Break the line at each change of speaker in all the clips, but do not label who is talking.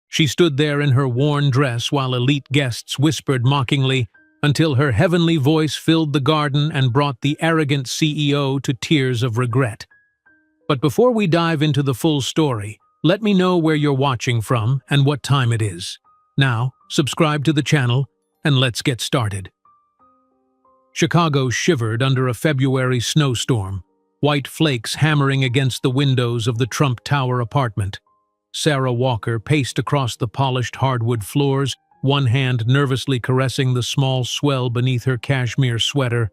She stood there in her worn dress while elite guests whispered mockingly until her heavenly voice filled the garden and brought the arrogant CEO to tears of regret. But before we dive into the full story, let me know where you're watching from and what time it is. Now, subscribe to the channel and let's get started. Chicago shivered under a February snowstorm, white flakes hammering against the windows of the Trump Tower apartment. Sarah Walker paced across the polished hardwood floors, one hand nervously caressing the small swell beneath her cashmere sweater.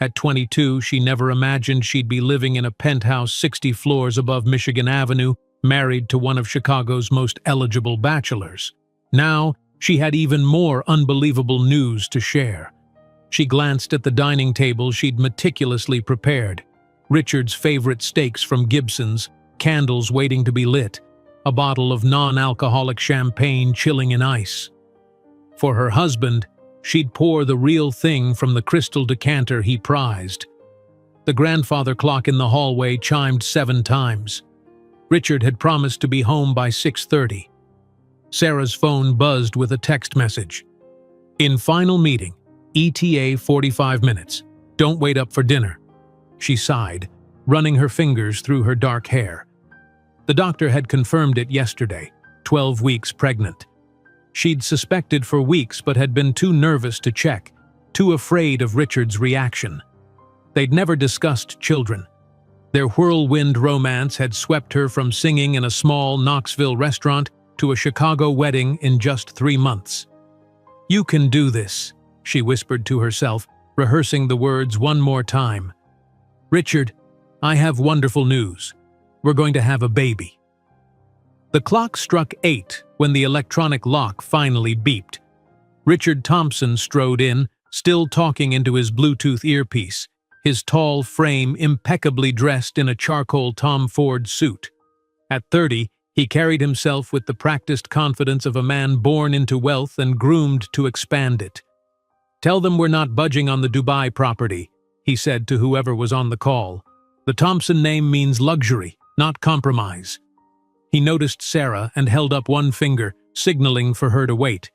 At 22, she never imagined she'd be living in a penthouse 60 floors above Michigan Avenue, married to one of Chicago's most eligible bachelors. Now, she had even more unbelievable news to share. She glanced at the dining table she'd meticulously prepared. Richard's favorite steaks from Gibson's, candles waiting to be lit, a bottle of non-alcoholic champagne chilling in ice. For her husband, she'd pour the real thing from the crystal decanter he prized. The grandfather clock in the hallway chimed 7 times. Richard had promised to be home by 6:30. Sarah's phone buzzed with a text message. "In final meeting, ETA 45 minutes. Don't wait up for dinner." She sighed, running her fingers through her dark hair. The doctor had confirmed it yesterday, 12 weeks pregnant. She'd suspected for weeks but had been too nervous to check, too afraid of Richard's reaction. They'd never discussed children. Their whirlwind romance had swept her from singing in a small Knoxville restaurant to a Chicago wedding in just 3 months. "You can do this," she whispered to herself, rehearsing the words one more time. "Richard, I have wonderful news. We're going to have a baby." The clock struck 8 when the electronic lock finally beeped. Richard Thompson strode in, still talking into his Bluetooth earpiece, his tall frame impeccably dressed in a charcoal Tom Ford suit. At 30, he carried himself with the practiced confidence of a man born into wealth and groomed to expand it. "Tell them we're not budging on the Dubai property," he said to whoever was on the call. "The Thompson name means luxury, not compromise." He noticed Sarah and held up one finger, signaling for her to wait.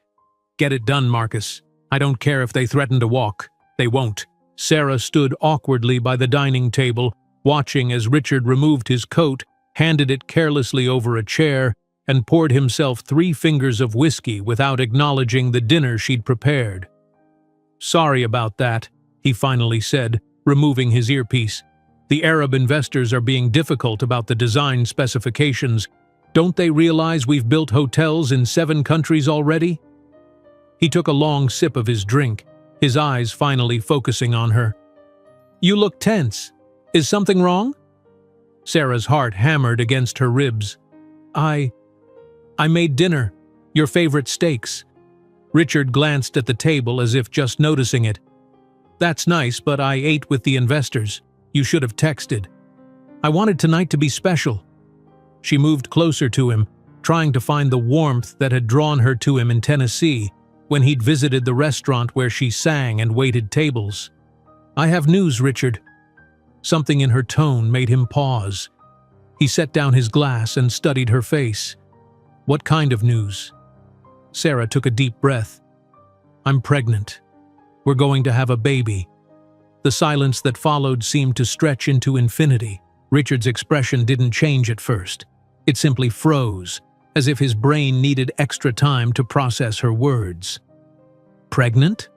"Get it done, Marcus. I don't care if they threaten to walk. They won't." Sarah stood awkwardly by the dining table, watching as Richard removed his coat, handed it carelessly over a chair, and poured himself 3 fingers of whiskey without acknowledging the dinner she'd prepared. "Sorry about that," he finally said, removing his earpiece. "The Arab investors are being difficult about the design specifications. Don't they realize we've built hotels in 7 countries already?" He took a long sip of his drink, his eyes finally focusing on her. "You look tense. Is something wrong?" Sarah's heart hammered against her ribs. I made dinner. Your favorite steaks." Richard glanced at the table as if just noticing it. "That's nice, but I ate with the investors. You should have texted. I wanted tonight to be special." She moved closer to him, trying to find the warmth that had drawn her to him in Tennessee, when he'd visited the restaurant where she sang and waited tables. "I have news, Richard." Something in her tone made him pause. He set down his glass and studied her face. "What kind of news?" Sarah took a deep breath. "I'm pregnant. We're going to have a baby." The silence that followed seemed to stretch into infinity. Richard's expression didn't change at first. It simply froze, as if his brain needed extra time to process her words. "Pregnant?"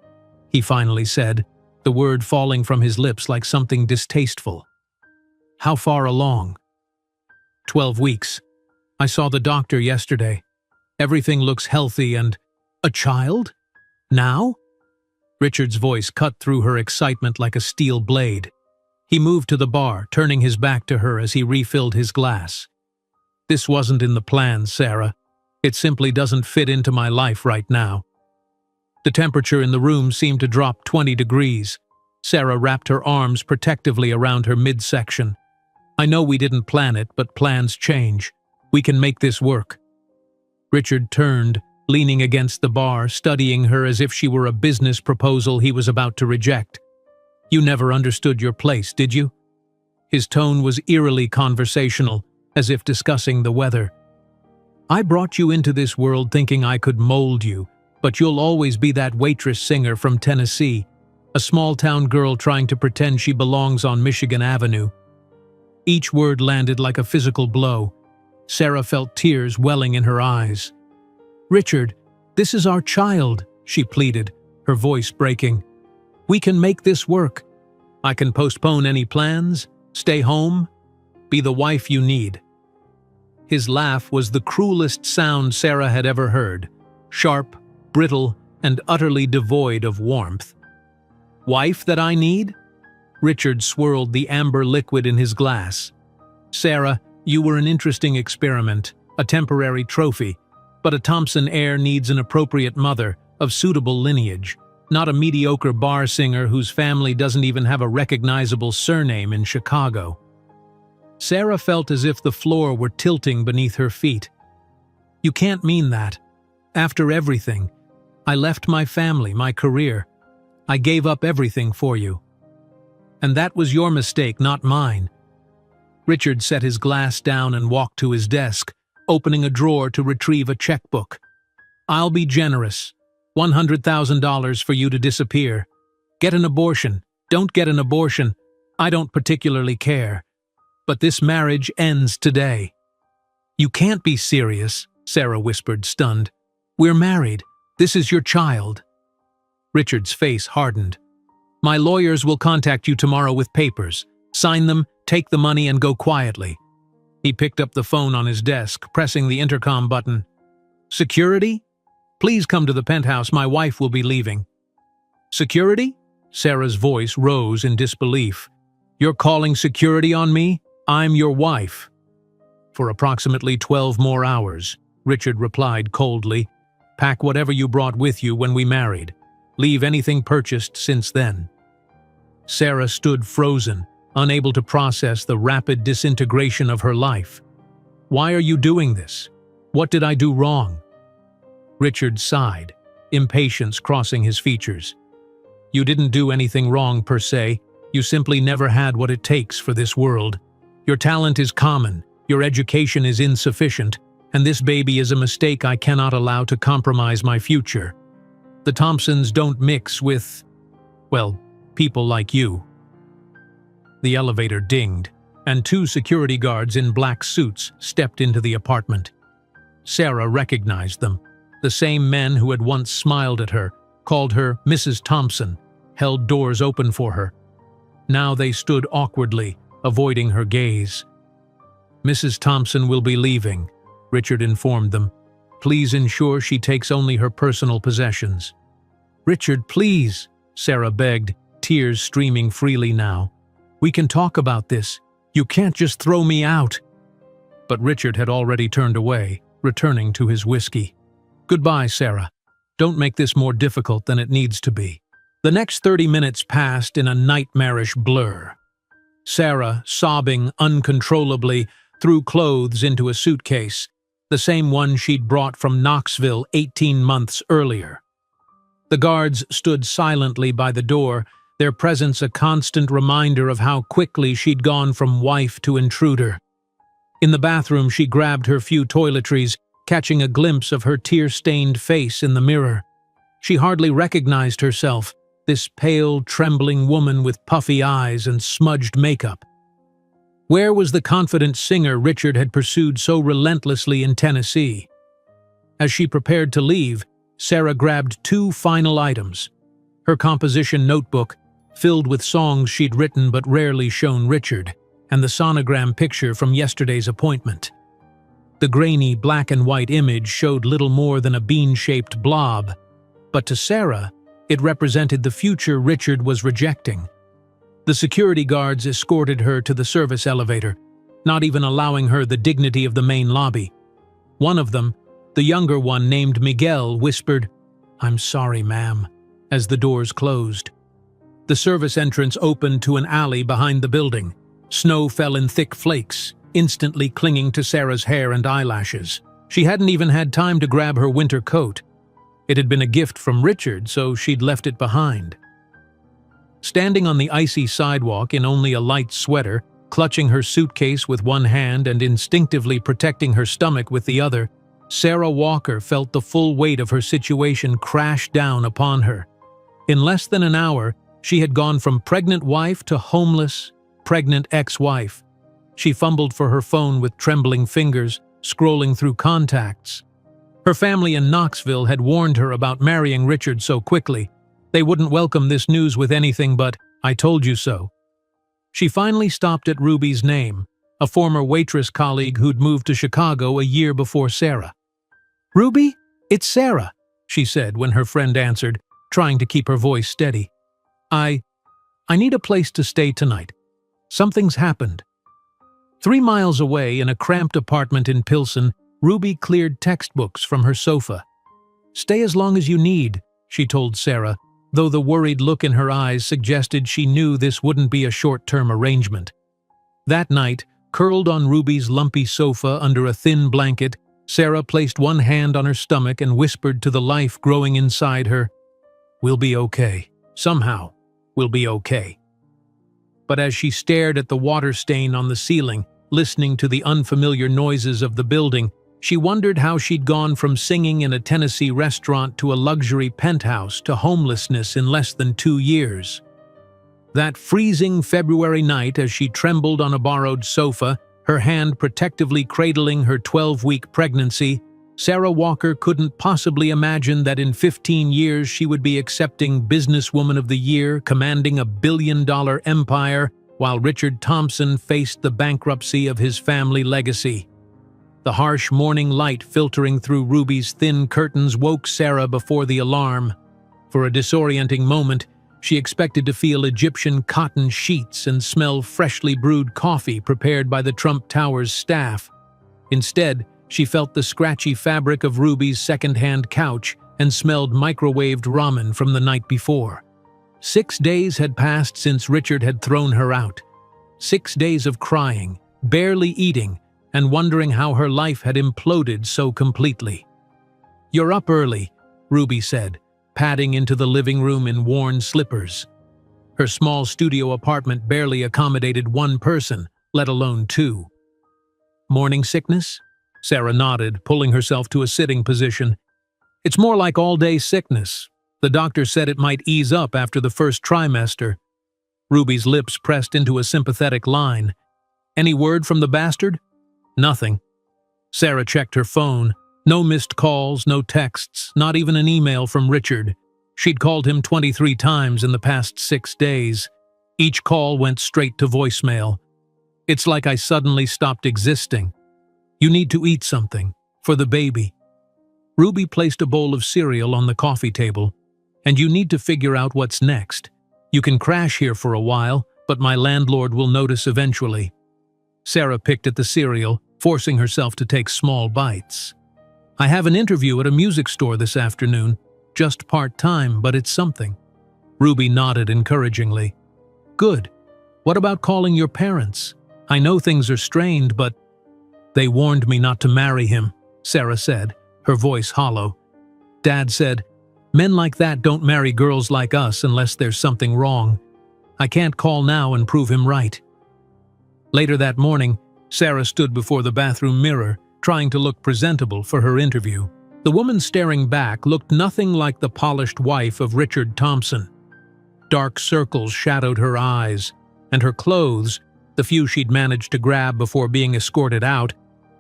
he finally said, the word falling from his lips like something distasteful. "How far along?" 12 weeks. I saw the doctor yesterday. Everything looks healthy and... A child? Now?" Richard's voice cut through her excitement like a steel blade. He moved to the bar, turning his back to her as he refilled his glass. "This wasn't in the plans, Sarah. It simply doesn't fit into my life right now." The temperature in the room seemed to drop 20 degrees. Sarah wrapped her arms protectively around her midsection. "I know we didn't plan it, but plans change. We can make this work." Richard turned, leaning against the bar, studying her as if she were a business proposal he was about to reject. "You never understood your place, did you?" His tone was eerily conversational, as if discussing the weather. I brought you into this world thinking I could mold you, but you'll always be that waitress singer from Tennessee, a small-town girl trying to pretend she belongs on Michigan Avenue. Each word landed like a physical blow. Sarah felt tears welling in her eyes. "Richard, this is our child," she pleaded, her voice breaking. "We can make this work. I can postpone any plans, stay home, be the wife you need." His laugh was the cruelest sound Sarah had ever heard, sharp, brittle, and utterly devoid of warmth. "Wife that I need?" Richard swirled the amber liquid in his glass. "Sarah, you were an interesting experiment, a temporary trophy, but a Thompson heir needs an appropriate mother, of suitable lineage, not a mediocre bar singer whose family doesn't even have a recognizable surname in Chicago." Sarah felt as if the floor were tilting beneath her feet. "You can't mean that. After everything, I left my family, my career. I gave up everything for you. And that was your mistake, not mine." Richard set his glass down and walked to his desk, opening a drawer to retrieve a checkbook. "I'll be generous. $100,000 for you to disappear. Get an abortion. Don't get an abortion. I don't particularly care. But this marriage ends today." "You can't be serious," Sarah whispered, stunned. "We're married. This is your child." Richard's face hardened. "My lawyers will contact you tomorrow with papers. Sign them, take the money, and go quietly." He picked up the phone on his desk, pressing the intercom button. "Security? Please come to the penthouse, my wife will be leaving." "Security?" Sarah's voice rose in disbelief. "You're calling security on me? I'm your wife." "For approximately 12 more hours," Richard replied coldly. "Pack whatever you brought with you when we married. Leave anything purchased since then." Sarah stood frozen, unable to process the rapid disintegration of her life. "Why are you doing this? What did I do wrong?" Richard sighed, impatience crossing his features. "You didn't do anything wrong per se. You simply never had what it takes for this world. Your talent is common, your education is insufficient, and this baby is a mistake I cannot allow to compromise my future. The Thompsons don't mix with, well, people like you." The elevator dinged, and 2 security guards in black suits stepped into the apartment. Sarah recognized them, the same men who had once smiled at her, called her Mrs. Thompson, held doors open for her. Now they stood awkwardly, avoiding her gaze. "Mrs. Thompson will be leaving," Richard informed them. "Please ensure she takes only her personal possessions." "Richard, please," Sarah begged, tears streaming freely now. "We can talk about this. You can't just throw me out." But Richard had already turned away, returning to his whiskey. "Goodbye, Sarah. Don't make this more difficult than it needs to be." The next 30 minutes passed in a nightmarish blur. Sarah, sobbing uncontrollably, threw clothes into a suitcase, the same one she'd brought from Knoxville 18 months earlier. The guards stood silently by the door, their presence a constant reminder of how quickly she'd gone from wife to intruder. In the bathroom, she grabbed her few toiletries, catching a glimpse of her tear-stained face in the mirror. She hardly recognized herself, this pale, trembling woman with puffy eyes and smudged makeup. Where was the confident singer Richard had pursued so relentlessly in Tennessee? As she prepared to leave, Sarah grabbed 2 final items. Her composition notebook, filled with songs she'd written but rarely shown Richard, and the sonogram picture from yesterday's appointment. The grainy black and white image showed little more than a bean-shaped blob, but to Sarah, it represented the future Richard was rejecting. The security guards escorted her to the service elevator, not even allowing her the dignity of the main lobby. One of them, the younger one named Miguel, whispered, "I'm sorry, ma'am," as the doors closed. The service entrance opened to an alley behind the building. Snow fell in thick flakes, instantly clinging to Sarah's hair and eyelashes. She hadn't even had time to grab her winter coat. It had been a gift from Richard, so she'd left it behind. Standing on the icy sidewalk in only a light sweater, clutching her suitcase with one hand and instinctively protecting her stomach with the other, Sarah Walker felt the full weight of her situation crash down upon her. In less than an hour, she had gone from pregnant wife to homeless, pregnant ex-wife. She fumbled for her phone with trembling fingers, scrolling through contacts. Her family in Knoxville had warned her about marrying Richard so quickly. They wouldn't welcome this news with anything but, "I told you so." She finally stopped at Ruby's name, a former waitress colleague who'd moved to Chicago a year before Sarah. "Ruby, it's Sarah," she said when her friend answered, trying to keep her voice steady. I need a place to stay tonight. Something's happened." 3 miles away in a cramped apartment in Pilsen, Ruby cleared textbooks from her sofa. "Stay as long as you need," she told Sarah, though the worried look in her eyes suggested she knew this wouldn't be a short-term arrangement. That night, curled on Ruby's lumpy sofa under a thin blanket, Sarah placed one hand on her stomach and whispered to the life growing inside her, "We'll be okay. Somehow, we'll be okay." But as she stared at the water stain on the ceiling, listening to the unfamiliar noises of the building, she wondered how she'd gone from singing in a Tennessee restaurant to a luxury penthouse to homelessness in less than 2 years. That freezing February night, as she trembled on a borrowed sofa, her hand protectively cradling her 12-week pregnancy, Sarah Walker couldn't possibly imagine that in 15 years she would be accepting Businesswoman of the Year, commanding a billion-dollar empire, while Richard Thompson faced the bankruptcy of his family legacy. The harsh morning light filtering through Ruby's thin curtains woke Sarah before the alarm. For a disorienting moment, she expected to feel Egyptian cotton sheets and smell freshly brewed coffee prepared by the Trump Tower's staff. Instead, she felt the scratchy fabric of Ruby's second-hand couch and smelled microwaved ramen from the night before. 6 days had passed since Richard had thrown her out. 6 days of crying, barely eating, and wondering how her life had imploded so completely. "You're up early," Ruby said, padding into the living room in worn slippers. Her small studio apartment barely accommodated one person, let alone 2. "Morning sickness?" Sarah nodded, pulling herself to a sitting position. "It's more like all-day sickness. The doctor said it might ease up after the first trimester." Ruby's lips pressed into a sympathetic line. "Any word from the bastard?" "Nothing." Sarah checked her phone. No missed calls, no texts, not even an email from Richard. She'd called him 23 times in the past 6 days. Each call went straight to voicemail. "It's like I suddenly stopped existing. You need to eat something. For the baby." Ruby placed a bowl of cereal on the coffee table. "And you need to figure out what's next. You can crash here for a while, but my landlord will notice eventually." Sarah picked at the cereal, forcing herself to take small bites. "I have an interview at a music store this afternoon. Just part-time, but it's something." Ruby nodded encouragingly. "Good. What about calling your parents? I know things are strained, but—" "They warned me not to marry him," Sarah said, her voice hollow. "Dad said, 'Men like that don't marry girls like us unless there's something wrong.' I can't call now and prove him right." Later that morning, Sarah stood before the bathroom mirror, trying to look presentable for her interview. The woman staring back looked nothing like the polished wife of Richard Thompson. Dark circles shadowed her eyes, and her clothes, the few she'd managed to grab before being escorted out,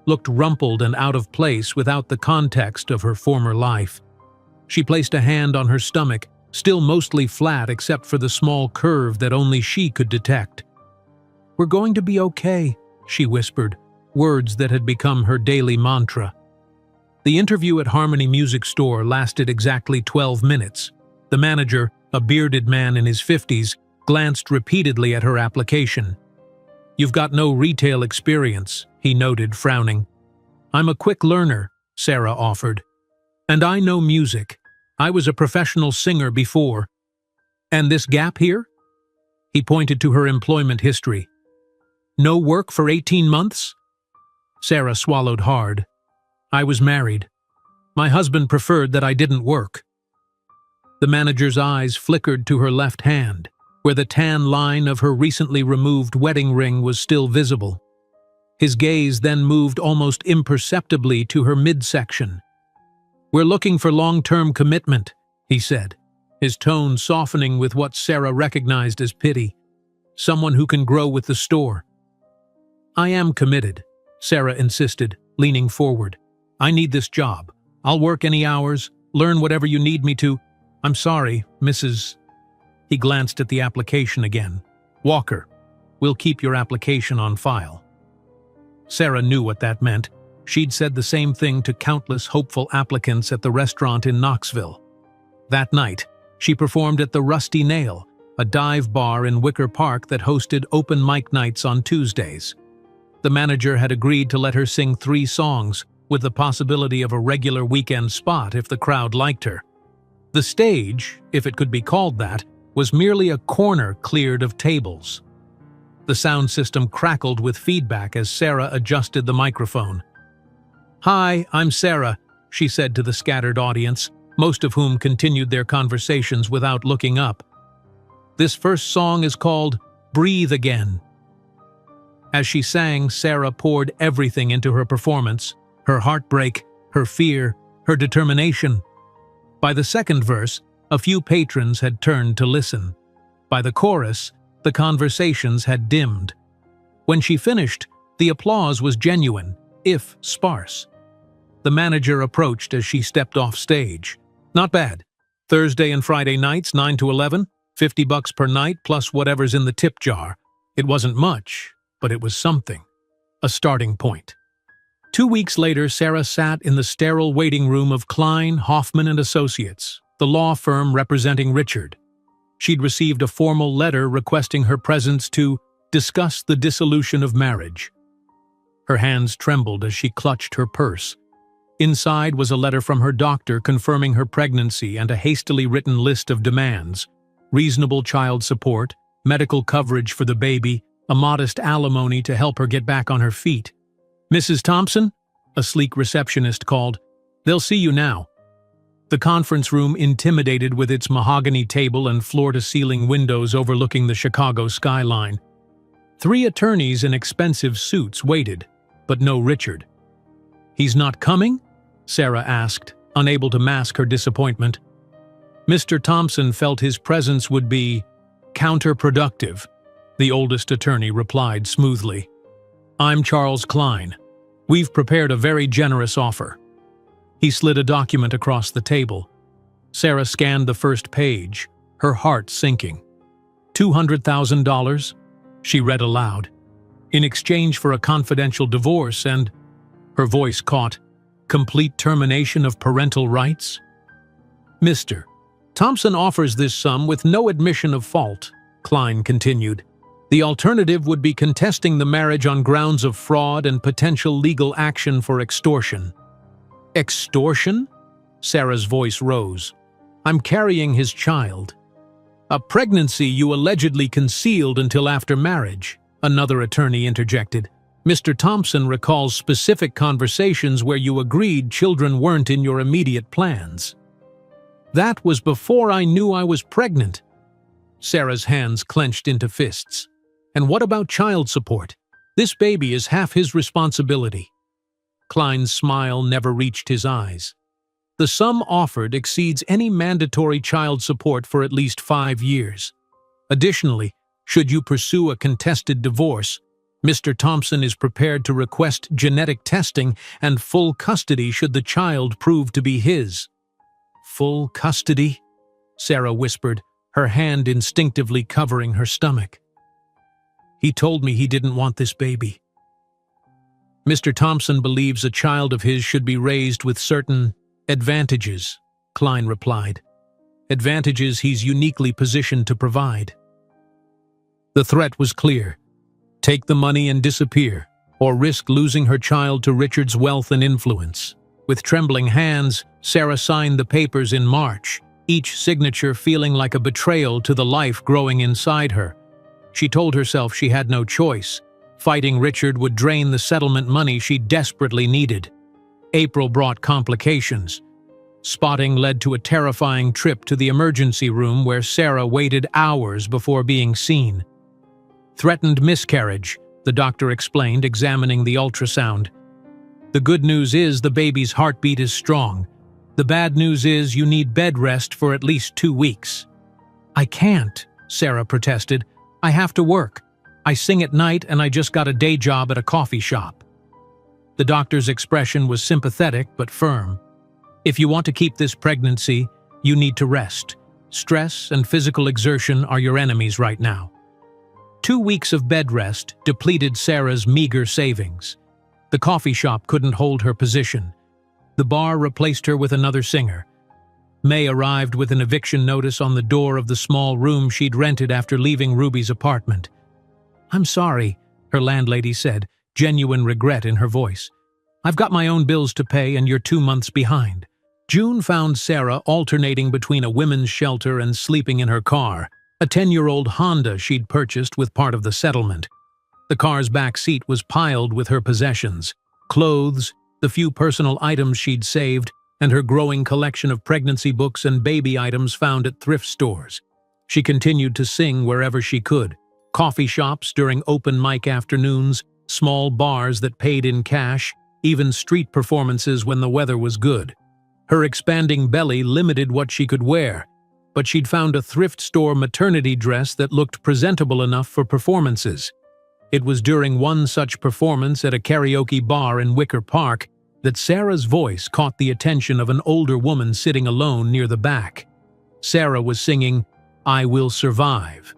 looked rumpled and out of place without the context of her former life. She placed a hand on her stomach, still mostly flat except for the small curve that only she could detect. "We're going to be okay," she whispered, words that had become her daily mantra. The interview at Harmony Music Store lasted exactly 12 minutes. The manager, a bearded man in his 50s, glanced repeatedly at her application. "You've got no retail experience," he noted, frowning. "I'm a quick learner," Sarah offered. "And I know music. I was a professional singer before." "And this gap here?" He pointed to her employment history. "No work for 18 months?" Sarah swallowed hard. "I was married. My husband preferred that I didn't work." The manager's eyes flickered to her left hand, where the tan line of her recently removed wedding ring was still visible. His gaze then moved almost imperceptibly to her midsection. "We're looking for long-term commitment," he said, his tone softening with what Sarah recognized as pity. "Someone who can grow with the store." "I am committed," Sarah insisted, leaning forward. "I need this job. I'll work any hours, learn whatever you need me to. I'm sorry, Mrs. He glanced at the application again. "Walker, we'll keep your application on file." Sarah knew what that meant. She'd said the same thing to countless hopeful applicants at the restaurant in Knoxville. That night, she performed at the Rusty Nail, a dive bar in Wicker Park that hosted open mic nights on Tuesdays. The manager had agreed to let her sing 3 songs, with the possibility of a regular weekend spot if the crowd liked her. The stage, if it could be called that, was merely a corner cleared of tables. The sound system crackled with feedback as Sarah adjusted the microphone. "Hi, I'm Sarah," she said to the scattered audience, most of whom continued their conversations without looking up. "This first song is called Breathe Again." As she sang, Sarah poured everything into her performance, her heartbreak, her fear, her determination. By the second verse, a few patrons had turned to listen. By the chorus, the conversations had dimmed. When she finished, the applause was genuine, if sparse. The manager approached as she stepped off stage. "Not bad. Thursday and Friday nights, 9 to 11, $50 per night plus whatever's in the tip jar." It wasn't much, but it was something. A starting point. 2 weeks later, Sarah sat in the sterile waiting room of Klein, Hoffman & Associates, the law firm representing Richard. She'd received a formal letter requesting her presence to discuss the dissolution of marriage. Her hands trembled as she clutched her purse. Inside was a letter from her doctor confirming her pregnancy and a hastily written list of demands: reasonable child support, medical coverage for the baby, a modest alimony to help her get back on her feet. "Mrs. Thompson?" a sleek receptionist called. "They'll see you now." The conference room intimidated with its mahogany table and floor-to-ceiling windows overlooking the Chicago skyline. 3 attorneys in expensive suits waited, but no Richard. "He's not coming?" Sarah asked, unable to mask her disappointment. Mr. Thompson felt his presence would be counterproductive, the oldest attorney replied smoothly. "I'm Charles Klein. We've prepared a very generous offer." He slid a document across the table. Sarah scanned the first page, her heart sinking. $200,000, she read aloud, "in exchange for a confidential divorce and," her voice caught, "complete termination of parental rights?" "Mr. Thompson offers this sum with no admission of fault," Klein continued. "The alternative would be contesting the marriage on grounds of fraud and potential legal action for extortion." "Extortion?" Sarah's voice rose. "I'm carrying his child." "A pregnancy you allegedly concealed until after marriage," another attorney interjected. "Mr. Thompson recalls specific conversations where you agreed children weren't in your immediate plans." "That was before I knew I was pregnant." Sarah's hands clenched into fists. "And what about child support? This baby is half his responsibility." Klein's smile never reached his eyes. "The sum offered exceeds any mandatory child support for at least 5 years. Additionally, should you pursue a contested divorce, Mr. Thompson is prepared to request genetic testing and full custody should the child prove to be his." "Full custody?" Sarah whispered, her hand instinctively covering her stomach. "He told me he didn't want this baby." "Mr. Thompson believes a child of his should be raised with certain advantages," Klein replied. "Advantages he's uniquely positioned to provide." The threat was clear. Take the money and disappear, or risk losing her child to Richard's wealth and influence. With trembling hands, Sarah signed the papers in March, each signature feeling like a betrayal to the life growing inside her. She told herself she had no choice. Fighting Richard would drain the settlement money she desperately needed. April brought complications. Spotting led to a terrifying trip to the emergency room where Sarah waited hours before being seen. Threatened miscarriage, the doctor explained, examining the ultrasound. "The good news is the baby's heartbeat is strong. The bad news is you need bed rest for at least 2 weeks." "I can't," Sarah protested. "I have to work. I sing at night and I just got a day job at a coffee shop." The doctor's expression was sympathetic but firm. "If you want to keep this pregnancy, you need to rest. Stress and physical exertion are your enemies right now." 2 weeks of bed rest depleted Sarah's meager savings. The coffee shop couldn't hold her position. The bar replaced her with another singer. May arrived with an eviction notice on the door of the small room she'd rented after leaving Ruby's apartment. "I'm sorry," her landlady said, genuine regret in her voice. "I've got my own bills to pay and you're 2 months behind." June found Sarah alternating between a women's shelter and sleeping in her car, a 10-year-old Honda she'd purchased with part of the settlement. The car's back seat was piled with her possessions: clothes, the few personal items she'd saved, and her growing collection of pregnancy books and baby items found at thrift stores. She continued to sing wherever she could: coffee shops during open mic afternoons, small bars that paid in cash, even street performances when the weather was good. Her expanding belly limited what she could wear, but she'd found a thrift store maternity dress that looked presentable enough for performances. It was during one such performance at a karaoke bar in Wicker Park that Sarah's voice caught the attention of an older woman sitting alone near the back. Sarah was singing, "I Will Survive,"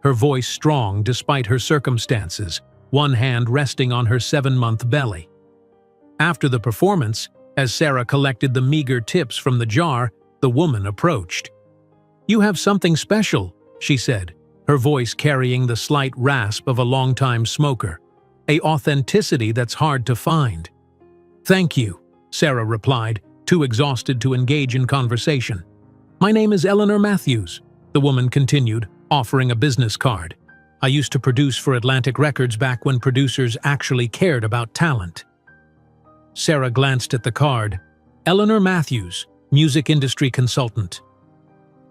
her voice strong despite her circumstances, one hand resting on her 7-month belly. After the performance, as Sarah collected the meager tips from the jar, the woman approached. "You have something special," she said, her voice carrying the slight rasp of a longtime smoker, "a authenticity that's hard to find." "Thank you," Sarah replied, too exhausted to engage in conversation. "My name is Eleanor Matthews," the woman continued, offering a business card. "I used to produce for Atlantic Records back when producers actually cared about talent." Sarah glanced at the card. "Eleanor Matthews, music industry consultant."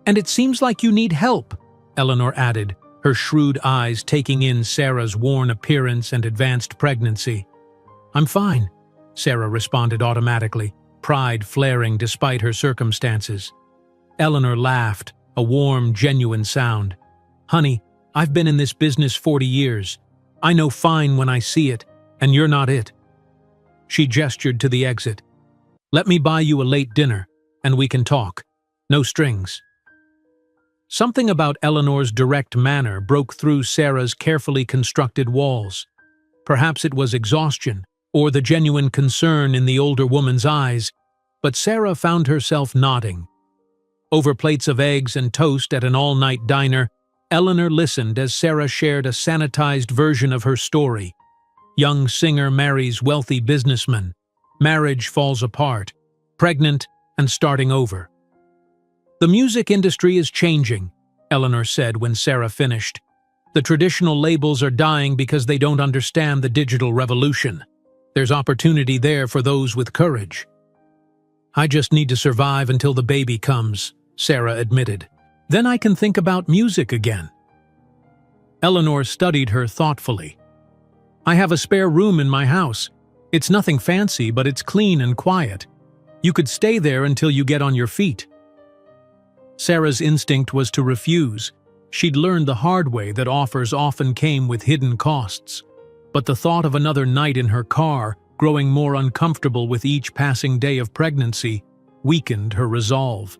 "And it seems like you need help," Eleanor added, her shrewd eyes taking in Sarah's worn appearance and advanced pregnancy. "I'm fine," Sarah responded automatically, pride flaring despite her circumstances. Eleanor laughed, a warm, genuine sound. "Honey, I've been in this business 40 years. I know fine when I see it, and you're not it." She gestured to the exit. "Let me buy you a late dinner, and we can talk. No strings." Something about Eleanor's direct manner broke through Sarah's carefully constructed walls. Perhaps it was exhaustion, or the genuine concern in the older woman's eyes, but Sarah found herself nodding. Over plates of eggs and toast at an all-night diner, Eleanor listened as Sarah shared a sanitized version of her story. Young singer marries wealthy businessman. Marriage falls apart. Pregnant and starting over. "The music industry is changing," Eleanor said when Sarah finished. "The traditional labels are dying because they don't understand the digital revolution. There's opportunity there for those with courage." "I just need to survive until the baby comes," Sarah admitted. "Then I can think about music again." Eleanor studied her thoughtfully. "I have a spare room in my house. It's nothing fancy, but it's clean and quiet. You could stay there until you get on your feet." Sarah's instinct was to refuse. She'd learned the hard way that offers often came with hidden costs. But the thought of another night in her car, growing more uncomfortable with each passing day of pregnancy, weakened her resolve.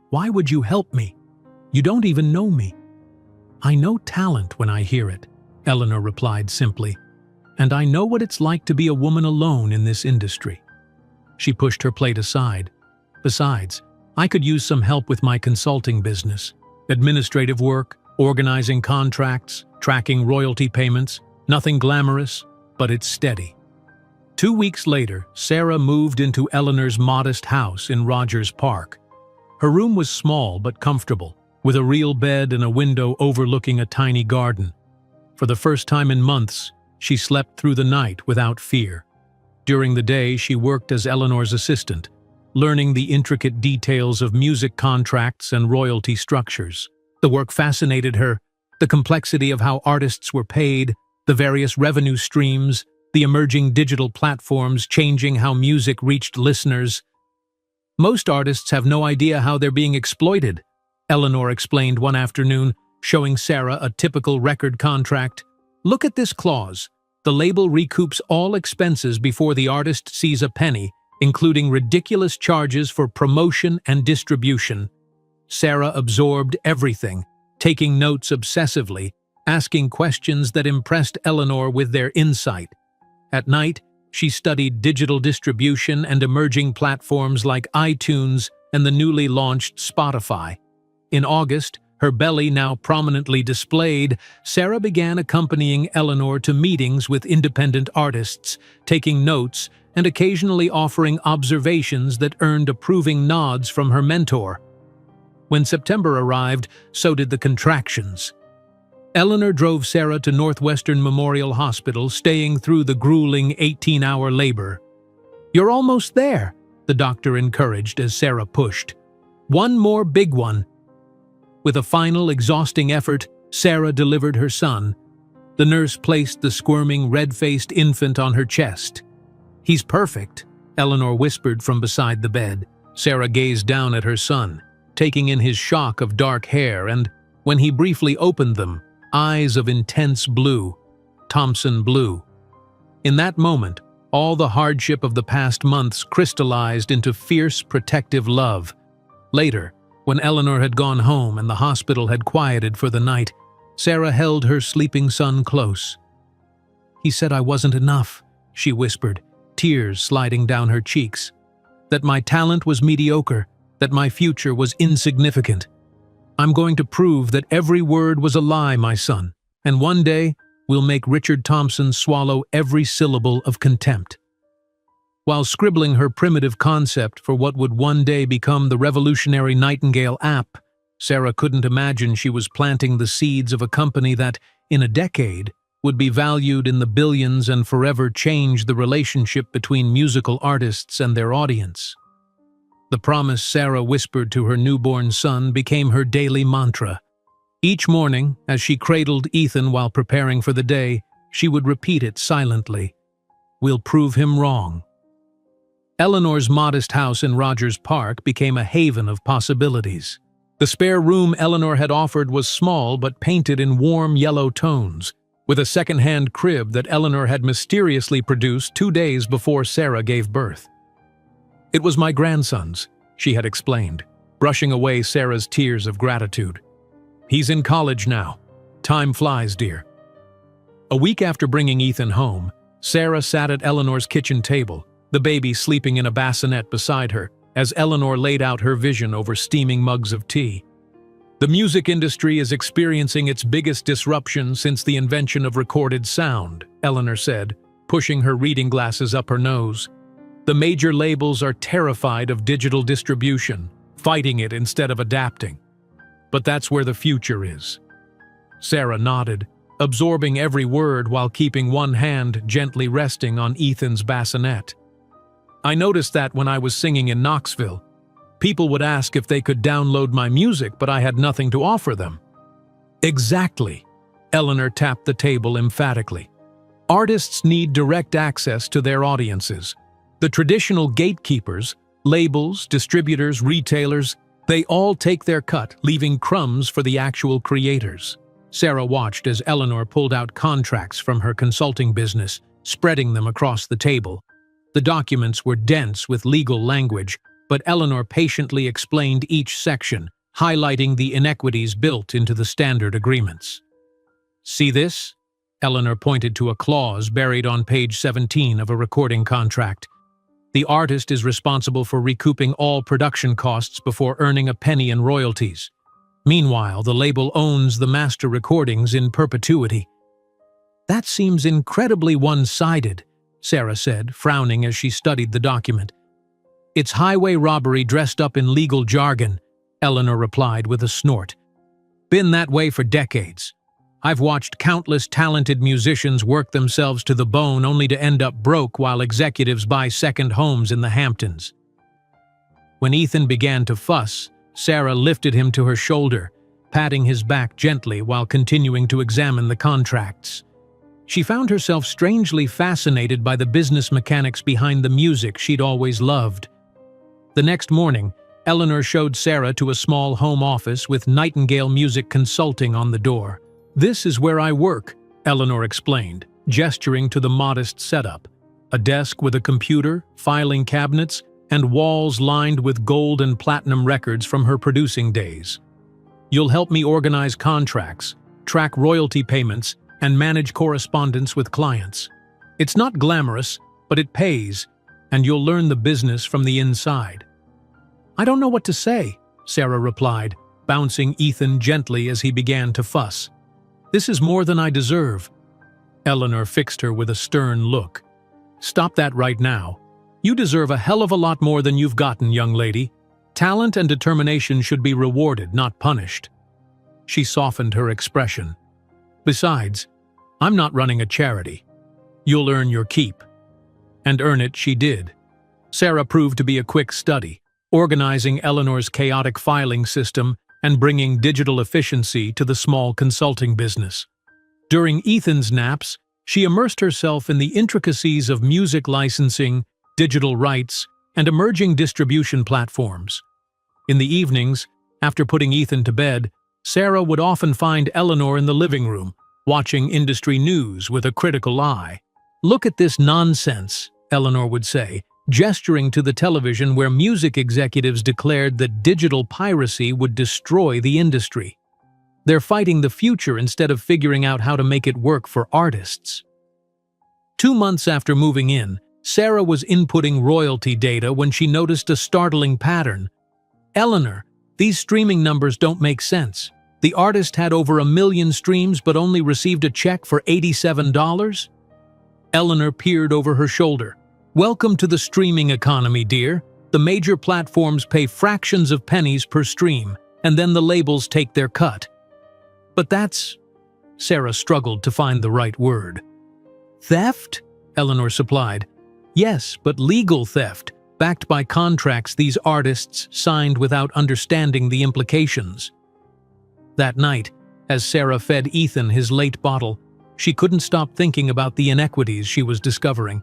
"Why would you help me? You don't even know me." "I know talent when I hear it," Eleanor replied simply. "And I know what it's like to be a woman alone in this industry." She pushed her plate aside. "Besides, I could use some help with my consulting business. Administrative work, organizing contracts, tracking royalty payments. Nothing glamorous, but it's steady." 2 weeks later, Sarah moved into Eleanor's modest house in Rogers Park. Her room was small but comfortable, with a real bed and a window overlooking a tiny garden. For the first time in months, she slept through the night without fear. During the day, she worked as Eleanor's assistant, learning the intricate details of music contracts and royalty structures. The work fascinated her, the complexity of how artists were paid, the various revenue streams, the emerging digital platforms changing how music reached listeners. Most artists have no idea how they're being exploited, Eleanor explained one afternoon, showing Sarah a typical record contract. Look at this clause. The label recoups all expenses before the artist sees a penny, including ridiculous charges for promotion and distribution. Sarah absorbed everything, taking notes obsessively, asking questions that impressed Eleanor with their insight. At night, she studied digital distribution and emerging platforms like iTunes and the newly launched Spotify. In August, her belly now prominently displayed, Sarah began accompanying Eleanor to meetings with independent artists, taking notes and occasionally offering observations that earned approving nods from her mentor. When September arrived, so did the contractions. Eleanor drove Sarah to Northwestern Memorial Hospital, staying through the grueling 18-hour labor. "You're almost there," the doctor encouraged as Sarah pushed. "One more big one." With a final, exhausting effort, Sarah delivered her son. The nurse placed the squirming, red-faced infant on her chest. "He's perfect," Eleanor whispered from beside the bed. Sarah gazed down at her son, taking in his shock of dark hair, and, when he briefly opened them, eyes of intense blue, Thompson blue. In that moment, all the hardship of the past months crystallized into fierce, protective love. Later, when Eleanor had gone home and the hospital had quieted for the night, Sarah held her sleeping son close. "He said I wasn't enough," she whispered, tears sliding down her cheeks. "That my talent was mediocre, that my future was insignificant. I'm going to prove that every word was a lie, my son, and one day we'll make Richard Thompson swallow every syllable of contempt." While scribbling her primitive concept for what would one day become the revolutionary Nightingale app, Sarah couldn't imagine she was planting the seeds of a company that, in a decade, would be valued in the billions and forever change the relationship between musical artists and their audience. The promise Sarah whispered to her newborn son became her daily mantra. Each morning, as she cradled Ethan while preparing for the day, she would repeat it silently. "We'll prove him wrong." Eleanor's modest house in Rogers Park became a haven of possibilities. The spare room Eleanor had offered was small but painted in warm yellow tones, with a second-hand crib that Eleanor had mysteriously produced 2 days before Sarah gave birth. "It was my grandson's," she had explained, brushing away Sarah's tears of gratitude. "He's in college now. Time flies, dear." A week after bringing Ethan home, Sarah sat at Eleanor's kitchen table, the baby sleeping in a bassinet beside her, as Eleanor laid out her vision over steaming mugs of tea. "The music industry is experiencing its biggest disruption since the invention of recorded sound," Eleanor said, pushing her reading glasses up her nose. "The major labels are terrified of digital distribution, fighting it instead of adapting. But that's where the future is." Sarah nodded, absorbing every word while keeping one hand gently resting on Ethan's bassinet. "I noticed that when I was singing in Knoxville. People would ask if they could download my music, but I had nothing to offer them." "Exactly," Eleanor tapped the table emphatically. "Artists need direct access to their audiences. The traditional gatekeepers, labels, distributors, retailers, they all take their cut, leaving crumbs for the actual creators." Sarah watched as Eleanor pulled out contracts from her consulting business, spreading them across the table. The documents were dense with legal language, but Eleanor patiently explained each section, highlighting the inequities built into the standard agreements. "See this?" Eleanor pointed to a clause buried on page 17 of a recording contract. "The artist is responsible for recouping all production costs before earning a penny in royalties. Meanwhile, the label owns the master recordings in perpetuity." "That seems incredibly one-sided," Sarah said, frowning as she studied the document. "It's highway robbery dressed up in legal jargon," Eleanor replied with a snort. "Been that way for decades. I've watched countless talented musicians work themselves to the bone only to end up broke while executives buy second homes in the Hamptons." When Ethan began to fuss, Sarah lifted him to her shoulder, patting his back gently while continuing to examine the contracts. She found herself strangely fascinated by the business mechanics behind the music she'd always loved. The next morning, Eleanor showed Sarah to a small home office with Nightingale Music Consulting on the door. "This is where I work," Eleanor explained, gesturing to the modest setup. A desk with a computer, filing cabinets, and walls lined with gold and platinum records from her producing days. "You'll help me organize contracts, track royalty payments, and manage correspondence with clients. It's not glamorous, but it pays, and you'll learn the business from the inside." "I don't know what to say," Sarah replied, bouncing Ethan gently as he began to fuss. "This is more than I deserve." Eleanor fixed her with a stern look. "Stop that right now. You deserve a hell of a lot more than you've gotten, young lady. Talent and determination should be rewarded, not punished." She softened her expression. "Besides, I'm not running a charity. You'll earn your keep." And earn it she did. Sarah proved to be a quick study, organizing Eleanor's chaotic filing system and bringing digital efficiency to the small consulting business. During Ethan's naps, she immersed herself in the intricacies of music licensing, digital rights, and emerging distribution platforms. In the evenings, after putting Ethan to bed, Sarah would often find Eleanor in the living room, watching industry news with a critical eye. "Look at this nonsense," Eleanor would say, gesturing to the television where music executives declared that digital piracy would destroy the industry. "They're fighting the future instead of figuring out how to make it work for artists." 2 months after moving in, Sarah was inputting royalty data when she noticed a startling pattern. "Eleanor, these streaming numbers don't make sense. The artist had over 1 million streams but only received a check for $87? Eleanor peered over her shoulder. "Welcome to the streaming economy, dear. The major platforms pay fractions of pennies per stream, and then the labels take their cut." "But that's—" Sarah struggled to find the right word. "Theft?" Eleanor supplied. "Yes, but legal theft, backed by contracts these artists signed without understanding the implications." That night, as Sarah fed Ethan his late bottle, she couldn't stop thinking about the inequities she was discovering.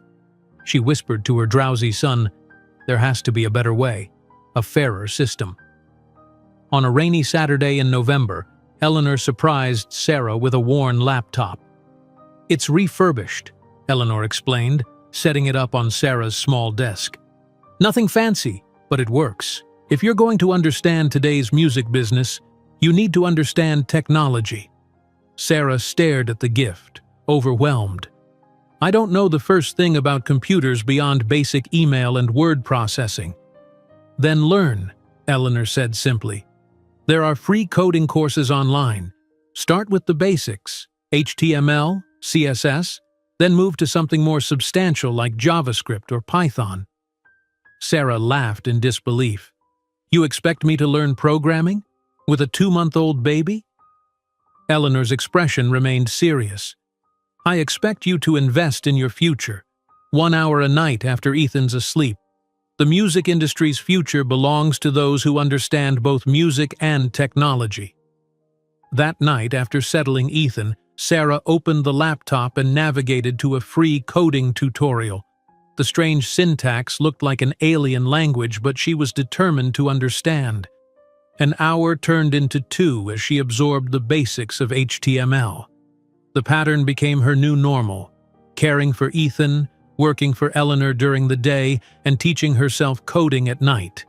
She whispered to her drowsy son, "There has to be a better way, a fairer system." On a rainy Saturday in November, Eleanor surprised Sarah with a worn laptop. "It's refurbished," Eleanor explained, setting it up on Sarah's small desk. "Nothing fancy, but it works. If you're going to understand today's music business, you need to understand technology." Sarah stared at the gift, overwhelmed. "I don't know the first thing about computers beyond basic email and word processing." "Then learn," Eleanor said simply. "There are free coding courses online. Start with the basics, HTML, CSS, then move to something more substantial like JavaScript or Python." Sarah laughed in disbelief. "You expect me to learn programming? With a 2-month-old baby?" Eleanor's expression remained serious. "I expect you to invest in your future, 1 hour a night after Ethan's asleep. The music industry's future belongs to those who understand both music and technology." That night, after settling Ethan, Sarah opened the laptop and navigated to a free coding tutorial. The strange syntax looked like an alien language, but she was determined to understand. An hour turned into 2 as she absorbed the basics of HTML. The pattern became her new normal, caring for Ethan, working for Eleanor during the day, and teaching herself coding at night.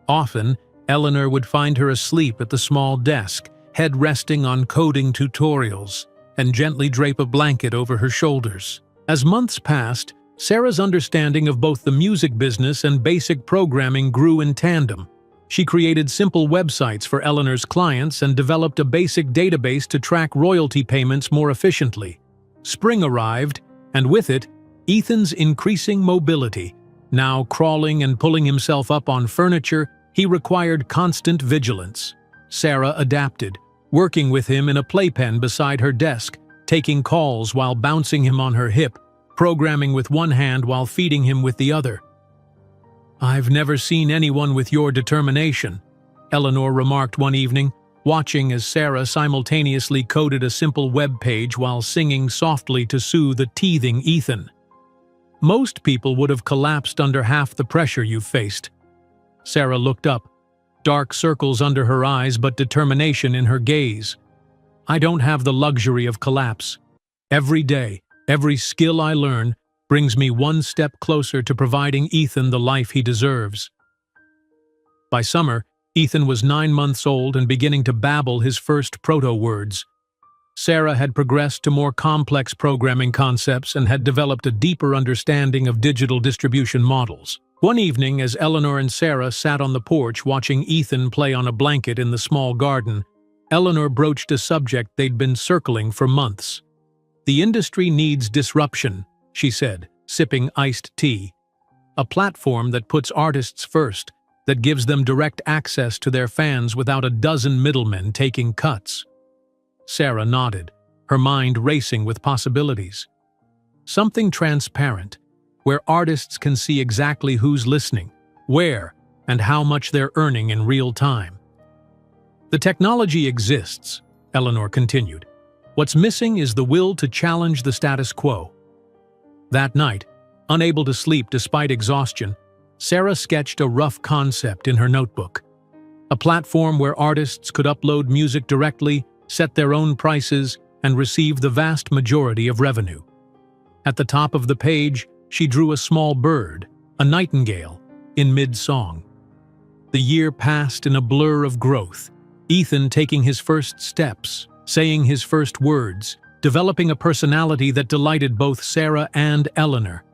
Often, Eleanor would find her asleep at the small desk, head resting on coding tutorials, and gently drape a blanket over her shoulders. As months passed, Sarah's understanding of both the music business and basic programming grew in tandem. She created simple websites for Eleanor's clients and developed a basic database to track royalty payments more efficiently. Spring arrived, and with it, Ethan's increasing mobility. Now crawling and pulling himself up on furniture, he required constant vigilance. Sarah adapted, working with him in a playpen beside her desk, taking calls while bouncing him on her hip, programming with one hand while feeding him with the other. "I've never seen anyone with your determination," Eleanor remarked one evening, watching as Sarah simultaneously coded a simple web page while singing softly to soothe a teething Ethan. Most people would have collapsed under half the pressure you've faced. Sarah looked up, dark circles under her eyes but determination in her gaze. I don't have the luxury of collapse. Every day, every skill I learn brings me one step closer to providing Ethan the life he deserves. By summer, Ethan was 9 months old and beginning to babble his first proto-words. Sarah had progressed to more complex programming concepts and had developed a deeper understanding of digital distribution models. One evening, as Eleanor and Sarah sat on the porch watching Ethan play on a blanket in the small garden, Eleanor broached a subject they'd been circling for months. "The industry needs disruption," she said, sipping iced tea. "A platform that puts artists first, that gives them direct access to their fans without a dozen middlemen taking cuts." Sarah nodded, her mind racing with possibilities. Something transparent, where artists can see exactly who's listening, where, and how much they're earning in real time. "The technology exists," Eleanor continued. "What's missing is the will to challenge the status quo." That night, unable to sleep despite exhaustion, Sarah sketched a rough concept in her notebook. A platform where artists could upload music directly, set their own prices, and receive the vast majority of revenue. At the top of the page, she drew a small bird, a nightingale, in mid-song. The year passed in a blur of growth, Ethan taking his first steps, saying his first words, developing a personality that delighted both Sarah and Eleanor.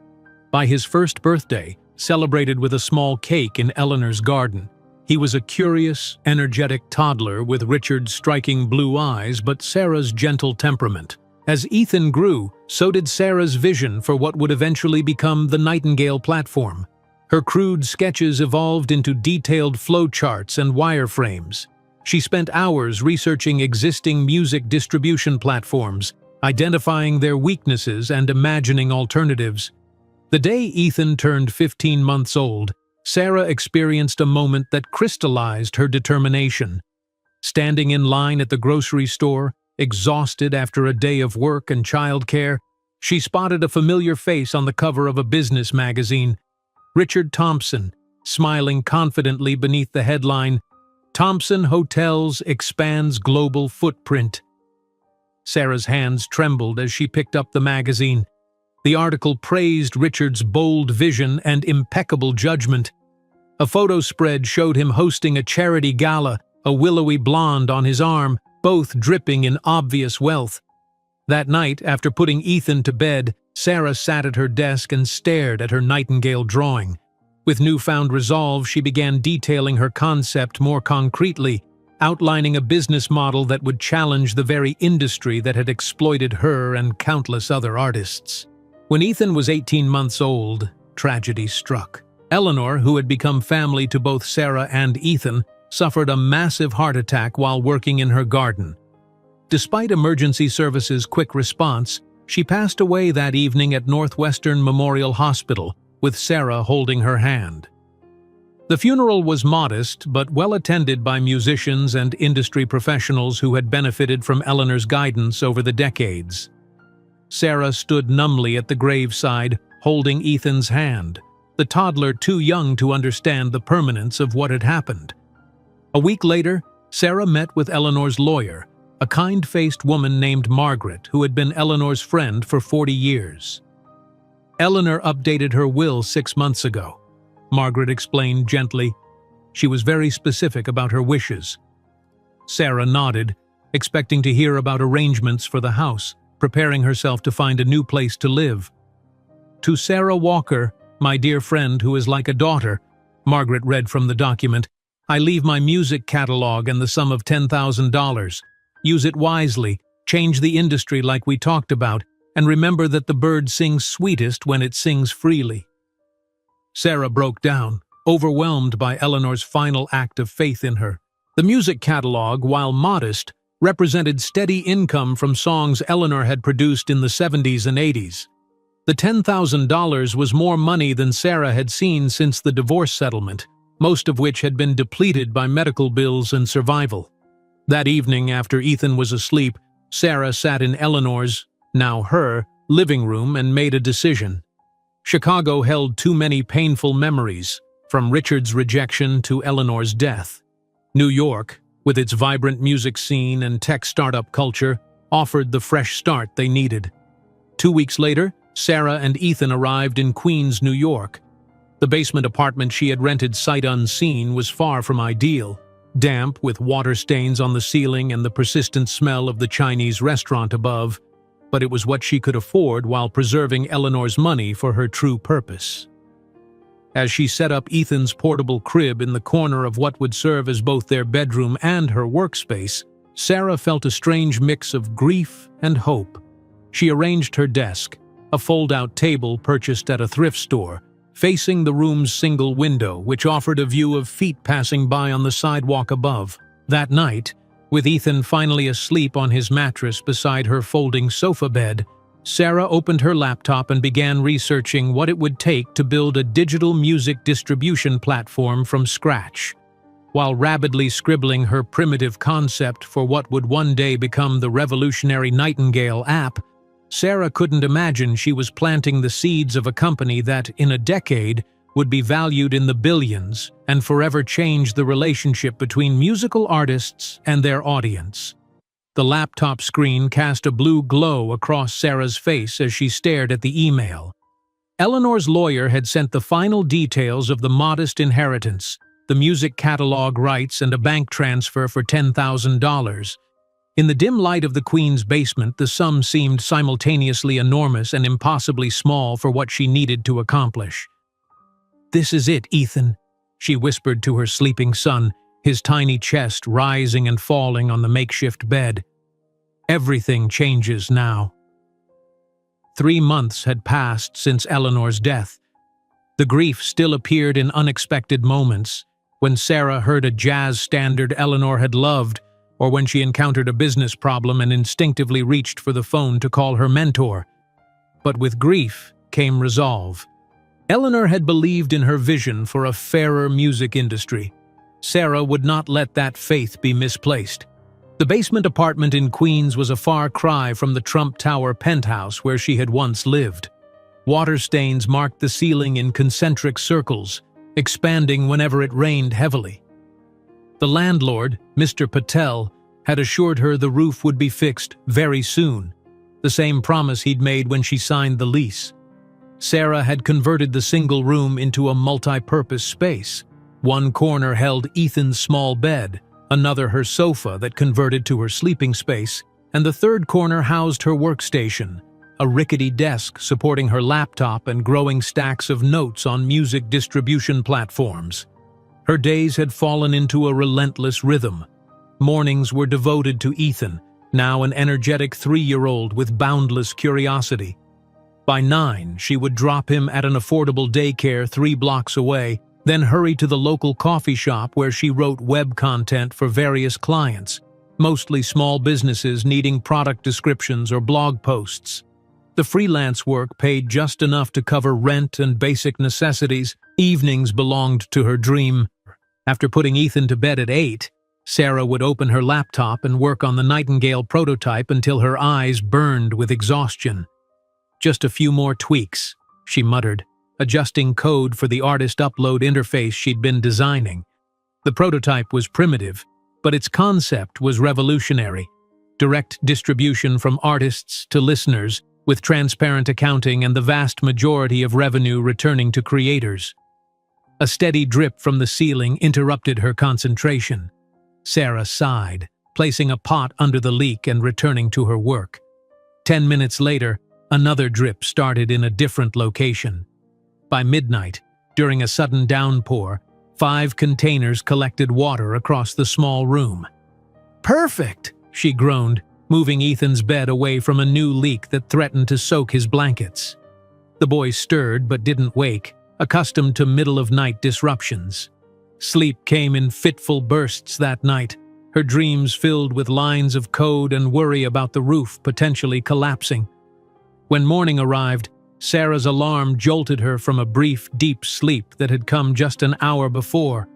By his first birthday, celebrated with a small cake in Eleanor's garden, he was a curious, energetic toddler with Richard's striking blue eyes but Sarah's gentle temperament. As Ethan grew, so did Sarah's vision for what would eventually become the Nightingale platform. Her crude sketches evolved into detailed flowcharts and wireframes. She spent hours researching existing music distribution platforms, identifying their weaknesses and imagining alternatives. The day Ethan turned 15 months old, Sarah experienced a moment that crystallized her determination. Standing in line at the grocery store, exhausted after a day of work and childcare, she spotted a familiar face on the cover of a business magazine. Richard Thompson, smiling confidently beneath the headline, "Thompson Hotels Expands Global Footprint." Sarah's hands trembled as she picked up the magazine. The article praised Richard's bold vision and impeccable judgment. A photo spread showed him hosting a charity gala, a willowy blonde on his arm, both dripping in obvious wealth. That night, after putting Ethan to bed, Sarah sat at her desk and stared at her nightingale drawing. With newfound resolve, she began detailing her concept more concretely, outlining a business model that would challenge the very industry that had exploited her and countless other artists. When Ethan was 18 months old, tragedy struck. Eleanor, who had become family to both Sarah and Ethan, suffered a massive heart attack while working in her garden. Despite emergency services' quick response, she passed away that evening at Northwestern Memorial Hospital, with Sarah holding her hand. The funeral was modest but well attended by musicians and industry professionals who had benefited from Eleanor's guidance over the decades. Sarah stood numbly at the graveside, holding Ethan's hand, the toddler too young to understand the permanence of what had happened. A week later, Sarah met with Eleanor's lawyer, a kind-faced woman named Margaret who had been Eleanor's friend for 40 years. Eleanor updated her will 6 months ago, Margaret explained gently. She was very specific about her wishes. Sarah nodded, expecting to hear about arrangements for the house, preparing herself to find a new place to live. "To Sarah Walker, my dear friend who is like a daughter," Margaret read from the document, "I leave my music catalog and the sum of $10,000. Use it wisely, change the industry like we talked about, and remember that the bird sings sweetest when it sings freely." Sarah broke down, overwhelmed by Eleanor's final act of faith in her. The music catalog, while modest, represented steady income from songs Eleanor had produced in the 70s and 80s. The $10,000 was more money than Sarah had seen since the divorce settlement, most of which had been depleted by medical bills and survival. That evening, after Ethan was asleep, Sarah sat in Eleanor's, now her, living room and made a decision. Chicago held too many painful memories, from Richard's rejection to Eleanor's death. New York, with its vibrant music scene and tech startup culture, offered the fresh start they needed. 2 weeks later, Sarah and Ethan arrived in Queens, New York. The basement apartment she had rented sight unseen was far from ideal, damp with water stains on the ceiling and the persistent smell of the Chinese restaurant above, but it was what she could afford while preserving Eleanor's money for her true purpose. As she set up Ethan's portable crib in the corner of what would serve as both their bedroom and her workspace, Sarah felt a strange mix of grief and hope. She arranged her desk, a fold-out table purchased at a thrift store, facing the room's single window, which offered a view of feet passing by on the sidewalk above. That night, with Ethan finally asleep on his mattress beside her folding sofa bed, Sarah opened her laptop and began researching what it would take to build a digital music distribution platform from scratch. While rapidly scribbling her primitive concept for what would one day become the revolutionary Nightingale app, Sarah couldn't imagine she was planting the seeds of a company that, in a decade, would be valued in the billions and forever change the relationship between musical artists and their audience. The laptop screen cast a blue glow across Sarah's face as she stared at the email. Eleanor's lawyer had sent the final details of the modest inheritance, the music catalog rights and a bank transfer for $10,000. In the dim light of the Queen's basement, the sum seemed simultaneously enormous and impossibly small for what she needed to accomplish. "This is it, Ethan," she whispered to her sleeping son, his tiny chest rising and falling on the makeshift bed. "Everything changes now." 3 months had passed since Eleanor's death. The grief still appeared in unexpected moments, when Sarah heard a jazz standard Eleanor had loved, or when she encountered a business problem and instinctively reached for the phone to call her mentor. But with grief came resolve. Eleanor had believed in her vision for a fairer music industry. Sarah would not let that faith be misplaced. The basement apartment in Queens was a far cry from the Trump Tower penthouse where she had once lived. Water stains marked the ceiling in concentric circles, expanding whenever it rained heavily. The landlord, Mr. Patel, had assured her the roof would be fixed very soon, the same promise he'd made when she signed the lease. Sarah had converted the single room into a multi-purpose space. One corner held Ethan's small bed, another her sofa that converted to her sleeping space, and the third corner housed her workstation, a rickety desk supporting her laptop and growing stacks of notes on music distribution platforms. Her days had fallen into a relentless rhythm. Mornings were devoted to Ethan, now an energetic 3-year-old with boundless curiosity. By 9, she would drop him at an affordable daycare 3 blocks away, then hurry to the local coffee shop where she wrote web content for various clients, mostly small businesses needing product descriptions or blog posts. The freelance work paid just enough to cover rent and basic necessities. Evenings belonged to her dream. After putting Ethan to bed at 8, Sarah would open her laptop and work on the Nightingale prototype until her eyes burned with exhaustion. "Just a few more tweaks," she muttered, adjusting code for the artist upload interface she'd been designing. The prototype was primitive, but its concept was revolutionary. Direct distribution from artists to listeners, with transparent accounting and the vast majority of revenue returning to creators. A steady drip from the ceiling interrupted her concentration. Sarah sighed, placing a pot under the leak and returning to her work. 10 minutes later, another drip started in a different location. By midnight, during a sudden downpour, 5 containers collected water across the small room. "Perfect!" she groaned, moving Ethan's bed away from a new leak that threatened to soak his blankets. The boy stirred but didn't wake, accustomed to middle-of-night disruptions. Sleep came in fitful bursts that night, her dreams filled with lines of code and worry about the roof potentially collapsing. When morning arrived, Sarah's alarm jolted her from a brief, deep sleep that had come just an hour before.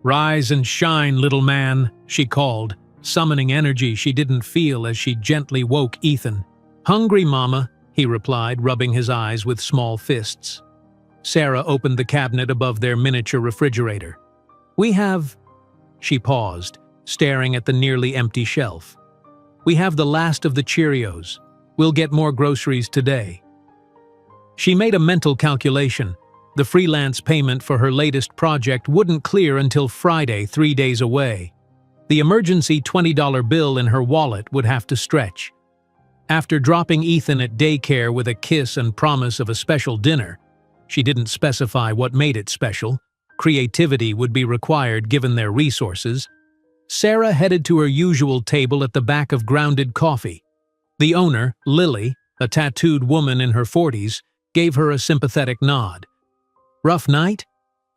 "Rise and shine, little man," she called, summoning energy she didn't feel as she gently woke Ethan. "Hungry, Mama," he replied, rubbing his eyes with small fists. Sarah opened the cabinet above their miniature refrigerator. "We have—" She paused, staring at the nearly empty shelf. "We have the last of the Cheerios. We'll get more groceries today." She made a mental calculation. The freelance payment for her latest project wouldn't clear until Friday, 3 days away. The emergency $20 bill in her wallet would have to stretch. After dropping Ethan at daycare with a kiss and promise of a special dinner, she didn't specify what made it special. Creativity would be required given their resources. Sarah headed to her usual table at the back of Grounded Coffee. The owner, Lily, a tattooed woman in her 40s, gave her a sympathetic nod. "Rough night?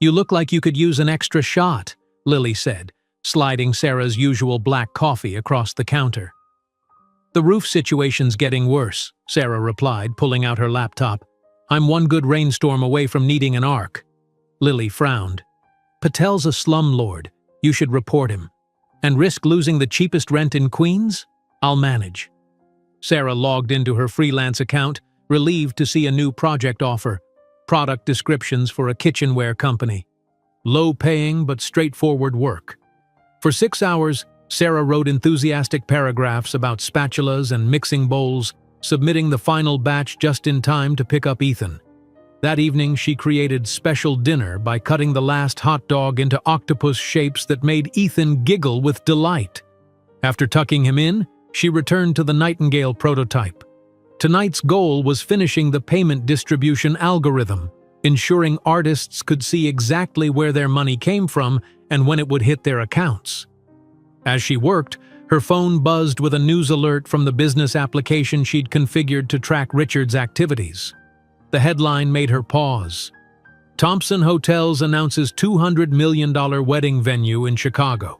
You look like you could use an extra shot," Lily said, sliding Sarah's usual black coffee across the counter. "The roof situation's getting worse," Sarah replied, pulling out her laptop. "I'm one good rainstorm away from needing an arc." Lily frowned. "Patel's a slumlord. You should report him. And risk losing the cheapest rent in Queens? I'll manage." Sarah logged into her freelance account, relieved to see a new project offer. Product descriptions for a kitchenware company. Low-paying but straightforward work. For 6 hours, Sarah wrote enthusiastic paragraphs about spatulas and mixing bowls, submitting the final batch just in time to pick up Ethan. That evening, she created special dinner by cutting the last hot dog into octopus shapes that made Ethan giggle with delight. After tucking him in, she returned to the Nightingale prototype. Tonight's goal was finishing the payment distribution algorithm, ensuring artists could see exactly where their money came from and when it would hit their accounts. As she worked, her phone buzzed with a news alert from the business application she'd configured to track Richard's activities. The headline made her pause. "Thompson Hotels announces $200 million wedding venue in Chicago."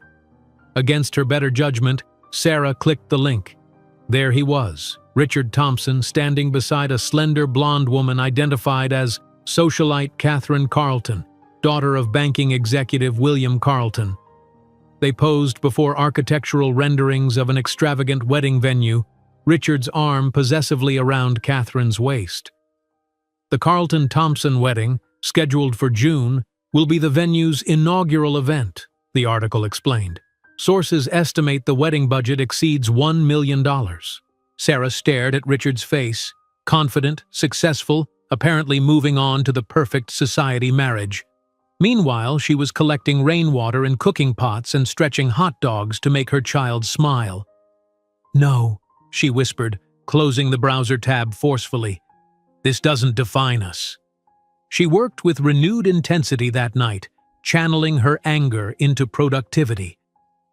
Against her better judgment, Sarah clicked the link. There he was, Richard Thompson, standing beside a slender blonde woman identified as socialite Catherine Carlton, daughter of banking executive William Carlton. They posed before architectural renderings of an extravagant wedding venue, Richard's arm possessively around Catherine's waist. The Carlton-Thompson wedding, scheduled for June, will be the venue's inaugural event, the article explained. Sources estimate the wedding budget exceeds $1 million. Sarah stared at Richard's face, confident, successful, apparently moving on to the perfect society marriage. Meanwhile, she was collecting rainwater in cooking pots and stretching hot dogs to make her child smile. "No," she whispered, closing the browser tab forcefully. "This doesn't define us." She worked with renewed intensity that night, channeling her anger into productivity.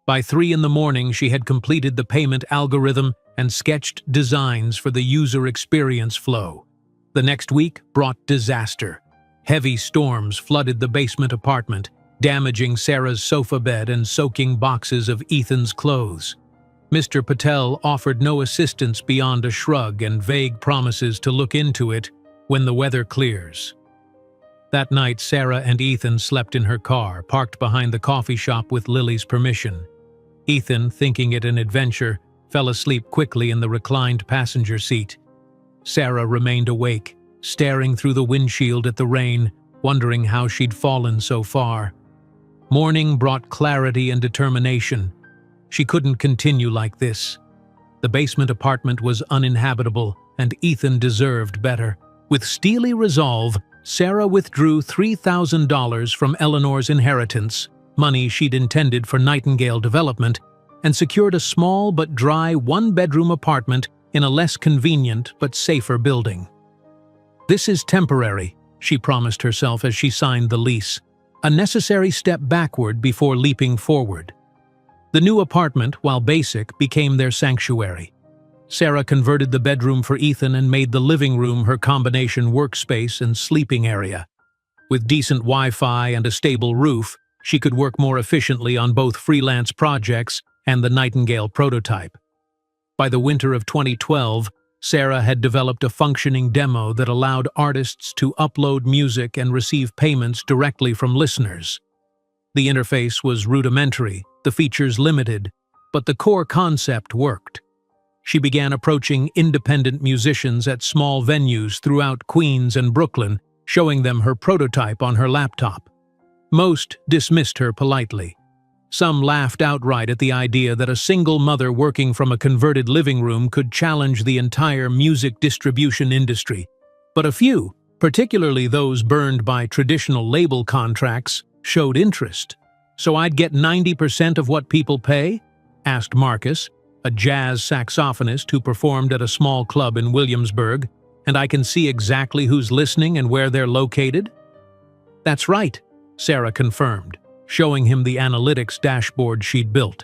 By 3 a.m, she had completed the payment algorithm and sketched designs for the user experience flow. The next week brought disaster. Heavy storms flooded the basement apartment, damaging Sarah's sofa bed and soaking boxes of Ethan's clothes. Mr. Patel offered no assistance beyond a shrug and vague promises to look into it when the weather clears. That night, Sarah and Ethan slept in her car, parked behind the coffee shop with Lily's permission. Ethan, thinking it an adventure, fell asleep quickly in the reclined passenger seat. Sarah remained awake, staring through the windshield at the rain, wondering how she'd fallen so far. Morning brought clarity and determination. She couldn't continue like this. The basement apartment was uninhabitable, and Ethan deserved better. With steely resolve, Sarah withdrew $3,000 from Eleanor's inheritance, money she'd intended for Nightingale development, and secured a small but dry one-bedroom apartment in a less convenient but safer building. "This is temporary," she promised herself as she signed the lease, a necessary step backward before leaping forward. The new apartment, while basic, became their sanctuary. Sarah converted the bedroom for Ethan and made the living room her combination workspace and sleeping area. With decent Wi-Fi and a stable roof, she could work more efficiently on both freelance projects and the Nightingale prototype. By the winter of 2012, Sarah had developed a functioning demo that allowed artists to upload music and receive payments directly from listeners. The interface was rudimentary, the features limited, but the core concept worked. She began approaching independent musicians at small venues throughout Queens and Brooklyn, showing them her prototype on her laptop. Most dismissed her politely. Some laughed outright at the idea that a single mother working from a converted living room could challenge the entire music distribution industry. But a few, particularly those burned by traditional label contracts, showed interest. "So I'd get 90% of what people pay?" asked Marcus, a jazz saxophonist who performed at a small club in Williamsburg, "and I can see exactly who's listening and where they're located?" "That's right," Sarah confirmed, showing him the analytics dashboard she'd built.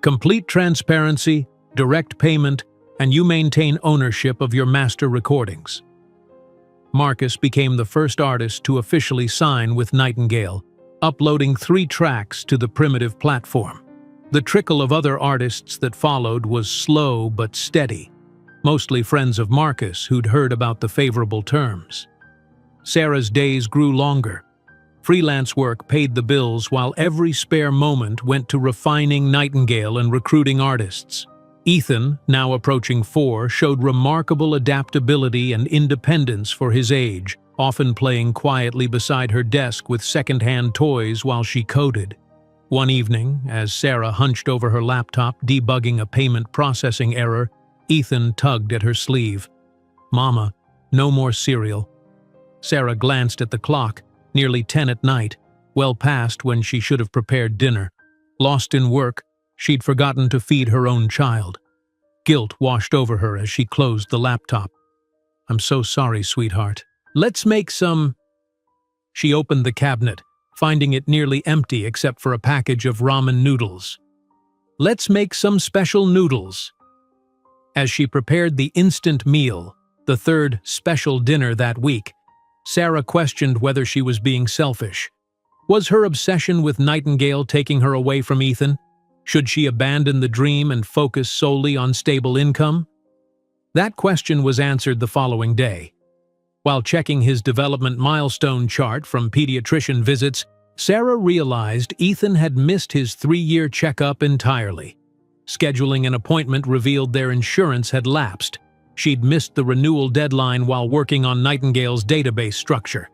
"Complete transparency, direct payment, and you maintain ownership of your master recordings." Marcus became the first artist to officially sign with Nightingale, uploading 3 tracks to the Primitive platform. The trickle of other artists that followed was slow but steady, mostly friends of Marcus who'd heard about the favorable terms. Sarah's days grew longer. Freelance work paid the bills while every spare moment went to refining Nightingale and recruiting artists. Ethan, now approaching 4, showed remarkable adaptability and independence for his age, often playing quietly beside her desk with second-hand toys while she coded. One evening, as Sarah hunched over her laptop debugging a payment processing error, Ethan tugged at her sleeve. "Mama, no more cereal." Sarah glanced at the clock, nearly 10 at night, well past when she should have prepared dinner. Lost in work, she'd forgotten to feed her own child. Guilt washed over her as she closed the laptop. "I'm so sorry, sweetheart. Let's make some—" She opened the cabinet, finding it nearly empty except for a package of ramen noodles. "Let's make some special noodles." As she prepared the instant meal, the 3rd special dinner that week, Sarah questioned whether she was being selfish. Was her obsession with Nightingale taking her away from Ethan? Should she abandon the dream and focus solely on stable income? That question was answered the following day. While checking his development milestone chart from pediatrician visits, Sarah realized Ethan had missed his 3-year checkup entirely. Scheduling an appointment revealed their insurance had lapsed. She'd missed the renewal deadline while working on Nightingale's database structure.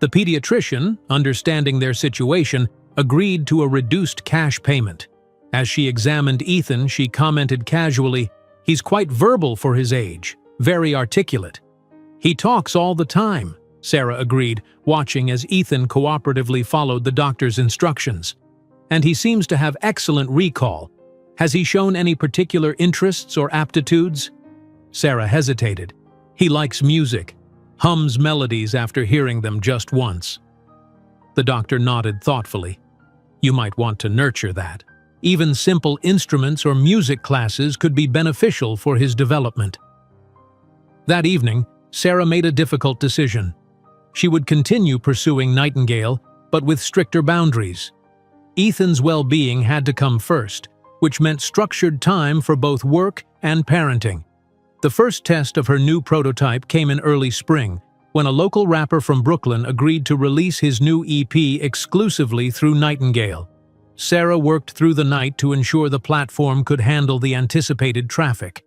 The pediatrician, understanding their situation, agreed to a reduced cash payment. As she examined Ethan, she commented casually, "He's quite verbal for his age, very articulate." "He talks all the time," Sarah agreed, watching as Ethan cooperatively followed the doctor's instructions. "And he seems to have excellent recall. Has he shown any particular interests or aptitudes?" Sarah hesitated. "He likes music, hums melodies after hearing them just once." The doctor nodded thoughtfully. "You might want to nurture that. Even simple instruments or music classes could be beneficial for his development." That evening, Sarah made a difficult decision. She would continue pursuing Nightingale, but with stricter boundaries. Ethan's well-being had to come first, which meant structured time for both work and parenting. The first test of her new prototype came in early spring, when a local rapper from Brooklyn agreed to release his new EP exclusively through Nightingale. Sarah worked through the night to ensure the platform could handle the anticipated traffic.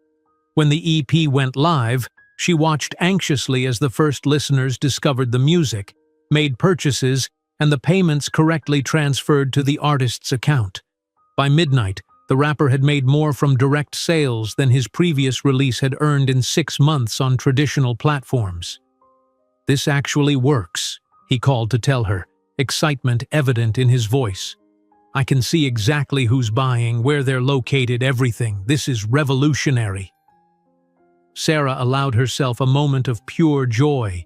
When the EP went live, she watched anxiously as the first listeners discovered the music, made purchases, and the payments correctly transferred to the artist's account. By midnight, the rapper had made more from direct sales than his previous release had earned in 6 months on traditional platforms. "This actually works," he called to tell her, excitement evident in his voice. "I can see exactly who's buying, where they're located, everything. This is revolutionary." Sarah allowed herself a moment of pure joy.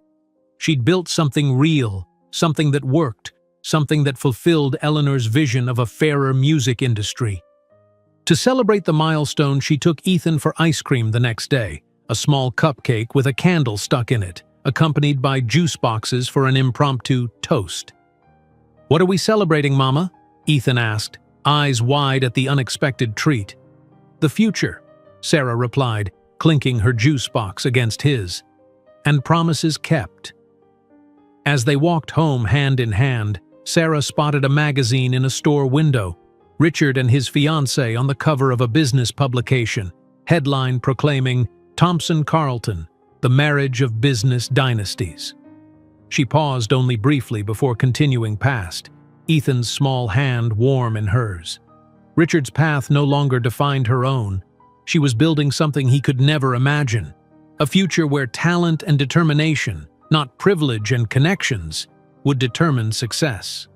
She'd built something real, something that worked, something that fulfilled Eleanor's vision of a fairer music industry. To celebrate the milestone, she took Ethan for ice cream the next day, a small cupcake with a candle stuck in it, accompanied by juice boxes for an impromptu toast. "What are we celebrating, Mama?" Ethan asked, eyes wide at the unexpected treat. "The future," Sarah replied, clinking her juice box against his. "And promises kept." As they walked home hand in hand, Sarah spotted a magazine in a store window. Richard and his fiancée on the cover of a business publication, headline proclaiming Thompson Carlton, the marriage of business dynasties. She paused only briefly before continuing past, Ethan's small hand warm in hers. Richard's path no longer defined her own. She was building something he could never imagine, a future where talent and determination, not privilege and connections, would determine success.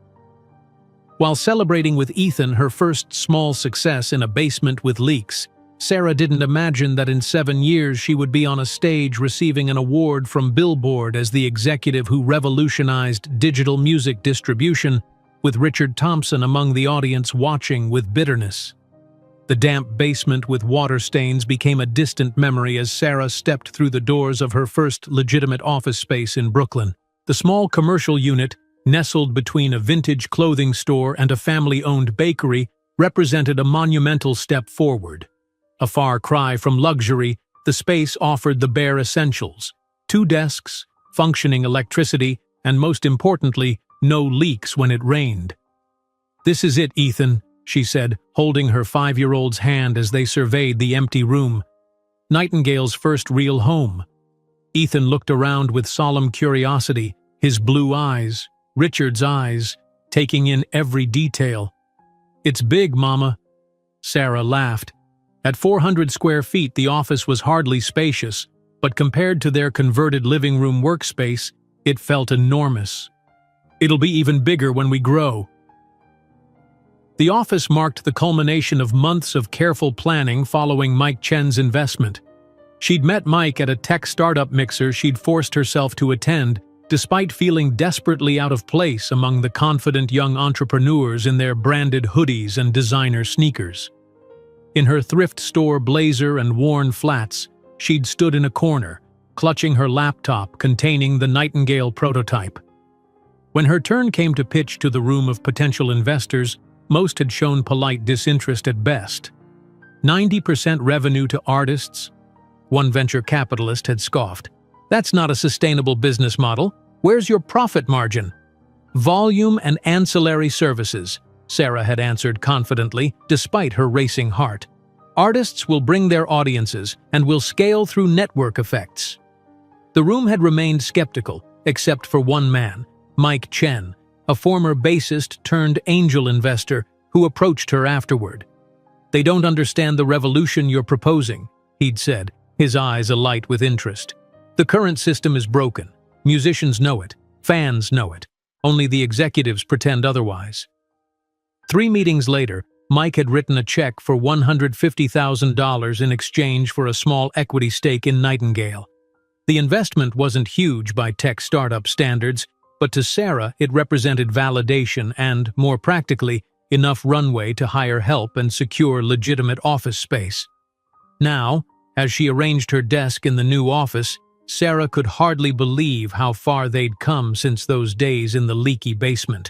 While celebrating with Ethan her first small success in a basement with leaks, Sarah didn't imagine that in 7 years she would be on a stage receiving an award from Billboard as the executive who revolutionized digital music distribution, with Richard Thompson among the audience watching with bitterness. The damp basement with water stains became a distant memory as Sarah stepped through the doors of her first legitimate office space in Brooklyn. The small commercial unit, nestled between a vintage clothing store and a family-owned bakery, represented a monumental step forward. A far cry from luxury, the space offered the bare essentials: 2 desks, functioning electricity, and most importantly, no leaks when it rained. "This is it, Ethan," she said, holding her 5-year-old's hand as they surveyed the empty room. Nightingale's first real home. Ethan looked around with solemn curiosity, his blue eyes, Richard's eyes, taking in every detail. "It's big, Mama." Sarah laughed. At 400 square feet, the office was hardly spacious, but compared to their converted living room workspace, it felt enormous. "It'll be even bigger when we grow." The office marked the culmination of months of careful planning following Mike Chen's investment. She'd met Mike at a tech startup mixer she'd forced herself to attend, despite feeling desperately out of place among the confident young entrepreneurs in their branded hoodies and designer sneakers. In her thrift store blazer and worn flats, she'd stood in a corner, clutching her laptop containing the Nightingale prototype. When her turn came to pitch to the room of potential investors, most had shown polite disinterest at best. 90% revenue to artists? One venture capitalist had scoffed. "That's not a sustainable business model. Where's your profit margin?" "Volume and ancillary services," Sarah had answered confidently, despite her racing heart. "Artists will bring their audiences and will scale through network effects." The room had remained skeptical, except for one man, Mike Chen, a former bassist turned angel investor who approached her afterward. "They don't understand the revolution you're proposing," he'd said, his eyes alight with interest. "The current system is broken. Musicians know it. Fans know it. Only the executives pretend otherwise." 3 meetings later, Mike had written a check for $150,000 in exchange for a small equity stake in Nightingale. The investment wasn't huge by tech startup standards, but to Sarah it represented validation and, more practically, enough runway to hire help and secure legitimate office space. Now, as she arranged her desk in the new office, Sarah could hardly believe how far they'd come since those days in the leaky basement.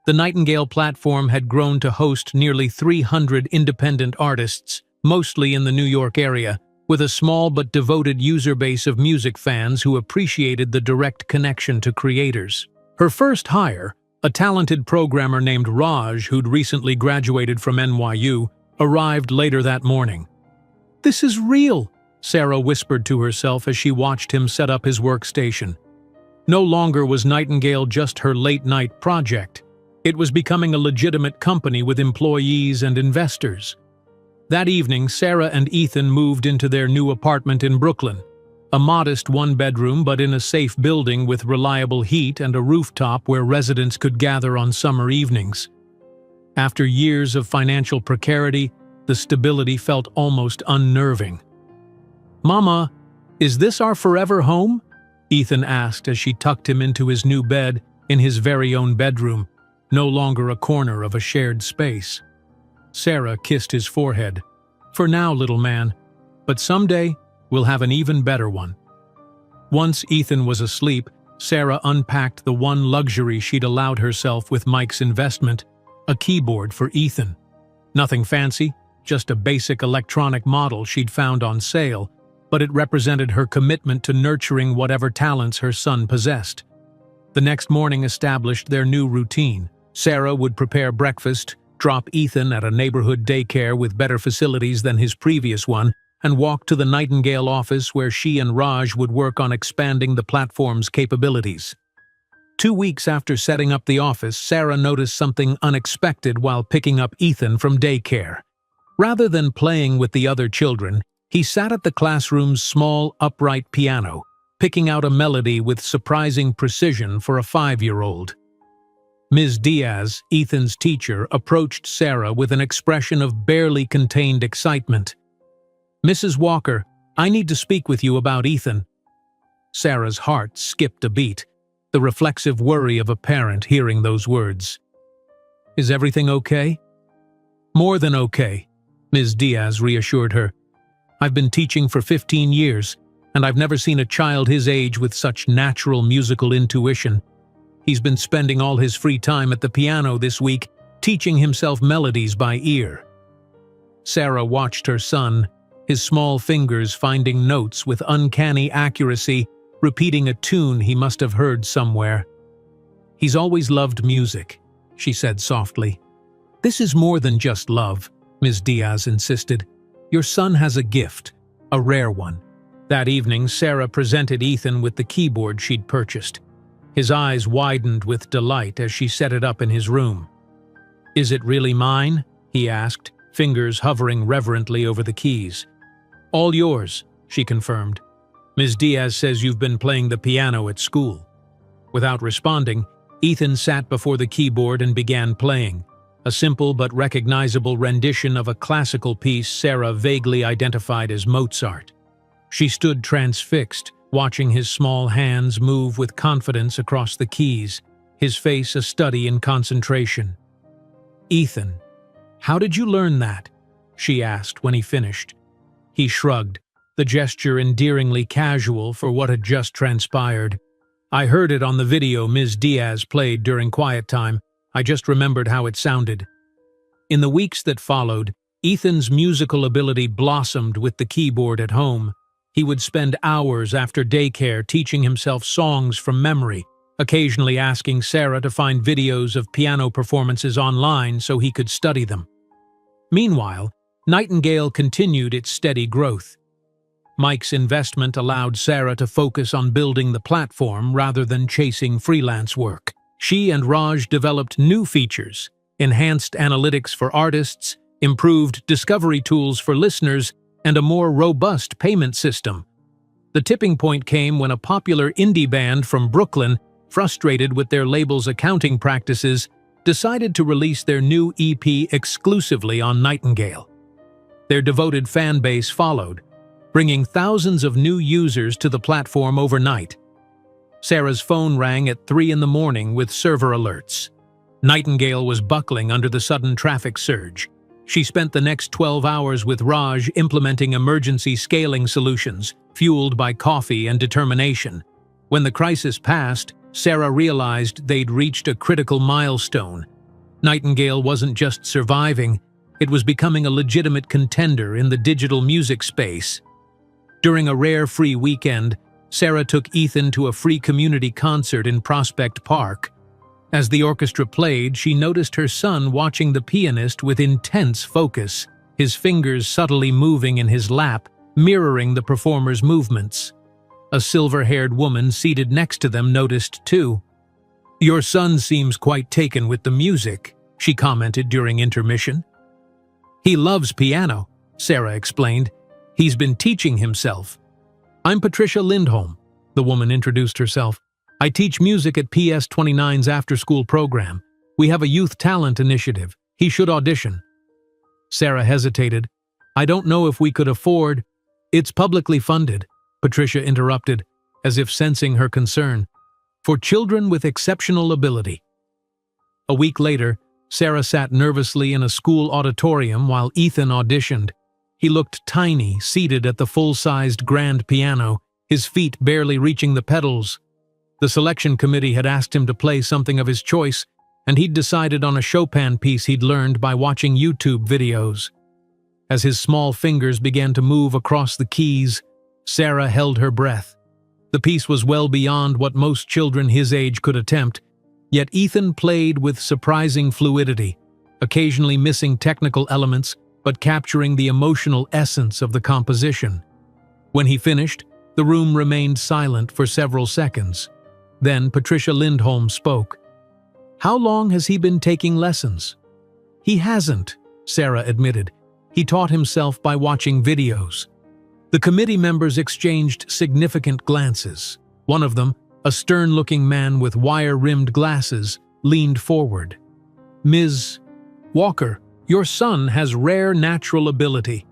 The Nightingale platform had grown to host nearly 300 independent artists, mostly in the New York area, with a small but devoted user base of music fans who appreciated the direct connection to creators. Her first hire, a talented programmer named Raj who'd recently graduated from NYU, arrived later that morning. "This is real," Sarah whispered to herself as she watched him set up his workstation. No longer was Nightingale just her late-night project. It was becoming a legitimate company with employees and investors. That evening, Sarah and Ethan moved into their new apartment in Brooklyn, a modest 1-bedroom but in a safe building with reliable heat and a rooftop where residents could gather on summer evenings. After years of financial precarity, the stability felt almost unnerving. "Mama, is this our forever home?" Ethan asked as she tucked him into his new bed in his very own bedroom, no longer a corner of a shared space. Sarah kissed his forehead. "For now, little man, but someday we'll have an even better one." Once Ethan was asleep, Sarah unpacked the one luxury she'd allowed herself with Mike's investment, a keyboard for Ethan. Nothing fancy, just a basic electronic model she'd found on sale, but it represented her commitment to nurturing whatever talents her son possessed. The next morning established their new routine. Sarah would prepare breakfast, drop Ethan at a neighborhood daycare with better facilities than his previous one, and walk to the Nightingale office where she and Raj would work on expanding the platform's capabilities. 2 weeks after setting up the office, Sarah noticed something unexpected while picking up Ethan from daycare. Rather than playing with the other children, he sat at the classroom's small, upright piano, picking out a melody with surprising precision for a 5-year-old. Ms. Diaz, Ethan's teacher, approached Sarah with an expression of barely contained excitement. "Mrs. Walker, I need to speak with you about Ethan." Sarah's heart skipped a beat, the reflexive worry of a parent hearing those words. "Is everything okay?" "More than okay," Ms. Diaz reassured her. "I've been teaching for 15 years, and I've never seen a child his age with such natural musical intuition. He's been spending all his free time at the piano this week, teaching himself melodies by ear." Sarah watched her son, his small fingers finding notes with uncanny accuracy, repeating a tune he must have heard somewhere. "He's always loved music," she said softly. "This is more than just love," Ms. Diaz insisted. "Your son has a gift, a rare one." That evening, Sarah presented Ethan with the keyboard she'd purchased. His eyes widened with delight as she set it up in his room. "Is it really mine?" he asked, fingers hovering reverently over the keys. "All yours," she confirmed. "Ms. Diaz says you've been playing the piano at school." Without responding, Ethan sat before the keyboard and began playing, a simple but recognizable rendition of a classical piece Sarah vaguely identified as Mozart. She stood transfixed, watching his small hands move with confidence across the keys, his face a study in concentration. "Ethan, how did you learn that?" she asked when he finished. He shrugged, the gesture endearingly casual for what had just transpired. "I heard it on the video Ms. Diaz played during quiet time. I just remembered how it sounded." In the weeks that followed, Ethan's musical ability blossomed with the keyboard at home. He would spend hours after daycare teaching himself songs from memory, occasionally asking Sarah to find videos of piano performances online so he could study them. Meanwhile, Nightingale continued its steady growth. Mike's investment allowed Sarah to focus on building the platform rather than chasing freelance work. She and Raj developed new features, enhanced analytics for artists, improved discovery tools for listeners, and a more robust payment system. The tipping point came when a popular indie band from Brooklyn, frustrated with their label's accounting practices, decided to release their new EP exclusively on Nightingale. Their devoted fan base followed, bringing thousands of new users to the platform overnight. Sarah's phone rang at 3 in the morning with server alerts. Nightingale was buckling under the sudden traffic surge. She spent the next 12 hours with Raj implementing emergency scaling solutions, fueled by coffee and determination. When the crisis passed, Sarah realized they'd reached a critical milestone. Nightingale wasn't just surviving, it was becoming a legitimate contender in the digital music space. During a rare free weekend, Sarah took Ethan to a free community concert in Prospect Park. As the orchestra played, she noticed her son watching the pianist with intense focus, his fingers subtly moving in his lap, mirroring the performer's movements. A silver-haired woman seated next to them noticed too. "Your son seems quite taken with the music," she commented during intermission. "He loves piano," Sarah explained. "He's been teaching himself." "I'm Patricia Lindholm," the woman introduced herself. "I teach music at PS29's after-school program. We have a youth talent initiative. He should audition." Sarah hesitated. "I don't know if we could afford—" "It's publicly funded," Patricia interrupted, as if sensing her concern. "For children with exceptional ability." A week later, Sarah sat nervously in a school auditorium while Ethan auditioned. He looked tiny, seated at the full-sized grand piano, his feet barely reaching the pedals. The selection committee had asked him to play something of his choice, and he'd decided on a Chopin piece he'd learned by watching YouTube videos. As his small fingers began to move across the keys, Sarah held her breath. The piece was well beyond what most children his age could attempt, yet Ethan played with surprising fluidity, occasionally missing technical elements but capturing the emotional essence of the composition. When he finished, the room remained silent for several seconds. Then Patricia Lindholm spoke. "How long has he been taking lessons?" "He hasn't," Sarah admitted. "He taught himself by watching videos." The committee members exchanged significant glances. One of them, a stern-looking man with wire-rimmed glasses, leaned forward. "Ms. Walker, your son has rare natural ability.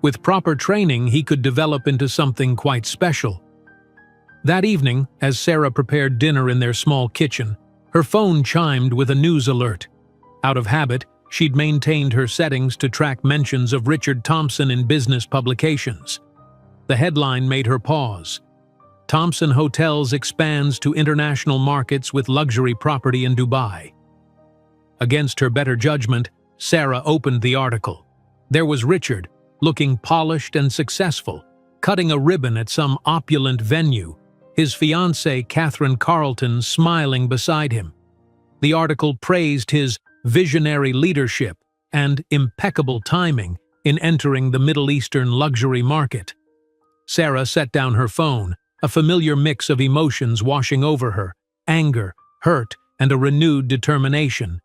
With proper training, he could develop into something quite special." That evening, as Sarah prepared dinner in their small kitchen, her phone chimed with a news alert. Out of habit, she'd maintained her settings to track mentions of Richard Thompson in business publications. The headline made her pause. "Thompson Hotels expands to international markets with luxury property in Dubai." Against her better judgment, Sarah opened the article. There was Richard, looking polished and successful, cutting a ribbon at some opulent venue, his fiancée Catherine Carlton smiling beside him. The article praised his visionary leadership and impeccable timing in entering the Middle Eastern luxury market. Sarah set down her phone, a familiar mix of emotions washing over her: anger, hurt, and a renewed determination.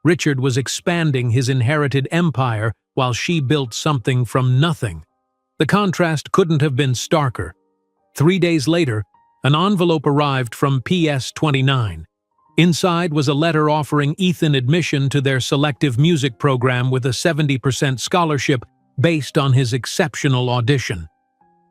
Richard was expanding his inherited empire while she built something from nothing. The contrast couldn't have been starker. 3 days later, an envelope arrived from PS29. Inside was a letter offering Ethan admission to their selective music program with a 70% scholarship based on his exceptional audition.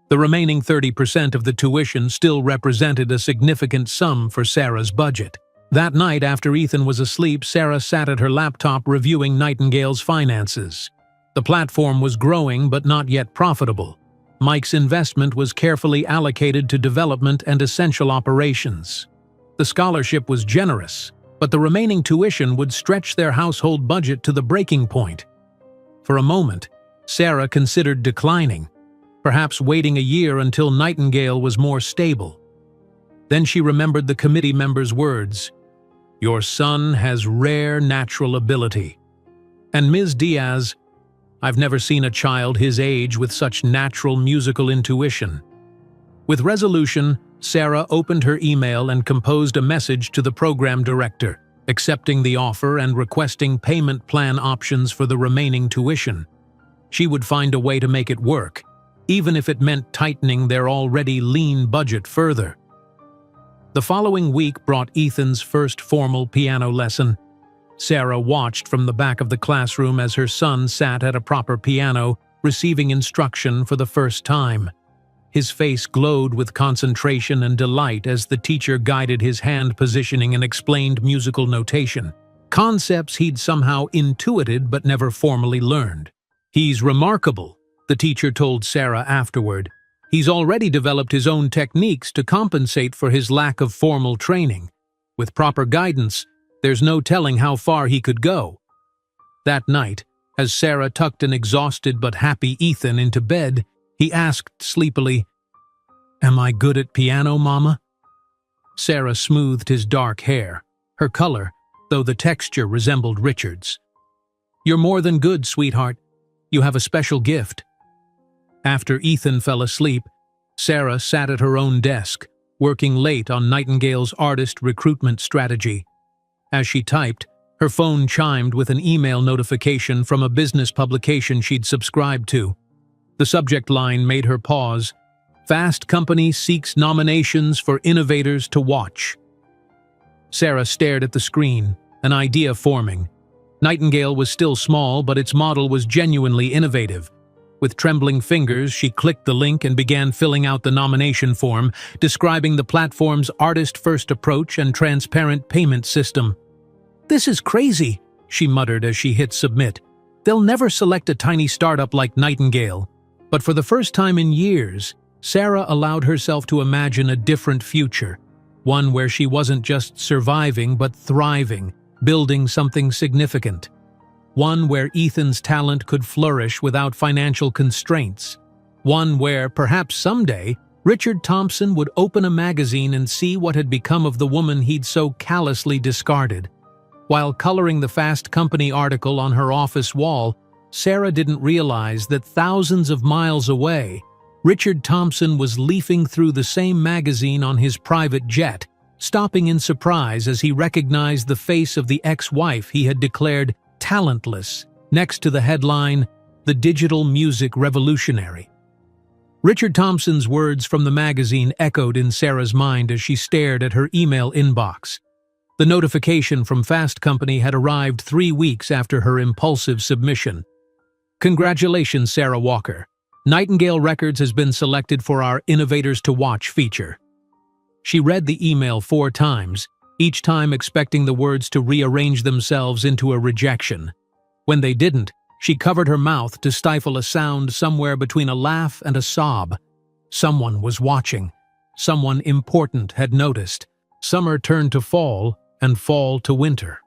The remaining 30% of the tuition still represented a significant sum for Sarah's budget. That night, after Ethan was asleep, Sarah sat at her laptop reviewing Nightingale's finances. The platform was growing but not yet profitable. Mike's investment was carefully allocated to development and essential operations. The scholarship was generous, but the remaining tuition would stretch their household budget to the breaking point. For a moment, Sarah considered declining, perhaps waiting a year until Nightingale was more stable. Then she remembered the committee members' words, "Your son has rare natural ability." And Ms. Diaz, "I've never seen a child his age with such natural musical intuition." With resolution, Sarah opened her email and composed a message to the program director, accepting the offer and requesting payment plan options for the remaining tuition. She would find a way to make it work, even if it meant tightening their already lean budget further. The following week brought Ethan's first formal piano lesson. Sarah watched from the back of the classroom as her son sat at a proper piano, receiving instruction for the first time. His face glowed with concentration and delight as the teacher guided his hand positioning and explained musical notation, concepts he'd somehow intuited but never formally learned. "He's remarkable," the teacher told Sarah afterward. "He's already developed his own techniques to compensate for his lack of formal training. With proper guidance, there's no telling how far he could go." That night, as Sarah tucked an exhausted but happy Ethan into bed, he asked sleepily, "Am I good at piano, Mama?" Sarah smoothed his dark hair, her color, though the texture resembled Richard's. "You're more than good, sweetheart. You have a special gift." After Ethan fell asleep, Sarah sat at her own desk, working late on Nightingale's artist recruitment strategy. As she typed, her phone chimed with an email notification from a business publication she'd subscribed to. The subject line made her pause. "Fast Company seeks nominations for innovators to watch." Sarah stared at the screen, an idea forming. Nightingale was still small, but its model was genuinely innovative. With trembling fingers, she clicked the link and began filling out the nomination form, describing the platform's artist-first approach and transparent payment system. "This is crazy," she muttered as she hit submit. "They'll never select a tiny startup like Nightingale." But for the first time in years, Sarah allowed herself to imagine a different future, one where she wasn't just surviving but thriving, building something significant. One where Ethan's talent could flourish without financial constraints. One where, perhaps someday, Richard Thompson would open a magazine and see what had become of the woman he'd so callously discarded. While coloring the Fast Company article on her office wall, Sarah didn't realize that thousands of miles away, Richard Thompson was leafing through the same magazine on his private jet, stopping in surprise as he recognized the face of the ex-wife he had declared talentless, next to the headline, "The Digital Music Revolutionary." Richard Thompson's words from the magazine echoed in Sarah's mind as she stared at her email inbox. The notification from Fast Company had arrived 3 weeks after her impulsive submission. "Congratulations, Sarah Walker. Nightingale Records has been selected for our Innovators to Watch feature." She read the email 4 times, each time expecting the words to rearrange themselves into a rejection. When they didn't, she covered her mouth to stifle a sound somewhere between a laugh and a sob. Someone was watching. Someone important had noticed. Summer turned to fall, and fall to winter.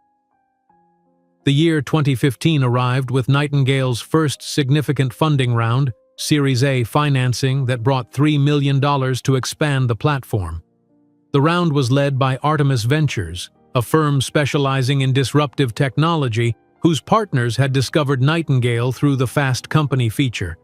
The year 2015 arrived with Nightingale's first significant funding round, Series A financing that brought $3 million to expand the platform. The round was led by Artemis Ventures, a firm specializing in disruptive technology whose partners had discovered Nightingale through the Fast Company feature.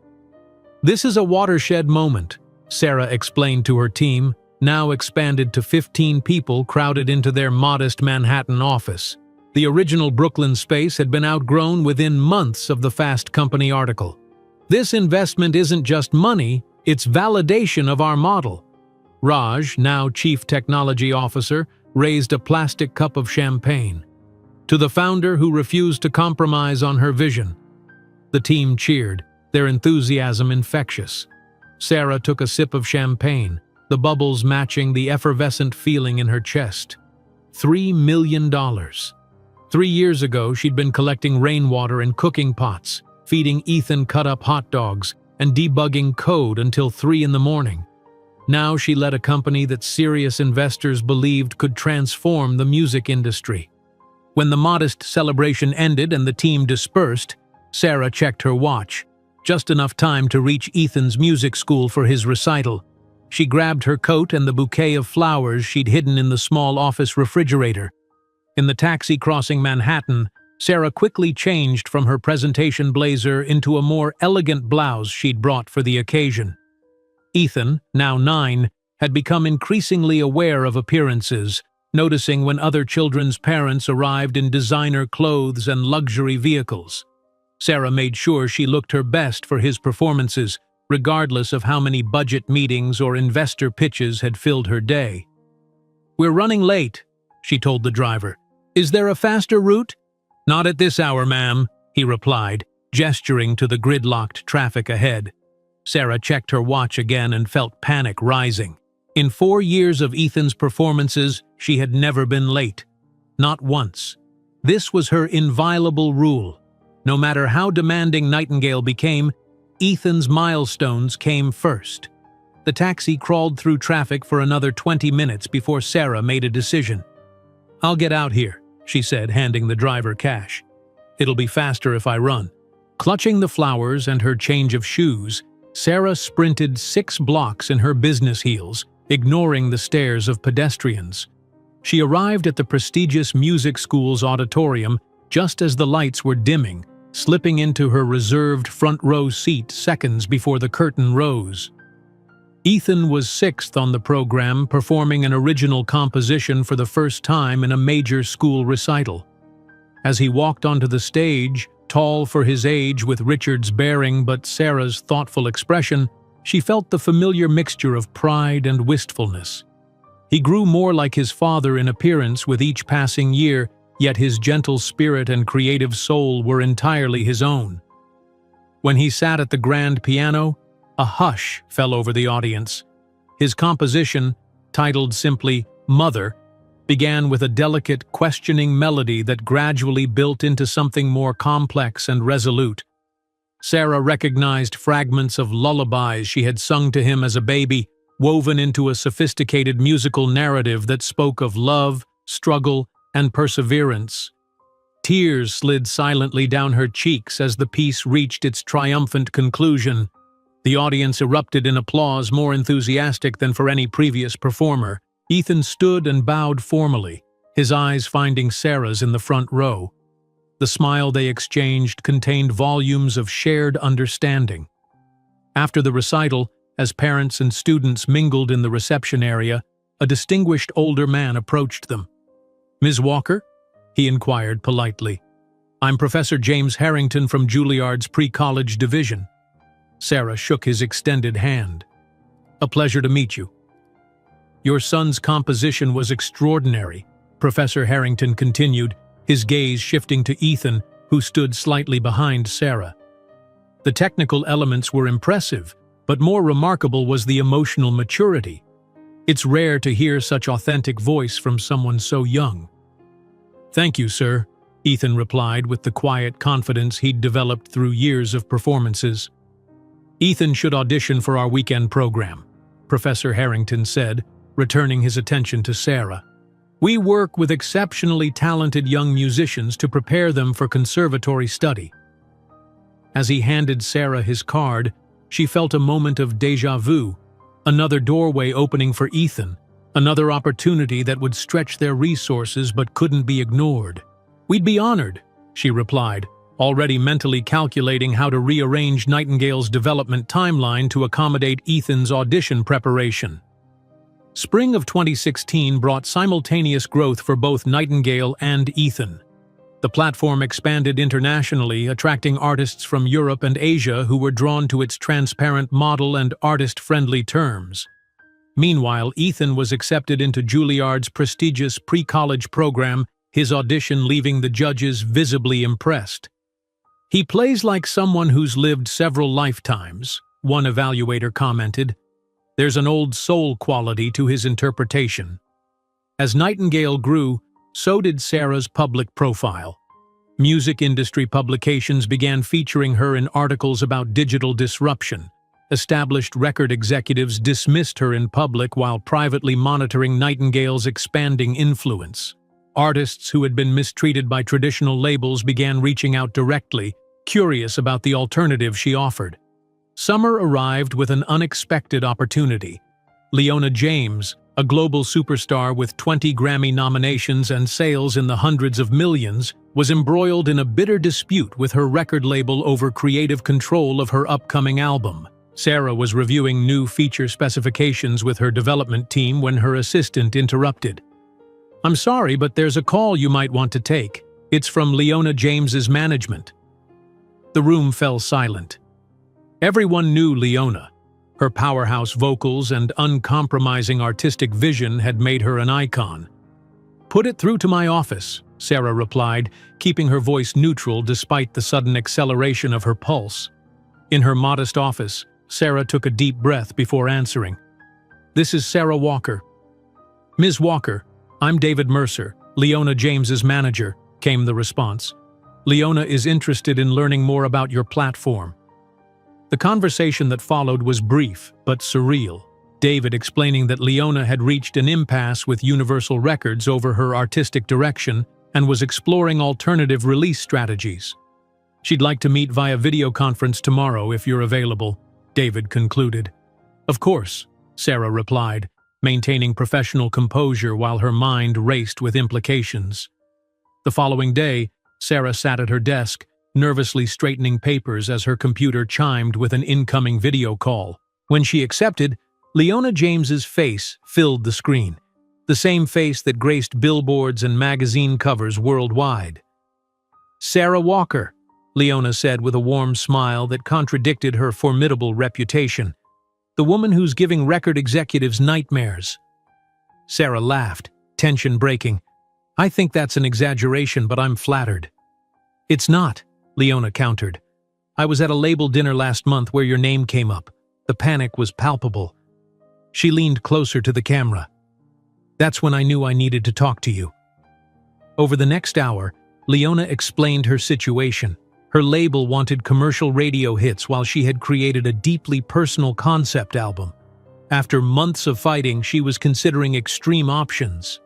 "This is a watershed moment," Sarah explained to her team, now expanded to 15 people crowded into their modest Manhattan office. The original Brooklyn space had been outgrown within months of the Fast Company article. "This investment isn't just money, it's validation of our model." Raj, now Chief Technology Officer, raised a plastic cup of champagne. "To the founder who refused to compromise on her vision." The team cheered, their enthusiasm infectious. Sarah took a sip of champagne, the bubbles matching the effervescent feeling in her chest. $3 million. 3 years ago, she'd been collecting rainwater in cooking pots, feeding Ethan cut-up hot dogs, and debugging code until 3 in the morning. Now she led a company that serious investors believed could transform the music industry. When the modest celebration ended and the team dispersed, Sarah checked her watch. Just enough time to reach Ethan's music school for his recital. She grabbed her coat and the bouquet of flowers she'd hidden in the small office refrigerator. In the taxi crossing Manhattan, Sarah quickly changed from her presentation blazer into a more elegant blouse she'd brought for the occasion. Ethan, now 9, had become increasingly aware of appearances, noticing when other children's parents arrived in designer clothes and luxury vehicles. Sarah made sure she looked her best for his performances, regardless of how many budget meetings or investor pitches had filled her day. "We're running late," she told the driver. "Is there a faster route?" "Not at this hour, ma'am," he replied, gesturing to the gridlocked traffic ahead. Sarah checked her watch again and felt panic rising. In 4 years of Ethan's performances, she had never been late. Not once. This was her inviolable rule. No matter how demanding Nightingale became, Ethan's milestones came first. The taxi crawled through traffic for another 20 minutes before Sarah made a decision. "I'll get out here," she said, handing the driver cash. "It'll be faster if I run." Clutching the flowers and her change of shoes, Sarah sprinted 6 blocks in her business heels, ignoring the stares of pedestrians. She arrived at the prestigious music school's auditorium just as the lights were dimming, slipping into her reserved front-row seat seconds before the curtain rose. Ethan was 6th on the program, performing an original composition for the first time in a major school recital. As he walked onto the stage, tall for his age with Richard's bearing but Sarah's thoughtful expression, she felt the familiar mixture of pride and wistfulness. He grew more like his father in appearance with each passing year, yet his gentle spirit and creative soul were entirely his own. When he sat at the grand piano, a hush fell over the audience. His composition, titled simply "Mother," began with a delicate, questioning melody that gradually built into something more complex and resolute. Sarah recognized fragments of lullabies she had sung to him as a baby, woven into a sophisticated musical narrative that spoke of love, struggle, and perseverance. Tears slid silently down her cheeks as the piece reached its triumphant conclusion. The audience erupted in applause more enthusiastic than for any previous performer. Ethan stood and bowed formally, his eyes finding Sarah's in the front row. The smile they exchanged contained volumes of shared understanding. After the recital, as parents and students mingled in the reception area, a distinguished older man approached them. "Ms. Walker?" he inquired politely. "I'm Professor James Harrington from Juilliard's pre-college division." Sarah shook his extended hand. "A pleasure to meet you." "Your son's composition was extraordinary," Professor Harrington continued, his gaze shifting to Ethan, who stood slightly behind Sarah. "The technical elements were impressive, but more remarkable was the emotional maturity. It's rare to hear such authentic voice from someone so young." "Thank you, sir," Ethan replied with the quiet confidence he'd developed through years of performances. "Ethan should audition for our weekend program," Professor Harrington said, returning his attention to Sarah. "We work with exceptionally talented young musicians to prepare them for conservatory study." As he handed Sarah his card, she felt a moment of déjà vu, another doorway opening for Ethan, another opportunity that would stretch their resources but couldn't be ignored. "We'd be honored," she replied, already mentally calculating how to rearrange Nightingale's development timeline to accommodate Ethan's audition preparation. Spring of 2016 brought simultaneous growth for both Nightingale and Ethan. The platform expanded internationally, attracting artists from Europe and Asia who were drawn to its transparent model and artist-friendly terms. Meanwhile, Ethan was accepted into Juilliard's prestigious pre-college program, his audition leaving the judges visibly impressed. "He plays like someone who's lived several lifetimes," one evaluator commented. "There's an old soul quality to his interpretation." As Nightingale grew, so did Sarah's public profile. Music industry publications began featuring her in articles about digital disruption. Established record executives dismissed her in public while privately monitoring Nightingale's expanding influence. Artists who had been mistreated by traditional labels began reaching out directly, curious about the alternative she offered. Summer arrived with an unexpected opportunity. Leona James, a global superstar with 20 Grammy nominations and sales in the hundreds of millions, was embroiled in a bitter dispute with her record label over creative control of her upcoming album. Sarah was reviewing new feature specifications with her development team when her assistant interrupted. "I'm sorry, but there's a call you might want to take. It's from Leona James's management." The room fell silent. Everyone knew Leona. Her powerhouse vocals and uncompromising artistic vision had made her an icon. "Put it through to my office," Sarah replied, keeping her voice neutral despite the sudden acceleration of her pulse. In her modest office, Sarah took a deep breath before answering. "This is Sarah Walker." "Ms. Walker, I'm David Mercer, Leona James's manager," came the response. "Leona is interested in learning more about your platform." The conversation that followed was brief but surreal, David explaining that Leona had reached an impasse with Universal Records over her artistic direction and was exploring alternative release strategies. "She'd like to meet via video conference tomorrow if you're available," David concluded. "Of course," Sarah replied, maintaining professional composure while her mind raced with implications. The following day, Sarah sat at her desk, nervously straightening papers as her computer chimed with an incoming video call. When she accepted, Leona James's face filled the screen, the same face that graced billboards and magazine covers worldwide. "Sarah Walker," Leona said with a warm smile that contradicted her formidable reputation. "The woman who's giving record executives nightmares." Sarah laughed, tension breaking. "I think that's an exaggeration, but I'm flattered." "It's not," Leona countered. "I was at a label dinner last month where your name came up. The panic was palpable." She leaned closer to the camera. "That's when I knew I needed to talk to you." Over the next hour, Leona explained her situation. Her label wanted commercial radio hits while she had created a deeply personal concept album. After months of fighting, she was considering extreme options.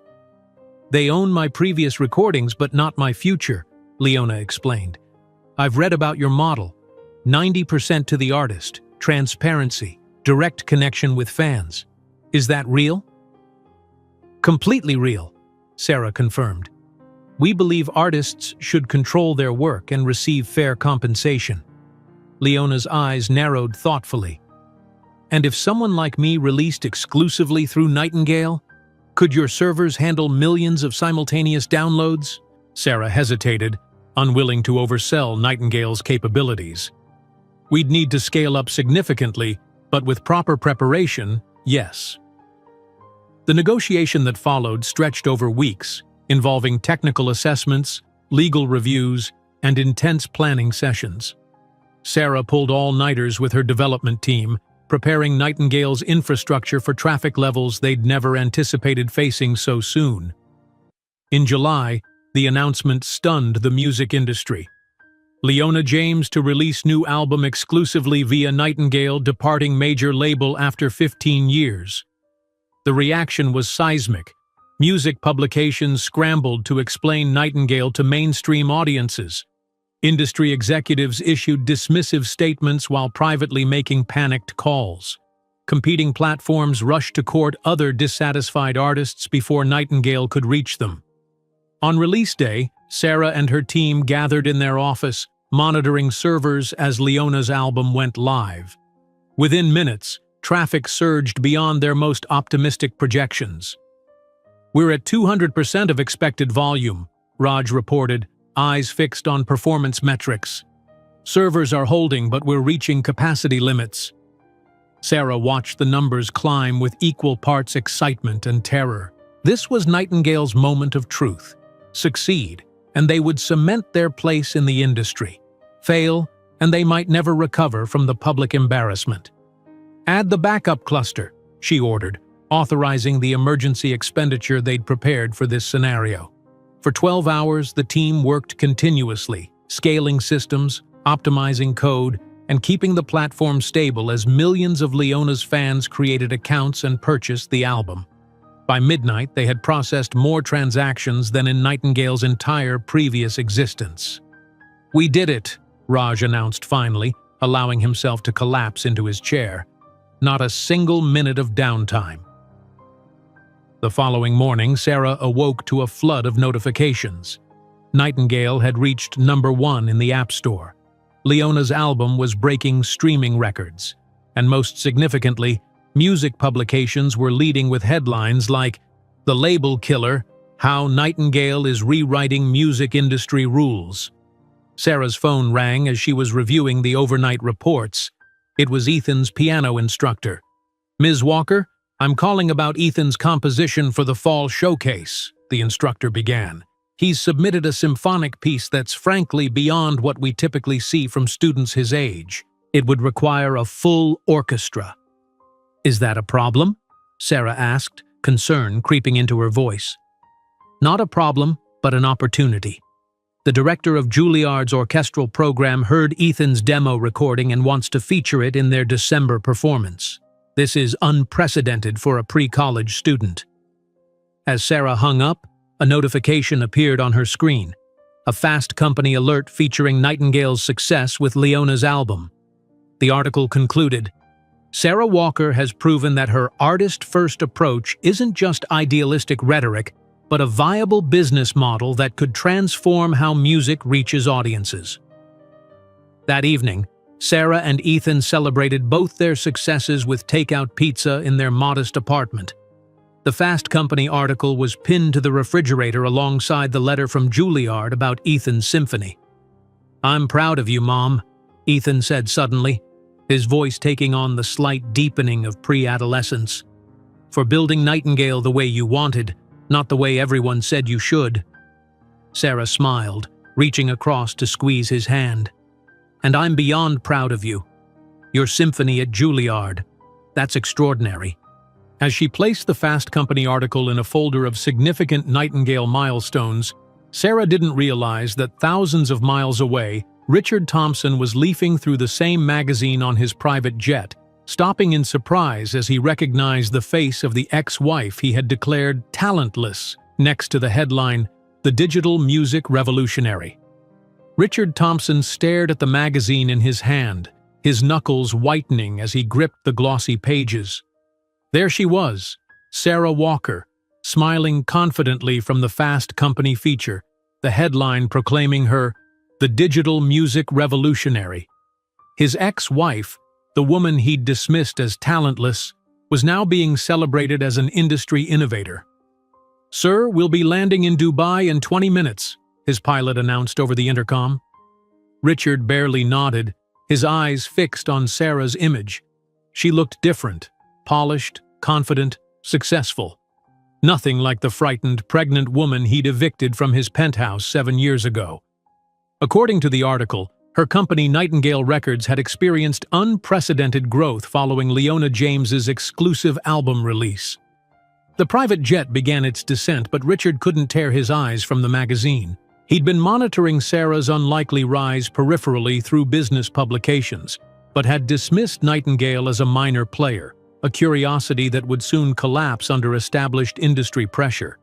"They own my previous recordings but not my future," Leona explained. "I've read about your model. 90% to the artist, transparency, direct connection with fans. Is that real?" "Completely real," Sarah confirmed. "We believe artists should control their work and receive fair compensation." Leona's eyes narrowed thoughtfully. "And if someone like me released exclusively through Nightingale, could your servers handle millions of simultaneous downloads?" Sarah hesitated, unwilling to oversell Nightingale's capabilities. "We'd need to scale up significantly, but with proper preparation, yes." The negotiation that followed stretched over weeks, involving technical assessments, legal reviews, and intense planning sessions. Sarah pulled all-nighters with her development team, preparing Nightingale's infrastructure for traffic levels they'd never anticipated facing so soon. In July, the announcement stunned the music industry. Leona James to release new album exclusively via Nightingale, departing major label after 15 years. The reaction was seismic. Music publications scrambled to explain Nightingale to mainstream audiences. Industry executives issued dismissive statements while privately making panicked calls. Competing platforms rushed to court other dissatisfied artists before Nightingale could reach them. On release day, Sarah and her team gathered in their office, monitoring servers as Leona's album went live. Within minutes, traffic surged beyond their most optimistic projections. "We're at 200% of expected volume," Raj reported, eyes fixed on performance metrics. "Servers are holding, but we're reaching capacity limits." Sarah watched the numbers climb with equal parts excitement and terror. This was Nightingale's moment of truth. Succeed, and they would cement their place in the industry. Fail, and they might never recover from the public embarrassment. "Add the backup cluster," she ordered, authorizing the emergency expenditure they'd prepared for this scenario. For 12 hours, the team worked continuously, scaling systems, optimizing code, and keeping the platform stable as millions of Leona's fans created accounts and purchased the album. By midnight, they had processed more transactions than in Nightingale's entire previous existence. "We did it," Raj announced finally, allowing himself to collapse into his chair. Not a single minute of downtime. The following morning, Sarah awoke to a flood of notifications. Nightingale had reached #1 in the App Store. Leona's album was breaking streaming records. And most significantly, music publications were leading with headlines like, "The Label Killer, How Nightingale is Rewriting Music Industry Rules." Sarah's phone rang as she was reviewing the overnight reports. It was Ethan's piano instructor. "Ms. Walker, I'm calling about Ethan's composition for the fall showcase," the instructor began. "He's submitted a symphonic piece that's frankly beyond what we typically see from students his age. It would require a full orchestra." "Is that a problem?" Sarah asked, concern creeping into her voice. "Not a problem, but an opportunity. The director of Juilliard's orchestral program heard Ethan's demo recording and wants to feature it in their December performance. This is unprecedented for a pre-college student." As Sarah hung up, a notification appeared on her screen. A Fast Company alert featuring Nightingale's success with Leona's album. The article concluded, "Sarah Walker has proven that her artist-first approach isn't just idealistic rhetoric, but a viable business model that could transform how music reaches audiences." That evening, Sarah and Ethan celebrated both their successes with takeout pizza in their modest apartment. The Fast Company article was pinned to the refrigerator alongside the letter from Juilliard about Ethan's symphony. "I'm proud of you, Mom," Ethan said suddenly, his voice taking on the slight deepening of pre-adolescence. "For building Nightingale the way you wanted, not the way everyone said you should." Sarah smiled, reaching across to squeeze his hand. "And I'm beyond proud of you. Your symphony at Juilliard. That's extraordinary." As she placed the Fast Company article in a folder of significant Nightingale milestones, Sarah didn't realize that thousands of miles away, Richard Thompson was leafing through the same magazine on his private jet, stopping in surprise as he recognized the face of the ex-wife he had declared talentless next to the headline, "The Digital Music Revolutionary." Richard Thompson stared at the magazine in his hand, his knuckles whitening as he gripped the glossy pages. There she was, Sarah Walker, smiling confidently from the Fast Company feature, the headline proclaiming her the digital music revolutionary. His ex-wife, the woman he'd dismissed as talentless, was now being celebrated as an industry innovator. "Sir, we'll be landing in Dubai in 20 minutes, his pilot announced over the intercom. Richard barely nodded, his eyes fixed on Sarah's image. She looked different, polished, confident, successful. Nothing like the frightened, pregnant woman he'd evicted from his penthouse 7 years ago. According to the article, her company Nightingale Records had experienced unprecedented growth following Leona James's exclusive album release. The private jet began its descent, but Richard couldn't tear his eyes from the magazine. He'd been monitoring Sarah's unlikely rise peripherally through business publications, but had dismissed Nightingale as a minor player, a curiosity that would soon collapse under established industry pressure.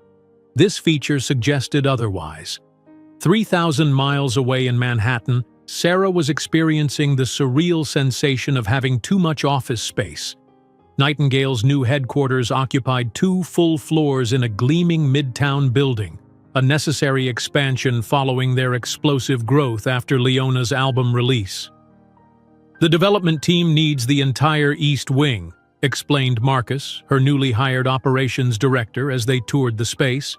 This feature suggested otherwise. 3,000 miles away in Manhattan, Sarah was experiencing the surreal sensation of having too much office space. Nightingale's new headquarters occupied 2 full floors in a gleaming midtown building, a necessary expansion following their explosive growth after Leona's album release. "The development team needs the entire East Wing," explained Marcus, her newly hired operations director, as they toured the space,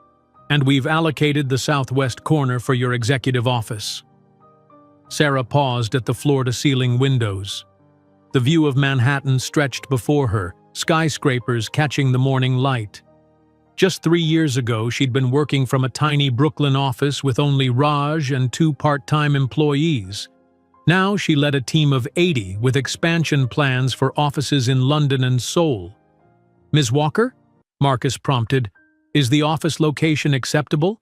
"and we've allocated the southwest corner for your executive office." Sarah paused at the floor-to-ceiling windows. The view of Manhattan stretched before her, skyscrapers catching the morning light. Just 3 years ago, she'd been working from a tiny Brooklyn office with only Raj and 2 part-time employees. Now she led a team of 80 with expansion plans for offices in London and Seoul. "Ms. Walker?" Marcus prompted. "Is the office location acceptable?"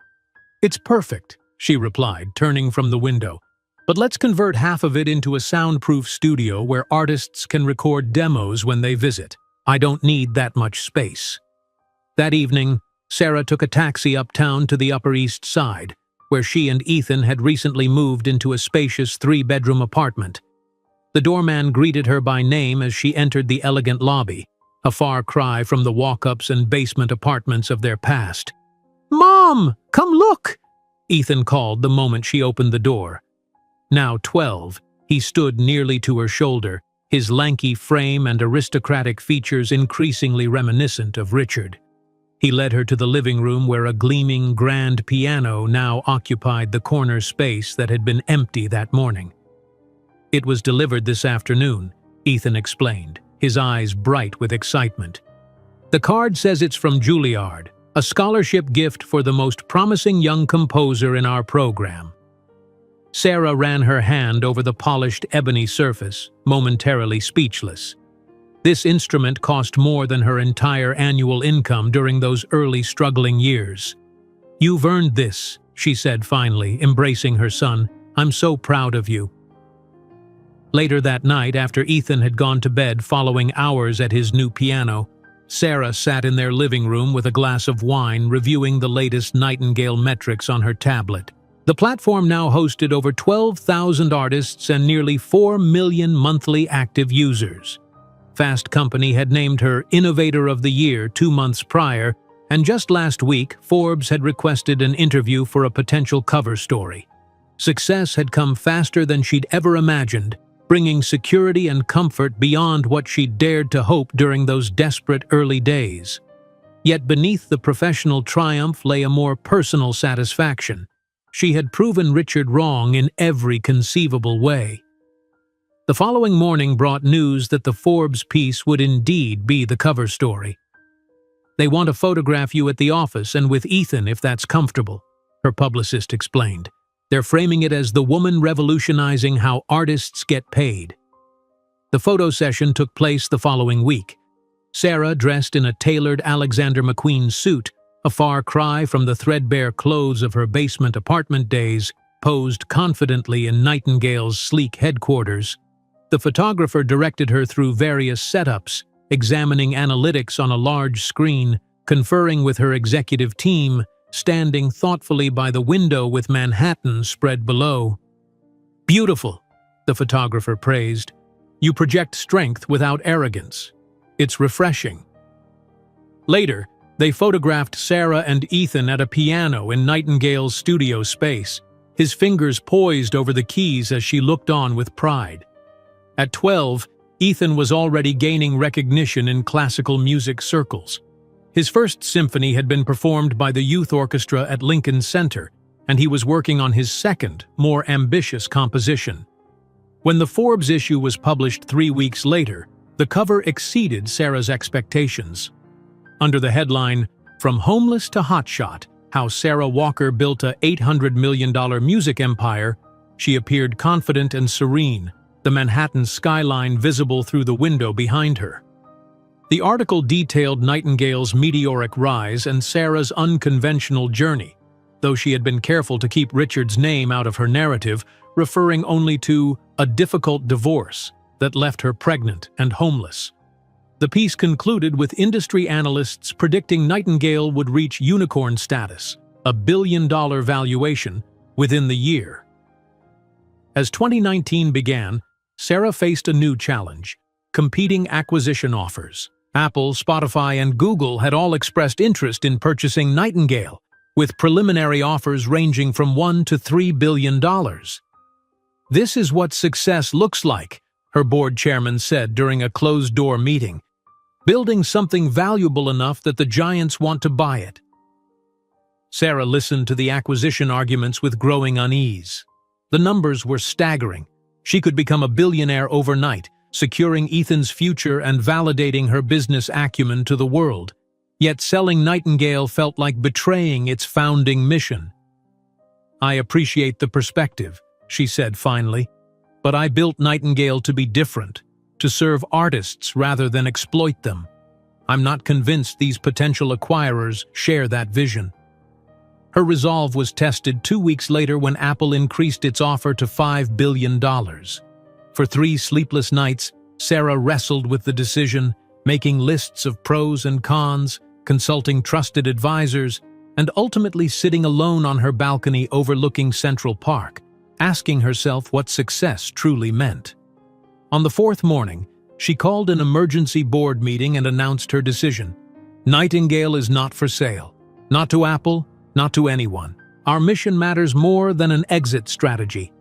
"It's perfect," she replied, turning from the window. "But let's convert half of it into a soundproof studio where artists can record demos when they visit. I don't need that much space." That evening, Sarah took a taxi uptown to the Upper East Side, where she and Ethan had recently moved into a spacious 3-bedroom apartment. The doorman greeted her by name as she entered the elegant lobby, a far cry from the walk-ups and basement apartments of their past. "Mom, come look!" Ethan called the moment she opened the door. Now 12, he stood nearly to her shoulder, his lanky frame and aristocratic features increasingly reminiscent of Richard. He led her to the living room where a gleaming grand piano now occupied the corner space that had been empty that morning. "It was delivered this afternoon," Ethan explained, his eyes bright with excitement. "The card says it's from Juilliard, a scholarship gift for the most promising young composer in our program." Sarah ran her hand over the polished ebony surface, momentarily speechless. This instrument cost more than her entire annual income during those early struggling years. "You've earned this," she said finally, embracing her son. "I'm so proud of you." Later that night, after Ethan had gone to bed following hours at his new piano, Sarah sat in their living room with a glass of wine, reviewing the latest Nightingale metrics on her tablet. The platform now hosted over 12,000 artists and nearly 4 million monthly active users. Fast Company had named her Innovator of the Year 2 months prior, and just last week, Forbes had requested an interview for a potential cover story. Success had come faster than she'd ever imagined, bringing security and comfort beyond what she'd dared to hope during those desperate early days. Yet beneath the professional triumph lay a more personal satisfaction. She had proven Richard wrong in every conceivable way. The following morning brought news that the Forbes piece would indeed be the cover story. "They want to photograph you at the office and with Ethan if that's comfortable," her publicist explained. "They're framing it as the woman revolutionizing how artists get paid." The photo session took place the following week. Sarah, dressed in a tailored Alexander McQueen suit, a far cry from the threadbare clothes of her basement apartment days, posed confidently in Nightingale's sleek headquarters. The photographer directed her through various setups, examining analytics on a large screen, conferring with her executive team, standing thoughtfully by the window with Manhattan spread below. "Beautiful," the photographer praised. "You project strength without arrogance. It's refreshing." Later, They photographed Sarah and Ethan at a piano in Nightingale's studio space, his fingers poised over the keys as she looked on with pride. At 12, Ethan was already gaining recognition in classical music circles. His first symphony had been performed by the youth orchestra at Lincoln Center, and he was working on his second, more ambitious composition. When the Forbes issue was published 3 weeks later, the cover exceeded Sarah's expectations. Under the headline, "From Homeless to Hotshot: How Sarah Walker Built a $800 million Music Empire," she appeared confident and serene, the Manhattan skyline visible through the window behind her. The article detailed Nightingale's meteoric rise and Sarah's unconventional journey, though she had been careful to keep Richard's name out of her narrative, referring only to a difficult divorce that left her pregnant and homeless. The piece concluded with industry analysts predicting Nightingale would reach unicorn status, a billion-dollar valuation, within the year. As 2019 began, Sarah faced a new challenge: competing acquisition offers. Apple, Spotify, and Google had all expressed interest in purchasing Nightingale, with preliminary offers ranging from $1 to $3 billion. "This is what success looks like," her board chairman said during a closed-door meeting. "Building something valuable enough that the giants want to buy it." Sarah listened to the acquisition arguments with growing unease. The numbers were staggering. She could become a billionaire overnight, securing Ethan's future and validating her business acumen to the world. Yet selling Nightingale felt like betraying its founding mission. "I appreciate the perspective," she said finally, "but I built Nightingale to be different, to serve artists rather than exploit them. I'm not convinced these potential acquirers share that vision." Her resolve was tested 2 weeks later when Apple increased its offer to $5 billion. For 3 sleepless nights, Sarah wrestled with the decision, making lists of pros and cons, consulting trusted advisors, and ultimately sitting alone on her balcony overlooking Central Park, asking herself what success truly meant. On the 4th morning, she called an emergency board meeting and announced her decision. "Nightingale is not for sale. Not to Apple, not to anyone. Our mission matters more than an exit strategy."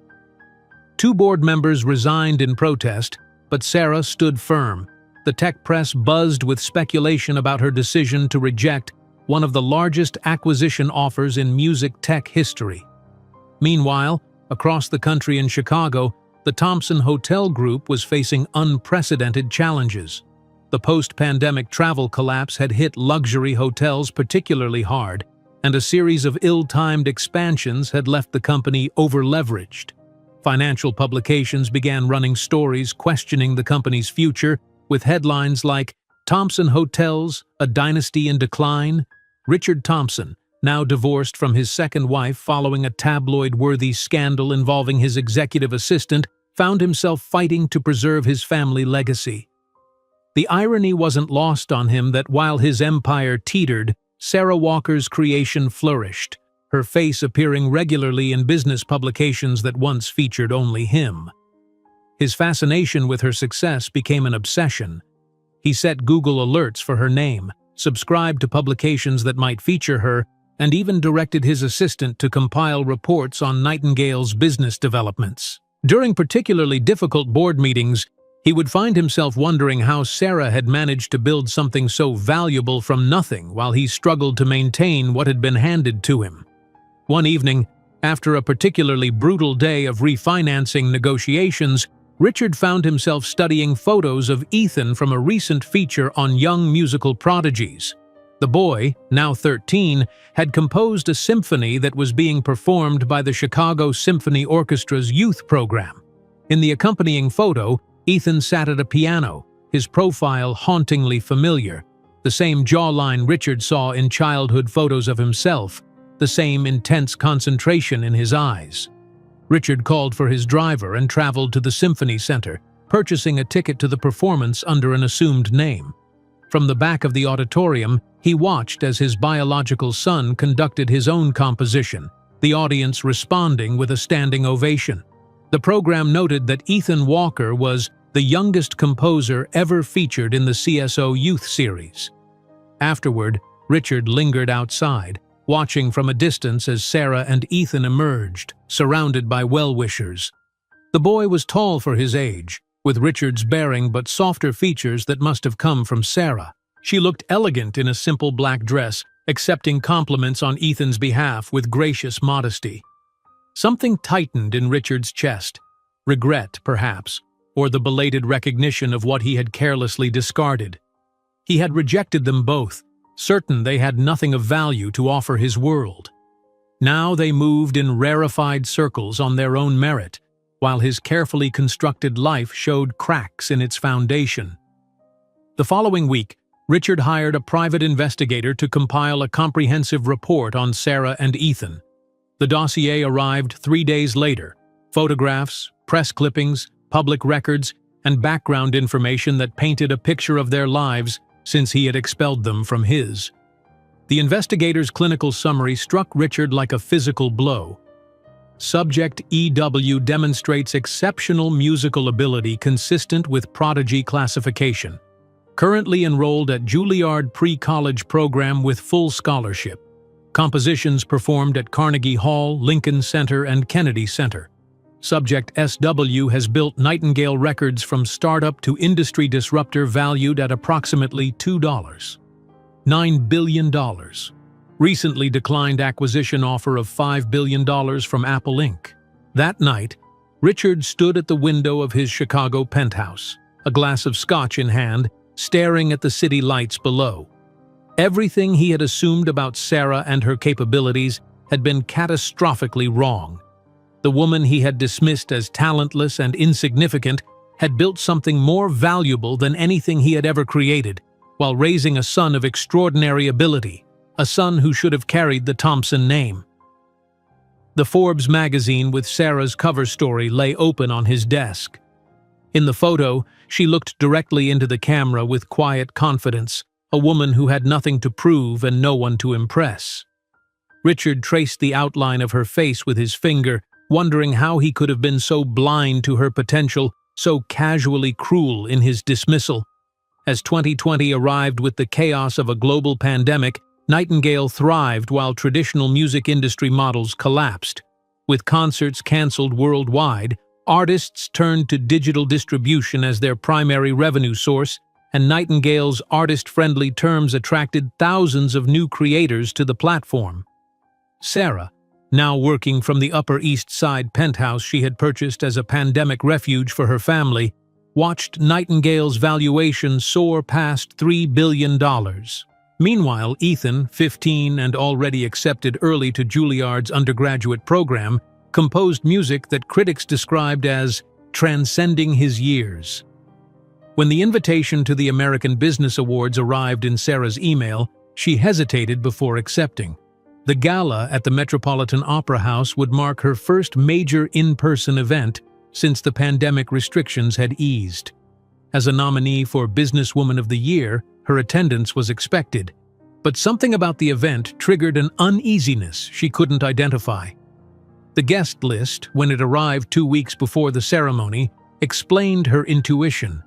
2 board members resigned in protest, but Sarah stood firm. The tech press buzzed with speculation about her decision to reject one of the largest acquisition offers in music tech history. Meanwhile, across the country in Chicago, the Thompson Hotel Group was facing unprecedented challenges. The post-pandemic travel collapse had hit luxury hotels particularly hard, and a series of ill-timed expansions had left the company over-leveraged. Financial publications began running stories questioning the company's future, with headlines like, "Thompson Hotels, a dynasty in decline." Richard Thompson, now divorced from his second wife following a tabloid-worthy scandal involving his executive assistant, found himself fighting to preserve his family legacy. The irony wasn't lost on him that while his empire teetered, Sarah Walker's creation flourished, her face appearing regularly in business publications that once featured only him. His fascination with her success became an obsession. He set Google alerts for her name, subscribed to publications that might feature her, and even directed his assistant to compile reports on Nightingale's business developments. During particularly difficult board meetings, he would find himself wondering how Sarah had managed to build something so valuable from nothing while he struggled to maintain what had been handed to him. One evening, after a particularly brutal day of refinancing negotiations, Richard found himself studying photos of Ethan from a recent feature on young musical prodigies. The boy, now 13, had composed a symphony that was being performed by the Chicago Symphony Orchestra's youth program. In the accompanying photo, Ethan sat at a piano, his profile hauntingly familiar, the same jawline Richard saw in childhood photos of himself, the same intense concentration in his eyes. Richard called for his driver and traveled to the Symphony Center, purchasing a ticket to the performance under an assumed name. From the back of the auditorium, he watched as his biological son conducted his own composition, the audience responding with a standing ovation. The program noted that Ethan Walker was the youngest composer ever featured in the CSO Youth Series. Afterward, Richard lingered outside, watching from a distance as Sarah and Ethan emerged, surrounded by well-wishers. The boy was tall for his age, with Richard's bearing but softer features that must have come from Sarah. She looked elegant in a simple black dress, accepting compliments on Ethan's behalf with gracious modesty. Something tightened in Richard's chest. Regret, perhaps, or the belated recognition of what he had carelessly discarded. He had rejected them both, certain they had nothing of value to offer his world. Now they moved in rarefied circles on their own merit, while his carefully constructed life showed cracks in its foundation. The following week, Richard hired a private investigator to compile a comprehensive report on Sarah and Ethan. The dossier arrived 3 days later. Photographs, press clippings, public records, and background information that painted a picture of their lives since he had expelled them from his. The investigator's clinical summary struck Richard like a physical blow. Subject EW demonstrates exceptional musical ability consistent with prodigy classification. Currently enrolled at Juilliard pre-college program with full scholarship. Compositions performed at Carnegie Hall, Lincoln Center, and Kennedy Center. Subject SW has built Nightingale records from startup to industry disruptor valued at approximately $9 billion. Recently declined acquisition offer of $5 billion from Apple Inc. That night, Richard stood at the window of his Chicago penthouse, a glass of scotch in hand, staring at the city lights below. Everything he had assumed about Sarah and her capabilities had been catastrophically wrong. The woman he had dismissed as talentless and insignificant had built something more valuable than anything he had ever created, while raising a son of extraordinary ability, a son who should have carried the Thompson name. The Forbes magazine with Sarah's cover story lay open on his desk. In the photo, she looked directly into the camera with quiet confidence, a woman who had nothing to prove and no one to impress. Richard traced the outline of her face with his finger, wondering how he could have been so blind to her potential, so casually cruel in his dismissal. As 2020 arrived with the chaos of a global pandemic, Nightingale thrived while traditional music industry models collapsed. With concerts canceled worldwide, artists turned to digital distribution as their primary revenue source, and Nightingale's artist-friendly terms attracted thousands of new creators to the platform. Sarah, now working from the Upper East Side penthouse she had purchased as a pandemic refuge for her family, watched Nightingale's valuation soar past $3 billion. Meanwhile, Ethan, 15 and already accepted early to Juilliard's undergraduate program, composed music that critics described as transcending his years. When the invitation to the American Business Awards arrived in Sarah's email, she hesitated before accepting. The gala at the Metropolitan Opera House would mark her first major in-person event since the pandemic restrictions had eased. As a nominee for Businesswoman of the Year, her attendance was expected, but something about the event triggered an uneasiness she couldn't identify. The guest list, when it arrived 2 weeks before the ceremony, explained her intuition.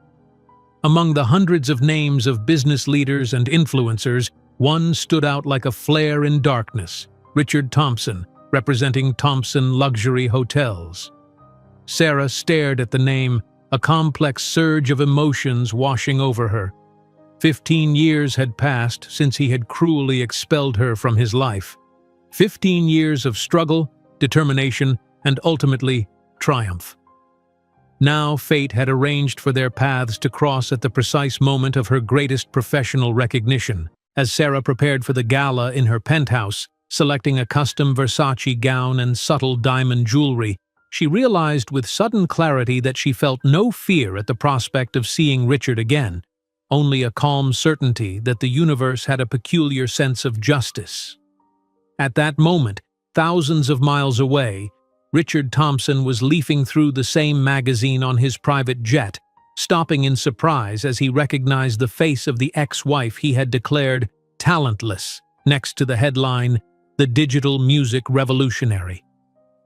Among the hundreds of names of business leaders and influencers, one stood out like a flare in darkness: Richard Thompson, representing Thompson Luxury Hotels. Sarah stared at the name, a complex surge of emotions washing over her. 15 years had passed since he had cruelly expelled her from his life. 15 years of struggle, determination, and ultimately, triumph. Now fate had arranged for their paths to cross at the precise moment of her greatest professional recognition. As Sarah prepared for the gala in her penthouse, selecting a custom Versace gown and subtle diamond jewelry, she realized with sudden clarity that she felt no fear at the prospect of seeing Richard again, only a calm certainty that the universe had a peculiar sense of justice. At that moment, thousands of miles away, Richard Thompson was leafing through the same magazine on his private jet, stopping in surprise as he recognized the face of the ex-wife he had declared talentless next to the headline, "The Digital Music Revolutionary."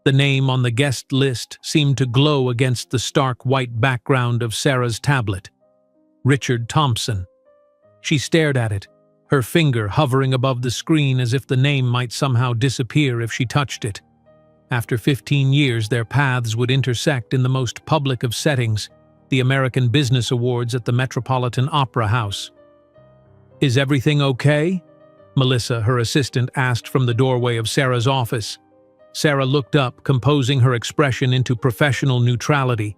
The name on the guest list seemed to glow against the stark white background of Sarah's tablet. Richard Thompson. She stared at it, her finger hovering above the screen as if the name might somehow disappear if she touched it. After 15 years, their paths would intersect in the most public of settings, the American Business Awards at the Metropolitan Opera House. "Is everything okay?" Melissa, her assistant, asked from the doorway of Sarah's office. Sarah looked up, composing her expression into professional neutrality.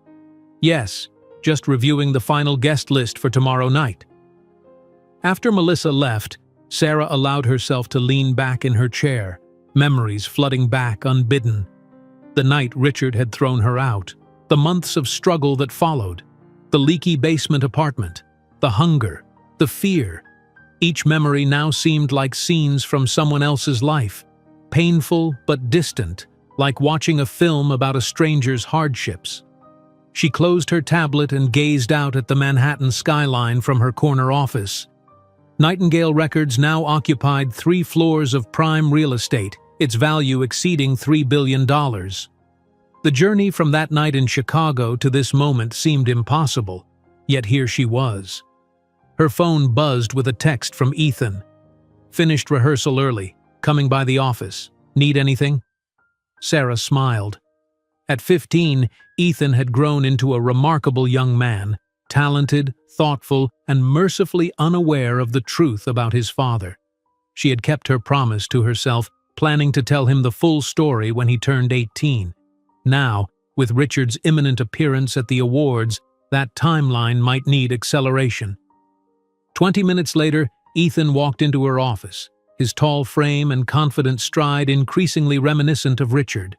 "Yes, just reviewing the final guest list for tomorrow night." After Melissa left, Sarah allowed herself to lean back in her chair, memories flooding back unbidden. The night Richard had thrown her out, the months of struggle that followed, the leaky basement apartment, the hunger, the fear. Each memory now seemed like scenes from someone else's life, painful but distant, like watching a film about a stranger's hardships. She closed her tablet and gazed out at the Manhattan skyline from her corner office. Nightingale Records now occupied 3 floors of prime real estate, its value exceeding $3 billion. The journey from that night in Chicago to this moment seemed impossible, yet here she was. Her phone buzzed with a text from Ethan. "Finished rehearsal early. Coming by the office. Need anything?" Sarah smiled. At 15, Ethan had grown into a remarkable young man, talented, thoughtful, and mercifully unaware of the truth about his father. She had kept her promise to herself, planning to tell him the full story when he turned 18. Now, with Richard's imminent appearance at the awards, that timeline might need acceleration. 20 minutes later, Ethan walked into her office, his tall frame and confident stride increasingly reminiscent of Richard.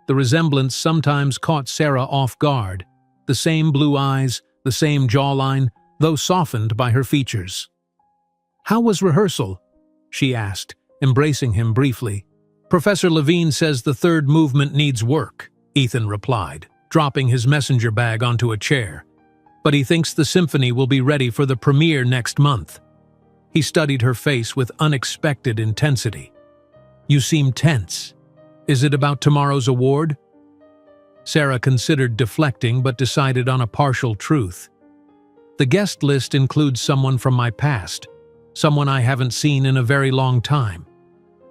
The resemblance sometimes caught Sarah off guard. The same blue eyes, the same jawline, though softened by her features. "How was rehearsal?" she asked, embracing him briefly. "Professor Levine says the third movement needs work," Ethan replied, dropping his messenger bag onto a chair. "But he thinks the symphony will be ready for the premiere next month." He studied her face with unexpected intensity. "You seem tense. Is it about tomorrow's award?" Sarah considered deflecting but decided on a partial truth. "The guest list includes someone from my past, someone I haven't seen in a very long time."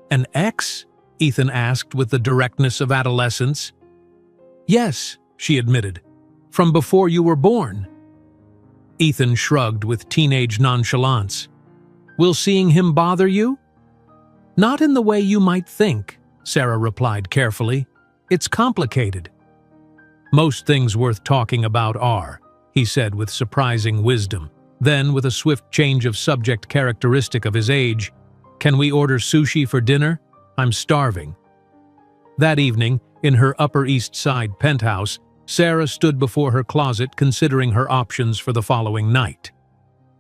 "An ex?" Ethan asked with the directness of adolescence. "Yes," she admitted. "From before you were born." Ethan shrugged with teenage nonchalance. "Will seeing him bother you?" "Not in the way you might think," Sarah replied carefully. "It's complicated." "Most things worth talking about are," he said with surprising wisdom. Then, with a swift change of subject characteristic of his age, "Can we order sushi for dinner? I'm starving." That evening, in her Upper East Side penthouse, Sarah stood before her closet considering her options for the following night.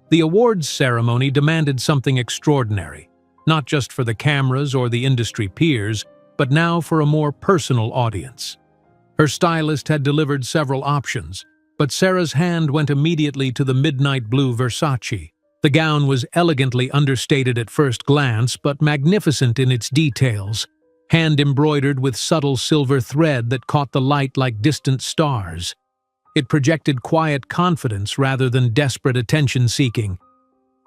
The awards ceremony demanded something extraordinary, not just for the cameras or the industry peers, but now for a more personal audience. Her stylist had delivered several options, but Sarah's hand went immediately to the midnight blue Versace. The gown was elegantly understated at first glance, but magnificent in its details, hand-embroidered with subtle silver thread that caught the light like distant stars. It projected quiet confidence rather than desperate attention-seeking.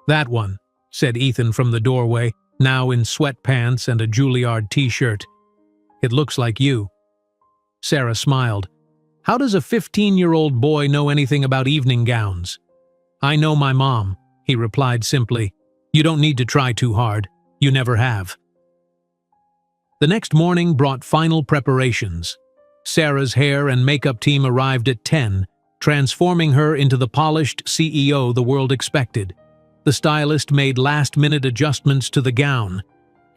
"That one," said Ethan from the doorway, now in sweatpants and a Juilliard t-shirt. "It looks like you." Sarah smiled. "How does a 15-year-old boy know anything about evening gowns?" "I know my mom," he replied simply. "You don't need to try too hard. You never have." The next morning brought final preparations. Sarah's hair and makeup team arrived at 10, transforming her into the polished CEO the world expected. The stylist made last-minute adjustments to the gown.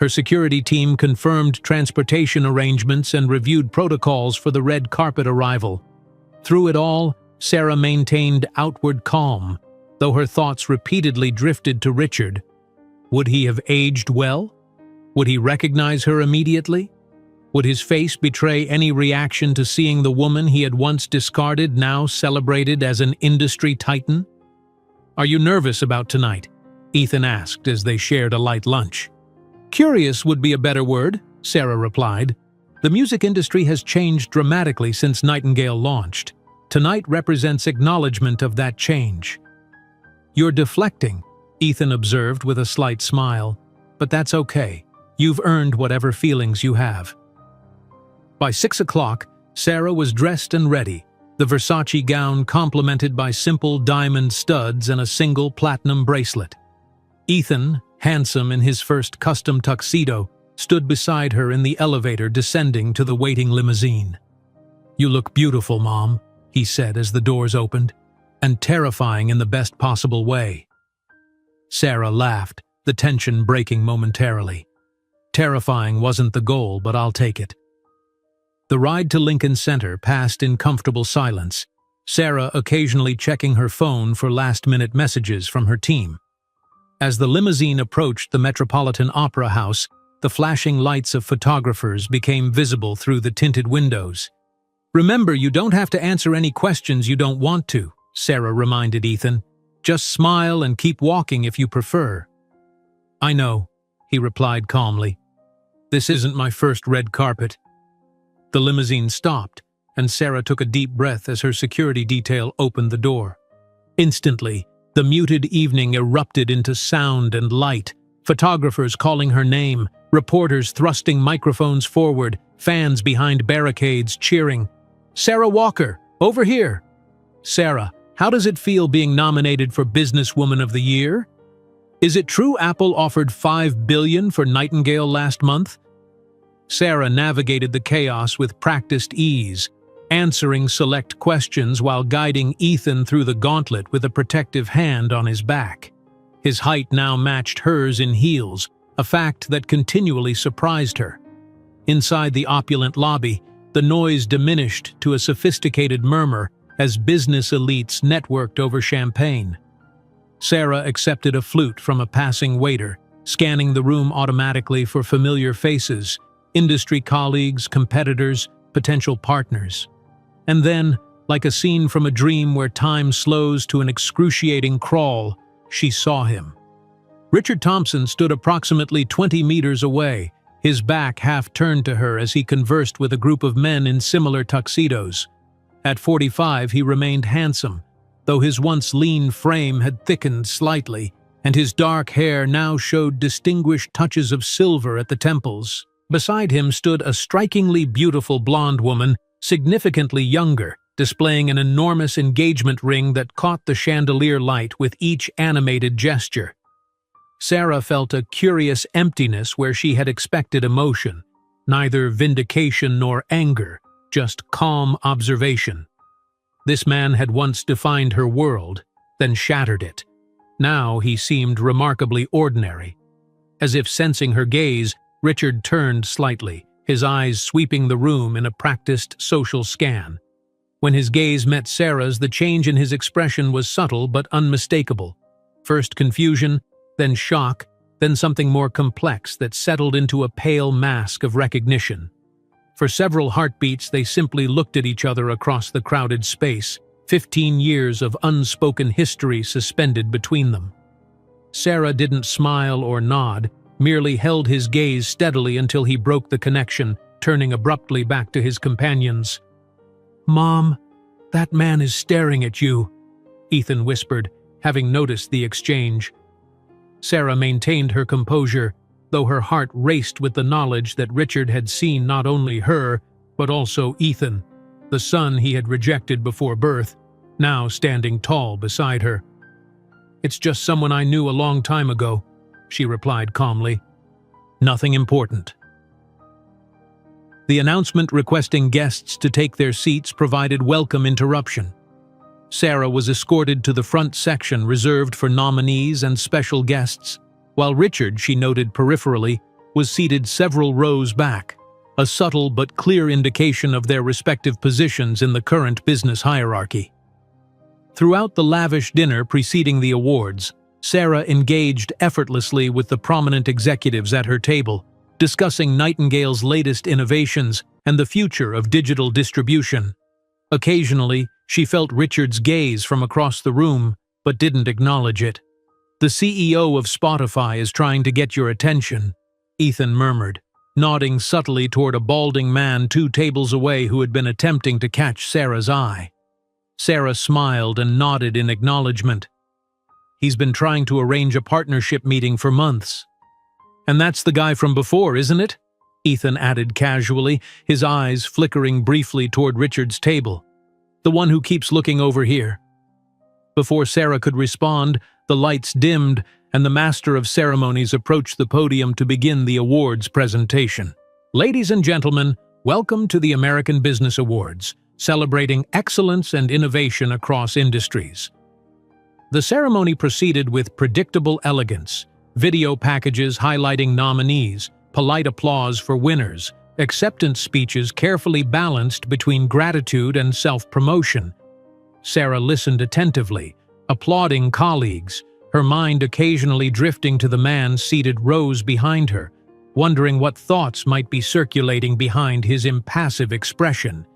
Her security team confirmed transportation arrangements and reviewed protocols for the red carpet arrival. Through it all, Sarah maintained outward calm, though her thoughts repeatedly drifted to Richard. Would he have aged well? Would he recognize her immediately? Would his face betray any reaction to seeing the woman he had once discarded now celebrated as an industry titan? "Are you nervous about tonight?" Ethan asked as they shared a light lunch. "Curious would be a better word," Sarah replied. "The music industry has changed dramatically since Nightingale launched. Tonight represents acknowledgement of that change." "You're deflecting," Ethan observed with a slight smile. But that's okay. You've earned whatever feelings you have. By 6 o'clock, Sarah was dressed and ready, the Versace gown complemented by simple diamond studs and a single platinum bracelet. Ethan, handsome in his first custom tuxedo, stood beside her in the elevator descending to the waiting limousine. "You look beautiful, Mom," he said as the doors opened, "and terrifying in the best possible way." Sarah laughed, the tension breaking momentarily. Terrifying wasn't the goal, but I'll take it. The ride to Lincoln Center passed in comfortable silence, Sarah occasionally checking her phone for last-minute messages from her team. As the limousine approached the Metropolitan Opera House, the flashing lights of photographers became visible through the tinted windows. "Remember, you don't have to answer any questions you don't want to," Sarah reminded Ethan. "Just smile and keep walking if you prefer." "I know," he replied calmly. "This isn't my first red carpet." The limousine stopped, and Sarah took a deep breath as her security detail opened the door. Instantly, the muted evening erupted into sound and light, photographers calling her name, reporters thrusting microphones forward, fans behind barricades cheering. "Sarah Walker, over here!" "Sarah, how does it feel being nominated for Businesswoman of the Year? Is it true Apple offered $5 billion for Nightingale last month?" Sarah navigated the chaos with practiced ease, answering select questions while guiding Ethan through the gauntlet with a protective hand on his back. His height now matched hers in heels, a fact that continually surprised her. Inside the opulent lobby, the noise diminished to a sophisticated murmur as business elites networked over champagne. Sarah accepted a flute from a passing waiter, scanning the room automatically for familiar faces, industry colleagues, competitors, potential partners. And then, like a scene from a dream where time slows to an excruciating crawl, she saw him. Richard Thompson stood approximately 20 meters away, his back half turned to her as he conversed with a group of men in similar tuxedos. At 45, he remained handsome, though his once lean frame had thickened slightly, and his dark hair now showed distinguished touches of silver at the temples. Beside him stood a strikingly beautiful blonde woman, significantly younger, displaying an enormous engagement ring that caught the chandelier light with each animated gesture. Sarah felt a curious emptiness where she had expected emotion, neither vindication nor anger, just calm observation. This man had once defined her world, then shattered it. Now he seemed remarkably ordinary. As if sensing her gaze, Richard turned slightly, his eyes sweeping the room in a practiced social scan. When his gaze met Sarah's, the change in his expression was subtle but unmistakable. First confusion, then shock, then something more complex that settled into a pale mask of recognition. For several heartbeats, they simply looked at each other across the crowded space, 15 years of unspoken history suspended between them. Sarah didn't smile or nod, merely held his gaze steadily until he broke the connection, turning abruptly back to his companions. "Mom, that man is staring at you," Ethan whispered, having noticed the exchange. Sarah maintained her composure, though her heart raced with the knowledge that Richard had seen not only her, but also Ethan, the son he had rejected before birth, now standing tall beside her. "It's just someone I knew a long time ago," she replied calmly. "Nothing important." The announcement requesting guests to take their seats provided welcome interruption. Sarah was escorted to the front section reserved for nominees and special guests, while Richard, she noted peripherally, was seated several rows back, a subtle but clear indication of their respective positions in the current business hierarchy. Throughout the lavish dinner preceding the awards, Sarah engaged effortlessly with the prominent executives at her table, discussing Nightingale's latest innovations and the future of digital distribution. Occasionally, she felt Richard's gaze from across the room, but didn't acknowledge it. "The CEO of Spotify is trying to get your attention," Ethan murmured, nodding subtly toward a balding man 2 tables away who had been attempting to catch Sarah's eye. Sarah smiled and nodded in acknowledgement. He's been trying to arrange a partnership meeting for months." "And that's the guy from before, isn't it?" Ethan added casually, his eyes flickering briefly toward Richard's table. "The one who keeps looking over here." Before Sarah could respond, the lights dimmed and the master of ceremonies approached the podium to begin the awards presentation. "Ladies and gentlemen, welcome to the American Business Awards, celebrating excellence and innovation across industries." The ceremony proceeded with predictable elegance, video packages highlighting nominees, polite applause for winners, acceptance speeches carefully balanced between gratitude and self-promotion. Sarah listened attentively, applauding colleagues, her mind occasionally drifting to the man seated rows behind her, wondering what thoughts might be circulating behind his impassive expression.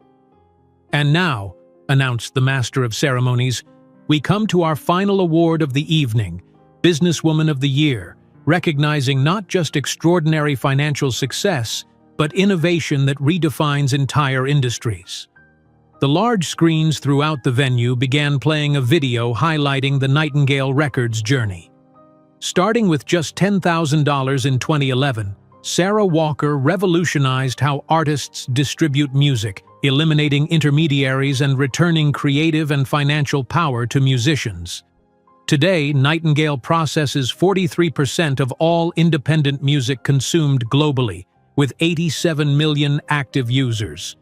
"And now," announced the Master of Ceremonies, "we come to our final award of the evening, Businesswoman of the Year, recognizing not just extraordinary financial success, but innovation that redefines entire industries." The large screens throughout the venue began playing a video highlighting the Nightingale Records journey. Starting with just $10,000 in 2011, Sarah Walker revolutionized how artists distribute music, eliminating intermediaries and returning creative and financial power to musicians. Today, Nightingale processes 43% of all independent music consumed globally, with 87 million active users.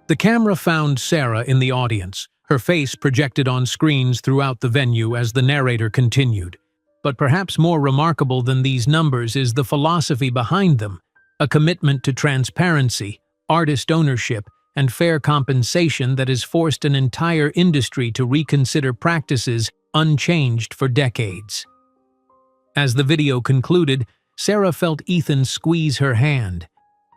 The camera found Sarah in the audience, her face projected on screens throughout the venue as the narrator continued. But perhaps more remarkable than these numbers is the philosophy behind them, a commitment to transparency, artist ownership, and fair compensation that has forced an entire industry to reconsider practices unchanged for decades. As the video concluded, Sarah felt Ethan squeeze her hand.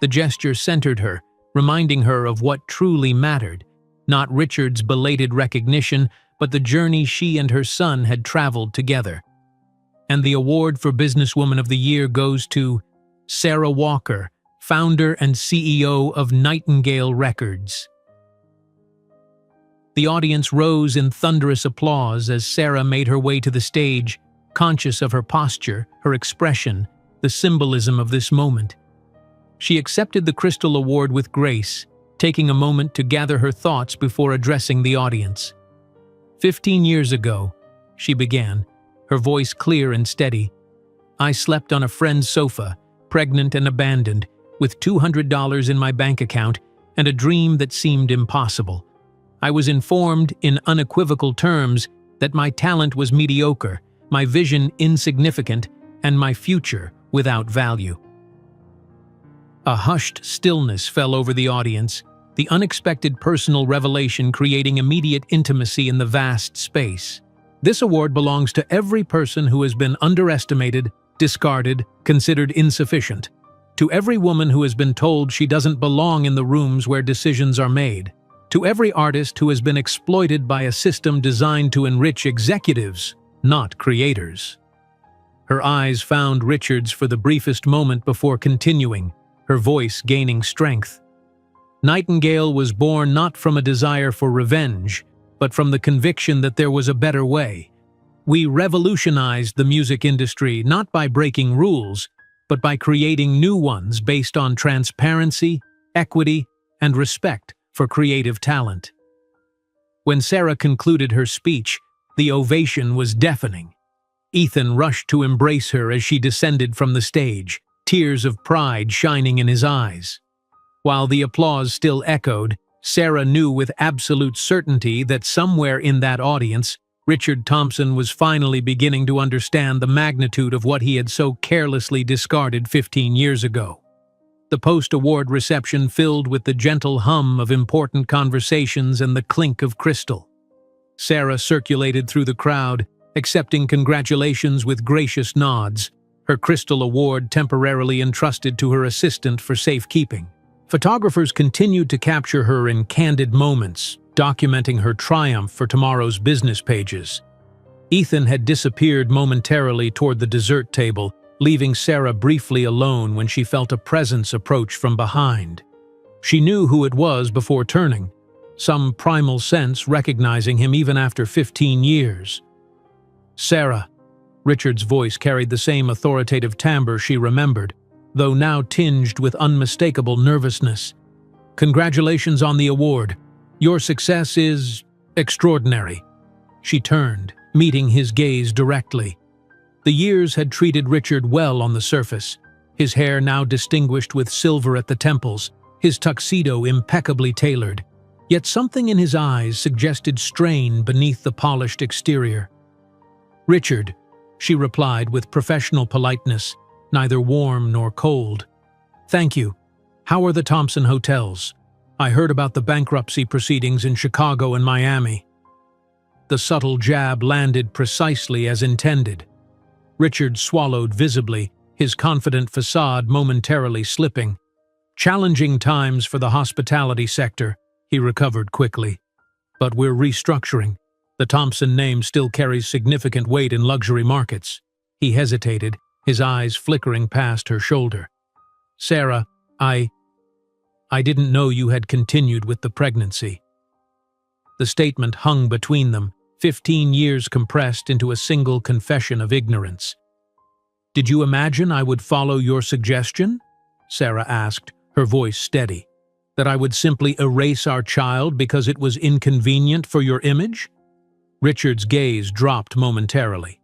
The gesture centered her, reminding her of what truly mattered, not Richard's belated recognition, but the journey she and her son had traveled together. And the award for Businesswoman of the Year goes to Sarah Walker, founder and CEO of Nightingale Records. The audience rose in thunderous applause as Sarah made her way to the stage, conscious of her posture, her expression, the symbolism of this moment. She accepted the Crystal Award with grace, taking a moment to gather her thoughts before addressing the audience. 15 years ago, she began, her voice clear and steady. "I slept on a friend's sofa, pregnant and abandoned, with $200 in my bank account and a dream that seemed impossible. I was informed in unequivocal terms that my talent was mediocre, my vision insignificant, and my future without value." A hushed stillness fell over the audience, the unexpected personal revelation creating immediate intimacy in the vast space. This award belongs to every person who has been underestimated, discarded, considered insufficient. To every woman who has been told she doesn't belong in the rooms where decisions are made. To every artist who has been exploited by a system designed to enrich executives, not creators. Her eyes found Richard's for the briefest moment before continuing, her voice gaining strength. Nightingale was born not from a desire for revenge, but from the conviction that there was a better way. We revolutionized the music industry not by breaking rules, but by creating new ones based on transparency, equity, and respect for creative talent. When Sarah concluded her speech, the ovation was deafening. Ethan rushed to embrace her as she descended from the stage, tears of pride shining in his eyes. While the applause still echoed, Sarah knew with absolute certainty that somewhere in that audience, Richard Thompson was finally beginning to understand the magnitude of what he had so carelessly discarded 15 years ago. The post-award reception filled with the gentle hum of important conversations and the clink of crystal. Sarah circulated through the crowd, accepting congratulations with gracious nods, her Crystal Award temporarily entrusted to her assistant for safekeeping. Photographers continued to capture her in candid moments, documenting her triumph for tomorrow's business pages. Ethan had disappeared momentarily toward the dessert table, leaving Sarah briefly alone when she felt a presence approach from behind. She knew who it was before turning, some primal sense recognizing him even after 15 years. Sarah. Richard's voice carried the same authoritative timbre she remembered, though now tinged with unmistakable nervousness. Congratulations on the award. Your success is extraordinary. She turned, meeting his gaze directly. The years had treated Richard well on the surface, his hair now distinguished with silver at the temples, his tuxedo impeccably tailored. Yet something in his eyes suggested strain beneath the polished exterior. "Richard," she replied with professional politeness, neither warm nor cold. "Thank you. How are the Thompson hotels? I heard about the bankruptcy proceedings in Chicago and Miami." The subtle jab landed precisely as intended. Richard swallowed visibly, his confident facade momentarily slipping. "Challenging times for the hospitality sector," he recovered quickly. "But we're restructuring. The Thompson name still carries significant weight in luxury markets." He hesitated, his eyes flickering past her shoulder. "Sarah, I didn't know you had continued with the pregnancy." The statement hung between them, 15 years compressed into a single confession of ignorance. "Did you imagine I would follow your suggestion?" Sarah asked, her voice steady. "That I would simply erase our child because it was inconvenient for your image?" Richard's gaze dropped momentarily.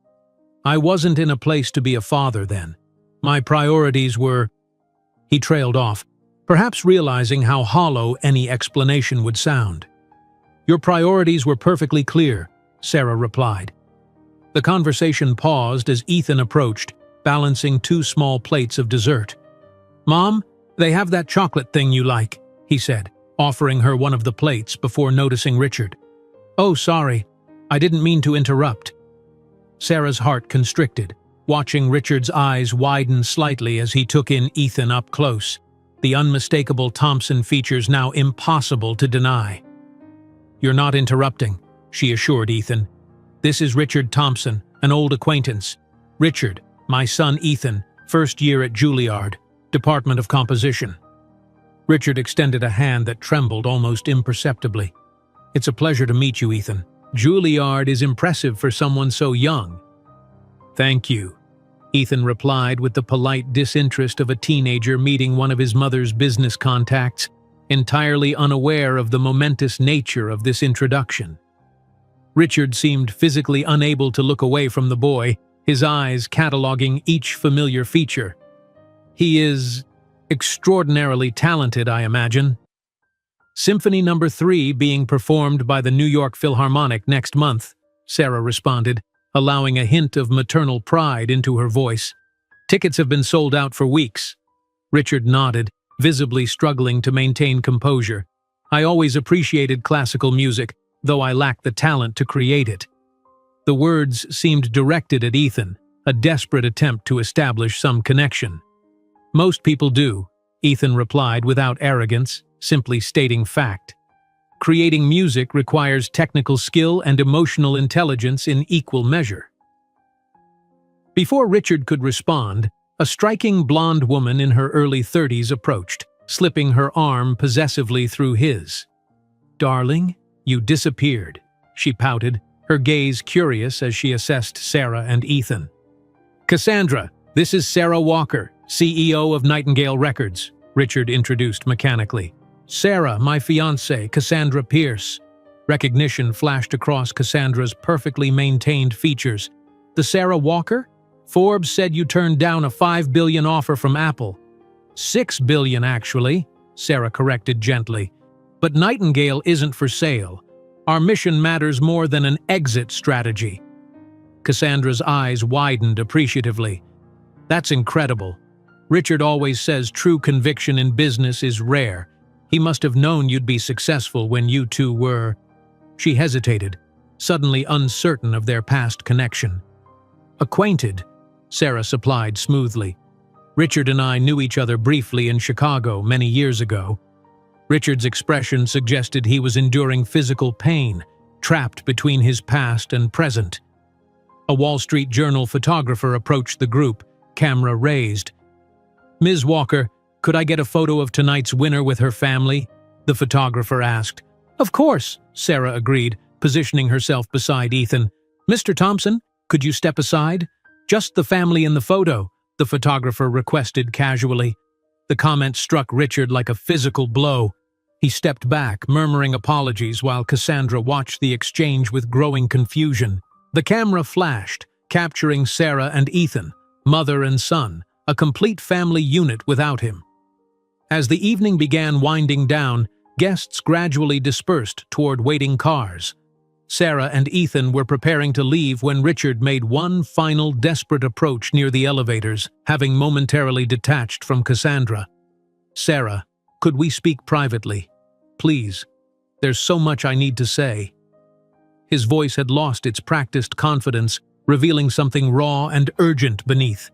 "I wasn't in a place to be a father then. My priorities were—" He trailed off, perhaps realizing how hollow any explanation would sound. "Your priorities were perfectly clear," Sarah replied. The conversation paused as Ethan approached, balancing 2 small plates of dessert. "Mom, they have that chocolate thing you like," he said, offering her one of the plates before noticing Richard. "Oh, sorry. I didn't mean to interrupt." Sarah's heart constricted, watching Richard's eyes widen slightly as he took in Ethan up close, the unmistakable Thompson features now impossible to deny. "You're not interrupting," she assured Ethan. "This is Richard Thompson, an old acquaintance. Richard, my son Ethan, first year at Juilliard, Department of Composition." Richard extended a hand that trembled almost imperceptibly. "It's a pleasure to meet you, Ethan. Juilliard is impressive for someone so young." "Thank you," Ethan replied with the polite disinterest of a teenager meeting one of his mother's business contacts, entirely unaware of the momentous nature of this introduction. Richard seemed physically unable to look away from the boy, his eyes cataloging each familiar feature. "He is extraordinarily talented, I imagine." "Symphony No. 3 being performed by the New York Philharmonic next month," Sarah responded, allowing a hint of maternal pride into her voice. "Tickets have been sold out for weeks." Richard nodded, visibly struggling to maintain composure. "I always appreciated classical music, though I lack the talent to create it." The words seemed directed at Ethan, a desperate attempt to establish some connection. "Most people do," Ethan replied without arrogance, simply stating fact. "Creating music requires technical skill and emotional intelligence in equal measure." Before Richard could respond, a striking blonde woman in her early 30s approached, slipping her arm possessively through his. "Darling, you disappeared," she pouted, her gaze curious as she assessed Sarah and Ethan. "Cassandra, this is Sarah Walker, CEO of Nightingale Records," Richard introduced mechanically. "Sarah, my fiancée, Cassandra Pierce." Recognition flashed across Cassandra's perfectly maintained features. "The Sarah Walker? Forbes said you turned down a $5 billion offer from Apple." $6 billion, actually," Sarah corrected gently. "But Nightingale isn't for sale. Our mission matters more than an exit strategy." Cassandra's eyes widened appreciatively. "That's incredible. Richard always says true conviction in business is rare. He must have known you'd be successful when you two were—" She hesitated, suddenly uncertain of their past connection. "Acquainted," Sarah supplied smoothly. "Richard and I knew each other briefly in Chicago many years ago." Richard's expression suggested he was enduring physical pain, trapped between his past and present. A Wall Street Journal photographer approached the group, camera raised. "Ms. Walker, could I get a photo of tonight's winner with her family?" the photographer asked. "Of course," Sarah agreed, positioning herself beside Ethan. "Mr. Thompson, Could you step aside? Just the family in the photo, the photographer requested casually. The comment struck Richard like a physical blow. He stepped back, murmuring apologies while Cassandra watched the exchange with growing confusion. The camera flashed, capturing Sarah and Ethan, mother and son, a complete family unit without him. As the evening began winding down, guests gradually dispersed toward waiting cars. Sarah and Ethan were preparing to leave when Richard made one final desperate approach near the elevators, having momentarily detached from Cassandra. "Sarah, could we speak privately? Please. There's so much I need to say." His voice had lost its practiced confidence, revealing something raw and urgent beneath.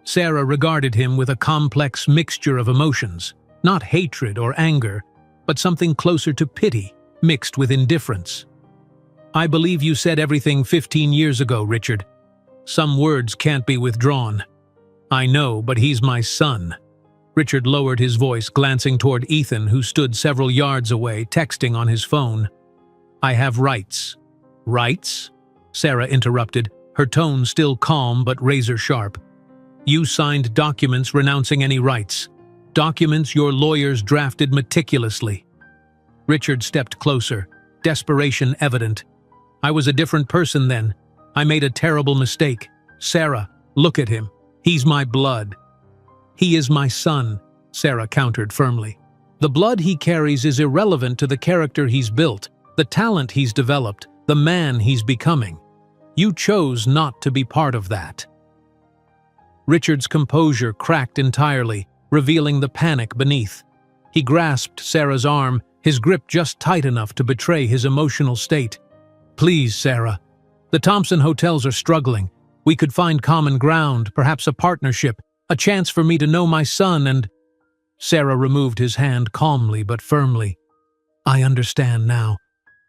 Sarah regarded him with a complex mixture of emotions, not hatred or anger, but something closer to pity, mixed with indifference. "I believe you said everything 15 years ago, Richard. Some words can't be withdrawn. I know, but he's my son." Richard lowered his voice, glancing toward Ethan, who stood several yards away, texting on his phone. "I have rights." "Rights?" Sarah interrupted, her tone still calm but razor-sharp. "You signed documents renouncing any rights. Documents your lawyers drafted meticulously." Richard stepped closer, desperation evident. "I was a different person then. I made a terrible mistake. Sarah, look at him. He's my blood." "He is my son," Sarah countered firmly. "The blood he carries is irrelevant to the character he's built, the talent he's developed, the man he's becoming. You chose not to be part of that." Richard's composure cracked entirely, revealing the panic beneath. He grasped Sarah's arm, his grip just tight enough to betray his emotional state. "Please, Sarah. The Thompson hotels are struggling. We could find common ground, perhaps a partnership, a chance for me to know my son and—" Sarah removed his hand calmly but firmly. "I understand now.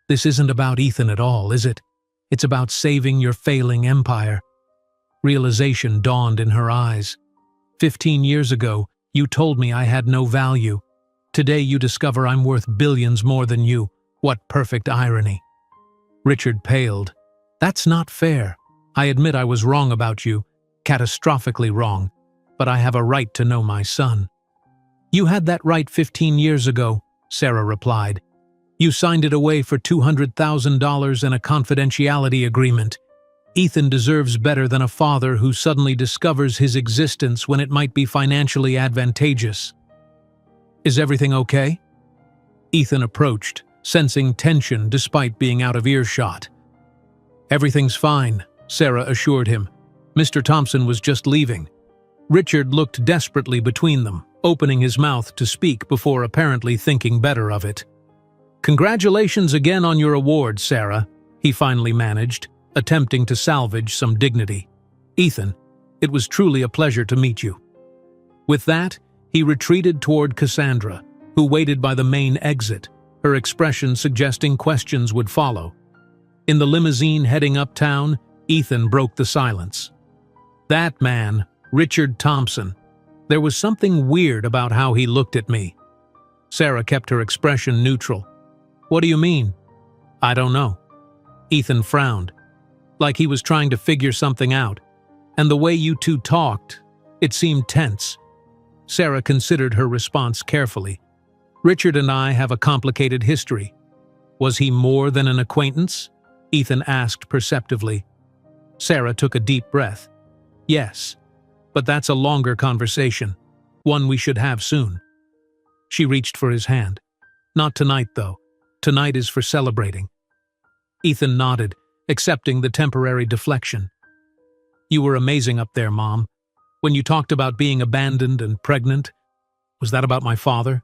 This isn't about Ethan at all, is it? It's about saving your failing empire." Realization dawned in her eyes. 15 years ago, you told me I had no value. Today you discover I'm worth billions more than you. What perfect irony. Richard paled. "That's not fair. I admit I was wrong about you, catastrophically wrong, but I have a right to know my son." "You had that right 15 years ago," Sarah replied. "You signed it away for $200,000 and a confidentiality agreement. Ethan deserves better than a father who suddenly discovers his existence when it might be financially advantageous." "Is everything okay?" Ethan approached, sensing tension despite being out of earshot. "Everything's fine," Sarah assured him. "Mr. Thompson was just leaving." Richard looked desperately between them, opening his mouth to speak before apparently thinking better of it. "Congratulations again on your award, Sarah," he finally managed, attempting to salvage some dignity. "Ethan, it was truly a pleasure to meet you." With that, he retreated toward Cassandra, who waited by the main exit, her expression suggesting questions would follow. In the limousine heading uptown, Ethan broke the silence. "That man, Richard Thompson. There was something weird about how he looked at me." Sarah kept her expression neutral. "What do you mean?" "I don't know." Ethan frowned, like he was trying to figure something out. "And the way you two talked, it seemed tense." Sarah considered her response carefully. "Richard and I have a complicated history." "Was he more than an acquaintance?" Ethan asked perceptively. Sarah took a deep breath. "Yes, but that's a longer conversation, one we should have soon." She reached for his hand. "Not tonight, though. Tonight is for celebrating." Ethan nodded, accepting the temporary deflection. "You were amazing up there, Mom. When you talked about being abandoned and pregnant, was that about my father?"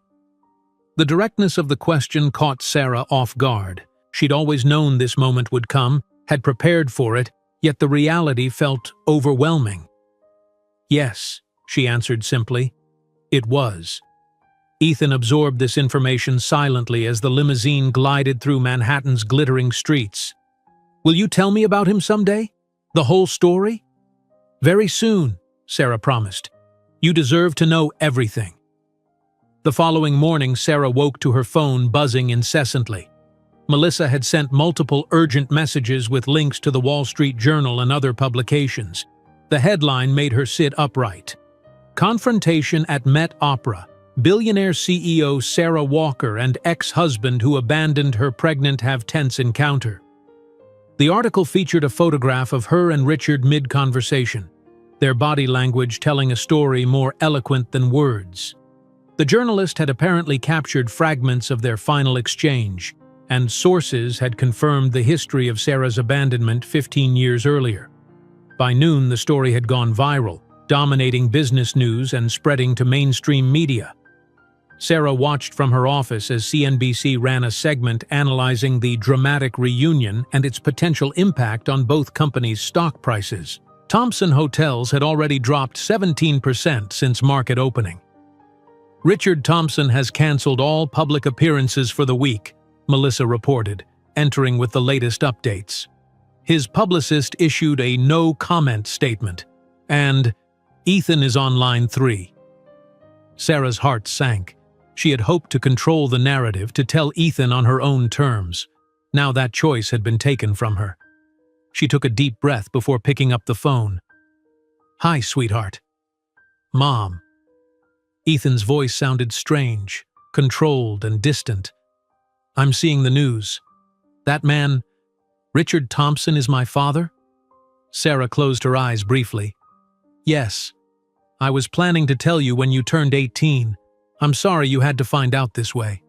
The directness of the question caught Sarah off guard. She'd always known this moment would come, had prepared for it, yet the reality felt overwhelming. "Yes," she answered simply. "It was." Ethan absorbed this information silently as the limousine glided through Manhattan's glittering streets. "Will you tell me about him someday? The whole story?" "Very soon," Sarah promised. "You deserve to know everything." The following morning, Sarah woke to her phone buzzing incessantly. Melissa had sent multiple urgent messages with links to the Wall Street Journal and other publications. The headline made her sit upright. Confrontation at Met Opera. Billionaire CEO Sarah Walker and ex-husband who abandoned her pregnant have tense encounter. The article featured a photograph of her and Richard mid-conversation, their body language telling a story more eloquent than words. The journalist had apparently captured fragments of their final exchange, and sources had confirmed the history of Sarah's abandonment 15 years earlier. By noon, the story had gone viral, dominating business news and spreading to mainstream media. Sarah watched from her office as CNBC ran a segment analyzing the dramatic reunion and its potential impact on both companies' stock prices. Thompson Hotels had already dropped 17% since market opening. Richard Thompson has canceled all public appearances for the week, Melissa reported, entering with the latest updates. His publicist issued a no-comment statement, and Ethan is on line 3. Sarah's heart sank. She had hoped to control the narrative, to tell Ethan on her own terms. Now that choice had been taken from her. She took a deep breath before picking up the phone. "Hi, sweetheart." "Mom." Ethan's voice sounded strange, controlled and distant. "I'm seeing the news. That man, Richard Thompson, is my father?" Sarah closed her eyes briefly. "Yes. I was planning to tell you when you turned 18. I'm sorry you had to find out this way."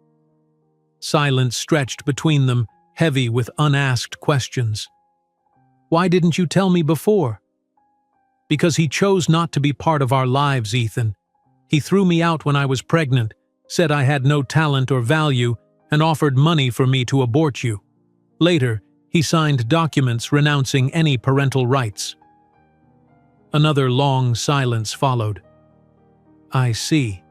Silence stretched between them, heavy with unasked questions. "Why didn't you tell me before?" "Because he chose not to be part of our lives, Ethan. He threw me out when I was pregnant, said I had no talent or value, and offered money for me to abort you. Later, he signed documents renouncing any parental rights." Another long silence followed. "I see."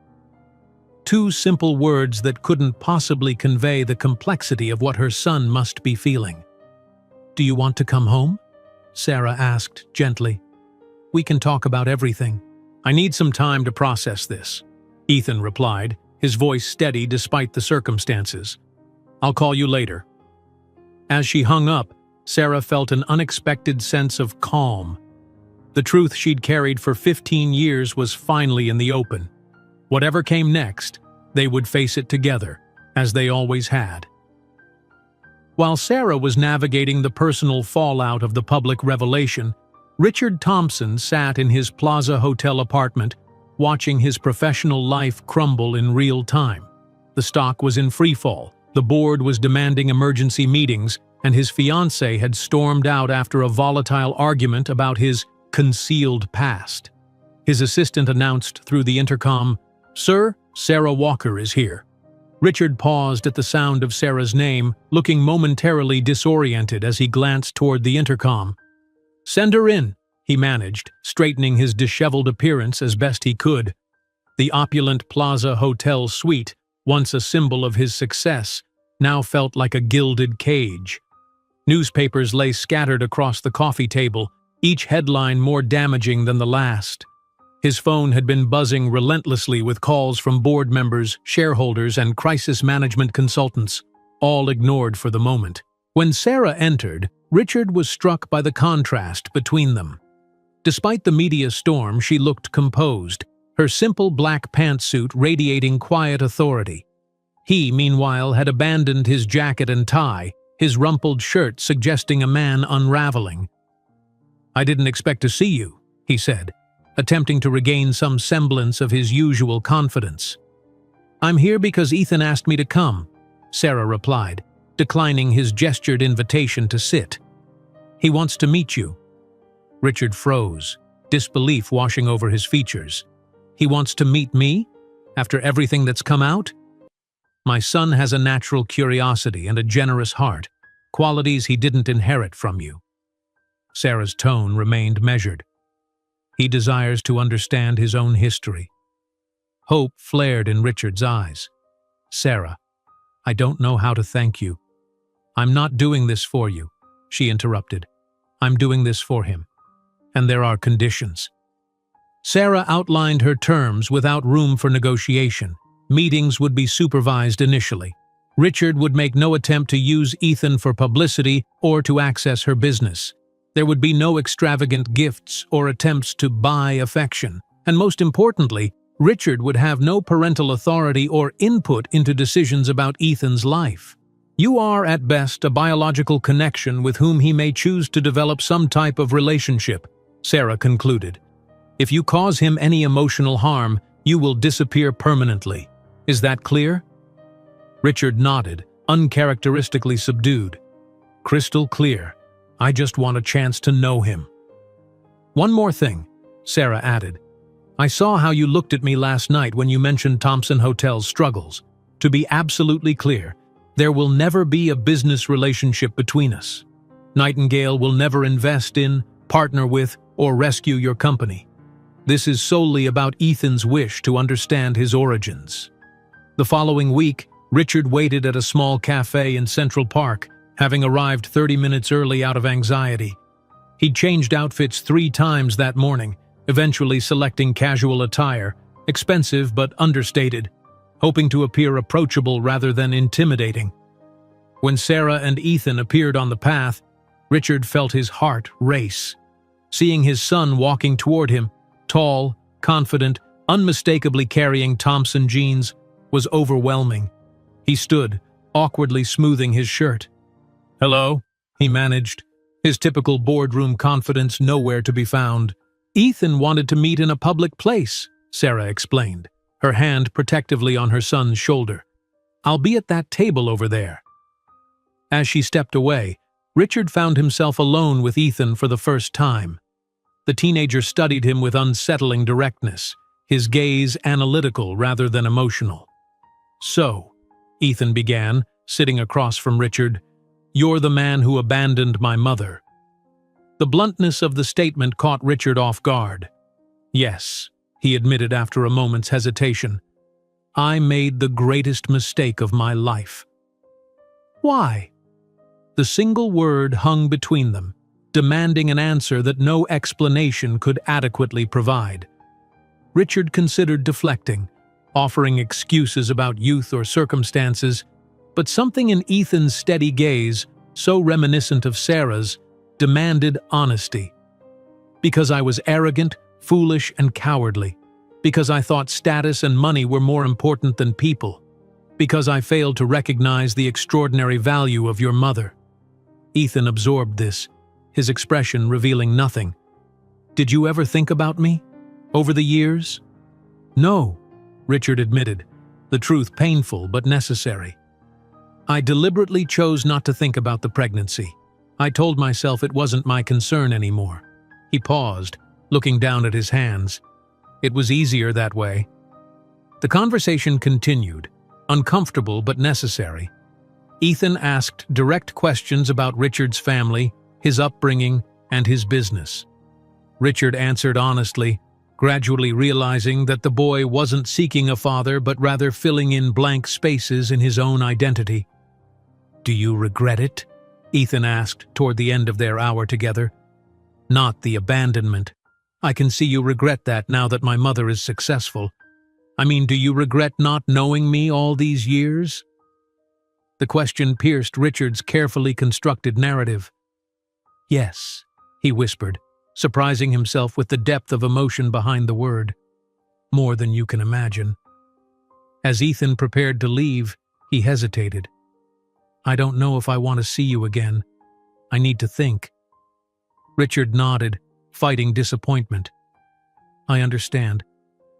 Two simple words that couldn't possibly convey the complexity of what her son must be feeling. "Do you want to come home?" Sarah asked gently. "We can talk about everything." "I need some time to process this," Ethan replied, his voice steady despite the circumstances. "I'll call you later." As she hung up, Sarah felt an unexpected sense of calm. The truth she'd carried for 15 years was finally in the open. Whatever came next, they would face it together, as they always had. While Sarah was navigating the personal fallout of the public revelation, Richard Thompson sat in his Plaza Hotel apartment, watching his professional life crumble in real time. The stock was in freefall, the board was demanding emergency meetings, and his fiancée had stormed out after a volatile argument about his concealed past. His assistant announced through the intercom, "Sir, Sarah Walker is here." Richard paused at the sound of Sarah's name, looking momentarily disoriented as he glanced toward the intercom. "Send her in," he managed, straightening his disheveled appearance as best he could. The opulent Plaza Hotel suite, once a symbol of his success, now felt like a gilded cage. Newspapers lay scattered across the coffee table, each headline more damaging than the last. His phone had been buzzing relentlessly with calls from board members, shareholders, and crisis management consultants, all ignored for the moment. When Sarah entered, Richard was struck by the contrast between them. Despite the media storm, she looked composed, her simple black pantsuit radiating quiet authority. He, meanwhile, had abandoned his jacket and tie, his rumpled shirt suggesting a man unraveling. "I didn't expect to see you," he said, attempting to regain some semblance of his usual confidence. "I'm here because Ethan asked me to come," Sarah replied, declining his gestured invitation to sit. "He wants to meet you." Richard froze, disbelief washing over his features. "He wants to meet me? After everything that's come out?" "My son has a natural curiosity and a generous heart, qualities he didn't inherit from you." Sarah's tone remained measured. "He desires to understand his own history." Hope flared in Richard's eyes. "Sarah, I don't know how to thank you." "I'm not doing this for you," she interrupted. "I'm doing this for him. And there are conditions." Sarah outlined her terms without room for negotiation. Meetings would be supervised initially. Richard would make no attempt to use Ethan for publicity or to access her business. There would be no extravagant gifts or attempts to buy affection. And most importantly, Richard would have no parental authority or input into decisions about Ethan's life. You are, at best, a biological connection with whom he may choose to develop some type of relationship, Sarah concluded. If you cause him any emotional harm, you will disappear permanently. Is that clear? Richard nodded, uncharacteristically subdued. Crystal clear. I just want a chance to know him. One more thing, Sarah added. I saw how you looked at me last night when you mentioned Thompson Hotel's struggles. To be absolutely clear, there will never be a business relationship between us. Nightingale will never invest in, partner with, or rescue your company. This is solely about Ethan's wish to understand his origins. The following week, Richard waited at a small cafe in Central Park, having arrived 30 minutes early out of anxiety. He'd changed outfits 3 times that morning, eventually selecting casual attire, expensive but understated, hoping to appear approachable rather than intimidating. When Sarah and Ethan appeared on the path, Richard felt his heart race. Seeing his son walking toward him, tall, confident, unmistakably carrying Thompson jeans, was overwhelming. He stood, awkwardly smoothing his shirt. "Hello," he managed, his typical boardroom confidence nowhere to be found. "Ethan wanted to meet in a public place," Sarah explained, her hand protectively on her son's shoulder. "I'll be at that table over there." As she stepped away, Richard found himself alone with Ethan for the first time. The teenager studied him with unsettling directness, his gaze analytical rather than emotional. "So," Ethan began, sitting across from Richard, "you're the man who abandoned my mother." The bluntness of the statement caught Richard off guard. "Yes," he admitted after a moment's hesitation. "I made the greatest mistake of my life." "Why?" The single word hung between them, demanding an answer that no explanation could adequately provide. Richard considered deflecting, offering excuses about youth or circumstances, but something in Ethan's steady gaze, so reminiscent of Sarah's, demanded honesty. "Because I was arrogant, foolish, and cowardly. Because I thought status and money were more important than people. Because I failed to recognize the extraordinary value of your mother." Ethan absorbed this, his expression revealing nothing. "Did you ever think about me? Over the years?" "No," Richard admitted, the truth painful but necessary. "I deliberately chose not to think about the pregnancy. I told myself it wasn't my concern anymore." He paused, looking down at his hands. "It was easier that way." The conversation continued, uncomfortable but necessary. Ethan asked direct questions about Richard's family, his upbringing, and his business. Richard answered honestly, gradually realizing that the boy wasn't seeking a father but rather filling in blank spaces in his own identity. "Do you regret it?" Ethan asked toward the end of their hour together. "Not the abandonment. I can see you regret that now that my mother is successful. I mean, do you regret not knowing me all these years?" The question pierced Richard's carefully constructed narrative. "Yes," he whispered, surprising himself with the depth of emotion behind the word. "More than you can imagine." As Ethan prepared to leave, he hesitated. "I don't know if I want to see you again. I need to think." Richard nodded, fighting disappointment. "I understand.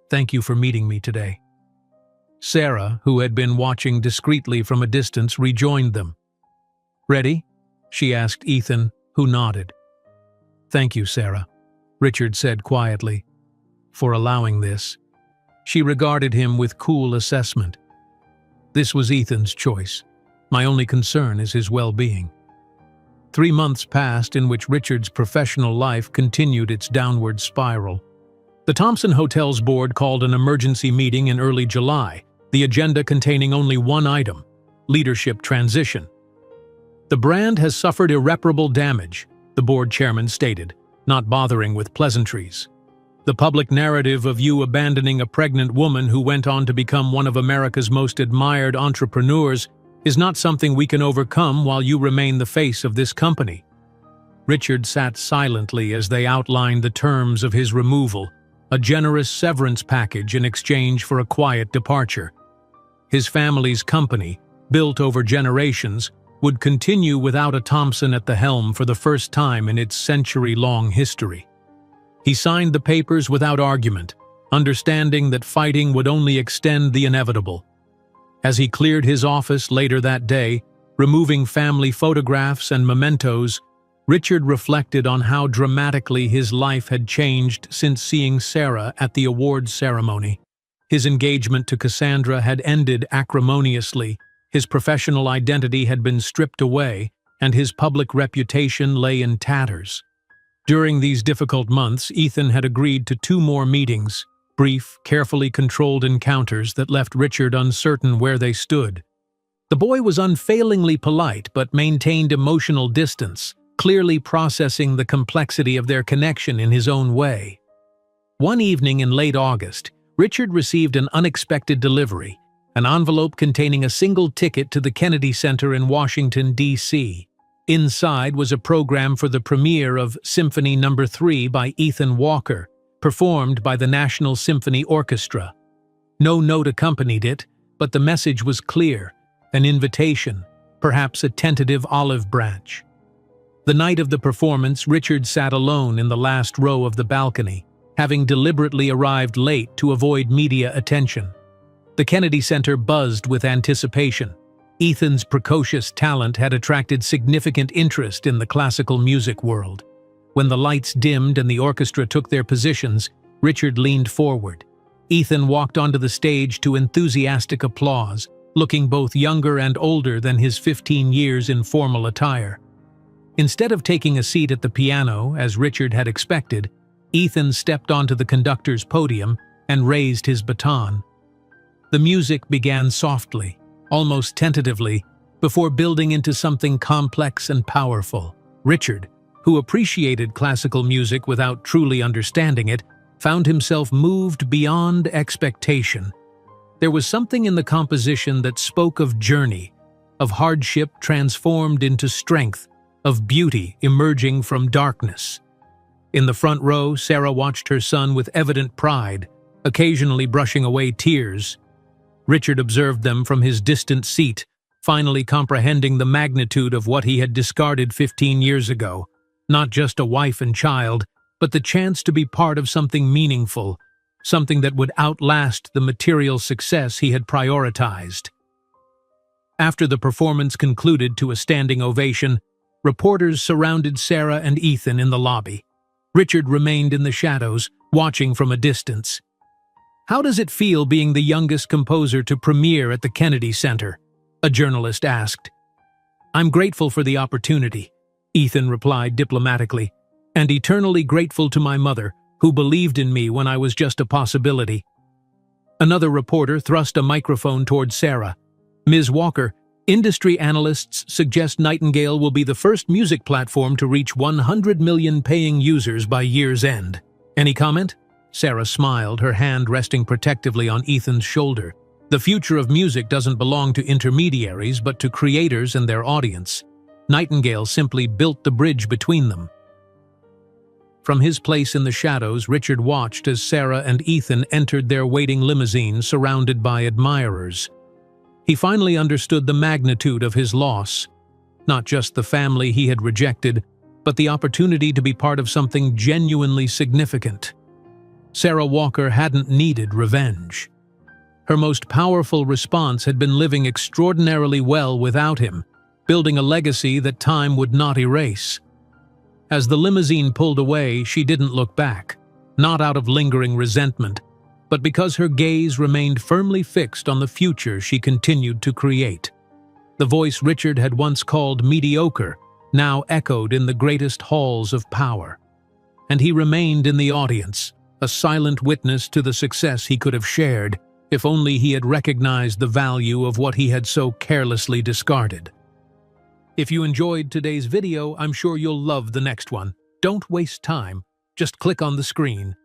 Thank you for meeting me today." Sarah, who had been watching discreetly from a distance, rejoined them. "Ready?" she asked Ethan, who nodded. "Thank you, Sarah," Richard said quietly, "for allowing this." She regarded him with cool assessment. "This was Ethan's choice. My only concern is his well-being." 3 months passed in which Richard's professional life continued its downward spiral. The Thompson Hotel's board called an emergency meeting in early July, the agenda containing only one item: leadership transition. "The brand has suffered irreparable damage," the board chairman stated, not bothering with pleasantries. "The public narrative of you abandoning a pregnant woman who went on to become one of America's most admired entrepreneurs is not something we can overcome while you remain the face of this company." Richard sat silently as they outlined the terms of his removal, a generous severance package in exchange for a quiet departure. His family's company, built over generations, would continue without a Thompson at the helm for the first time in its century-long history. He signed the papers without argument, understanding that fighting would only extend the inevitable. As he cleared his office later that day, removing family photographs and mementos, Richard reflected on how dramatically his life had changed since seeing Sarah at the awards ceremony. His engagement to Cassandra had ended acrimoniously, his professional identity had been stripped away, and his public reputation lay in tatters. During these difficult months, Ethan had agreed to 2 more meetings, brief, carefully controlled encounters that left Richard uncertain where they stood. The boy was unfailingly polite but maintained emotional distance, clearly processing the complexity of their connection in his own way. One evening in late August, Richard received an unexpected delivery, an envelope containing a single ticket to the Kennedy Center in Washington, D.C. Inside was a program for the premiere of Symphony No. 3 by Ethan Walker, performed by the National Symphony Orchestra. No note accompanied it, but the message was clear, an invitation, perhaps a tentative olive branch. The night of the performance, Richard sat alone in the last row of the balcony, having deliberately arrived late to avoid media attention. The Kennedy Center buzzed with anticipation. Ethan's precocious talent had attracted significant interest in the classical music world. When the lights dimmed and the orchestra took their positions, Richard leaned forward. Ethan walked onto the stage to enthusiastic applause, looking both younger and older than his 15 years in formal attire. Instead of taking a seat at the piano, as Richard had expected, Ethan stepped onto the conductor's podium and raised his baton. The music began softly, almost tentatively, before building into something complex and powerful. Richard, who appreciated classical music without truly understanding it, found himself moved beyond expectation. There was something in the composition that spoke of journey, of hardship transformed into strength, of beauty emerging from darkness. In the front row, Sarah watched her son with evident pride, occasionally brushing away tears. Richard observed them from his distant seat, finally comprehending the magnitude of what he had discarded 15 years ago. Not just a wife and child, but the chance to be part of something meaningful, something that would outlast the material success he had prioritized. After the performance concluded to a standing ovation, reporters surrounded Sarah and Ethan in the lobby. Richard remained in the shadows, watching from a distance. "How does it feel being the youngest composer to premiere at the Kennedy Center?" a journalist asked. "I'm grateful for the opportunity," Ethan replied diplomatically, "and eternally grateful to my mother, who believed in me when I was just a possibility." Another reporter thrust a microphone toward Sarah. "Ms. Walker, industry analysts suggest Nightingale will be the first music platform to reach 100 million paying users by year's end. Any comment?" Sarah smiled, her hand resting protectively on Ethan's shoulder. "The future of music doesn't belong to intermediaries, but to creators and their audience. Nightingale simply built the bridge between them." From his place in the shadows, Richard watched as Sarah and Ethan entered their waiting limousine surrounded by admirers. He finally understood the magnitude of his loss. Not just the family he had rejected, but the opportunity to be part of something genuinely significant. Sarah Walker hadn't needed revenge. Her most powerful response had been living extraordinarily well without him, building a legacy that time would not erase. As the limousine pulled away, she didn't look back, not out of lingering resentment, but because her gaze remained firmly fixed on the future she continued to create. The voice Richard had once called mediocre now echoed in the greatest halls of power. And he remained in the audience, a silent witness to the success he could have shared, if only he had recognized the value of what he had so carelessly discarded. If you enjoyed today's video, I'm sure you'll love the next one. Don't waste time. Just click on the screen.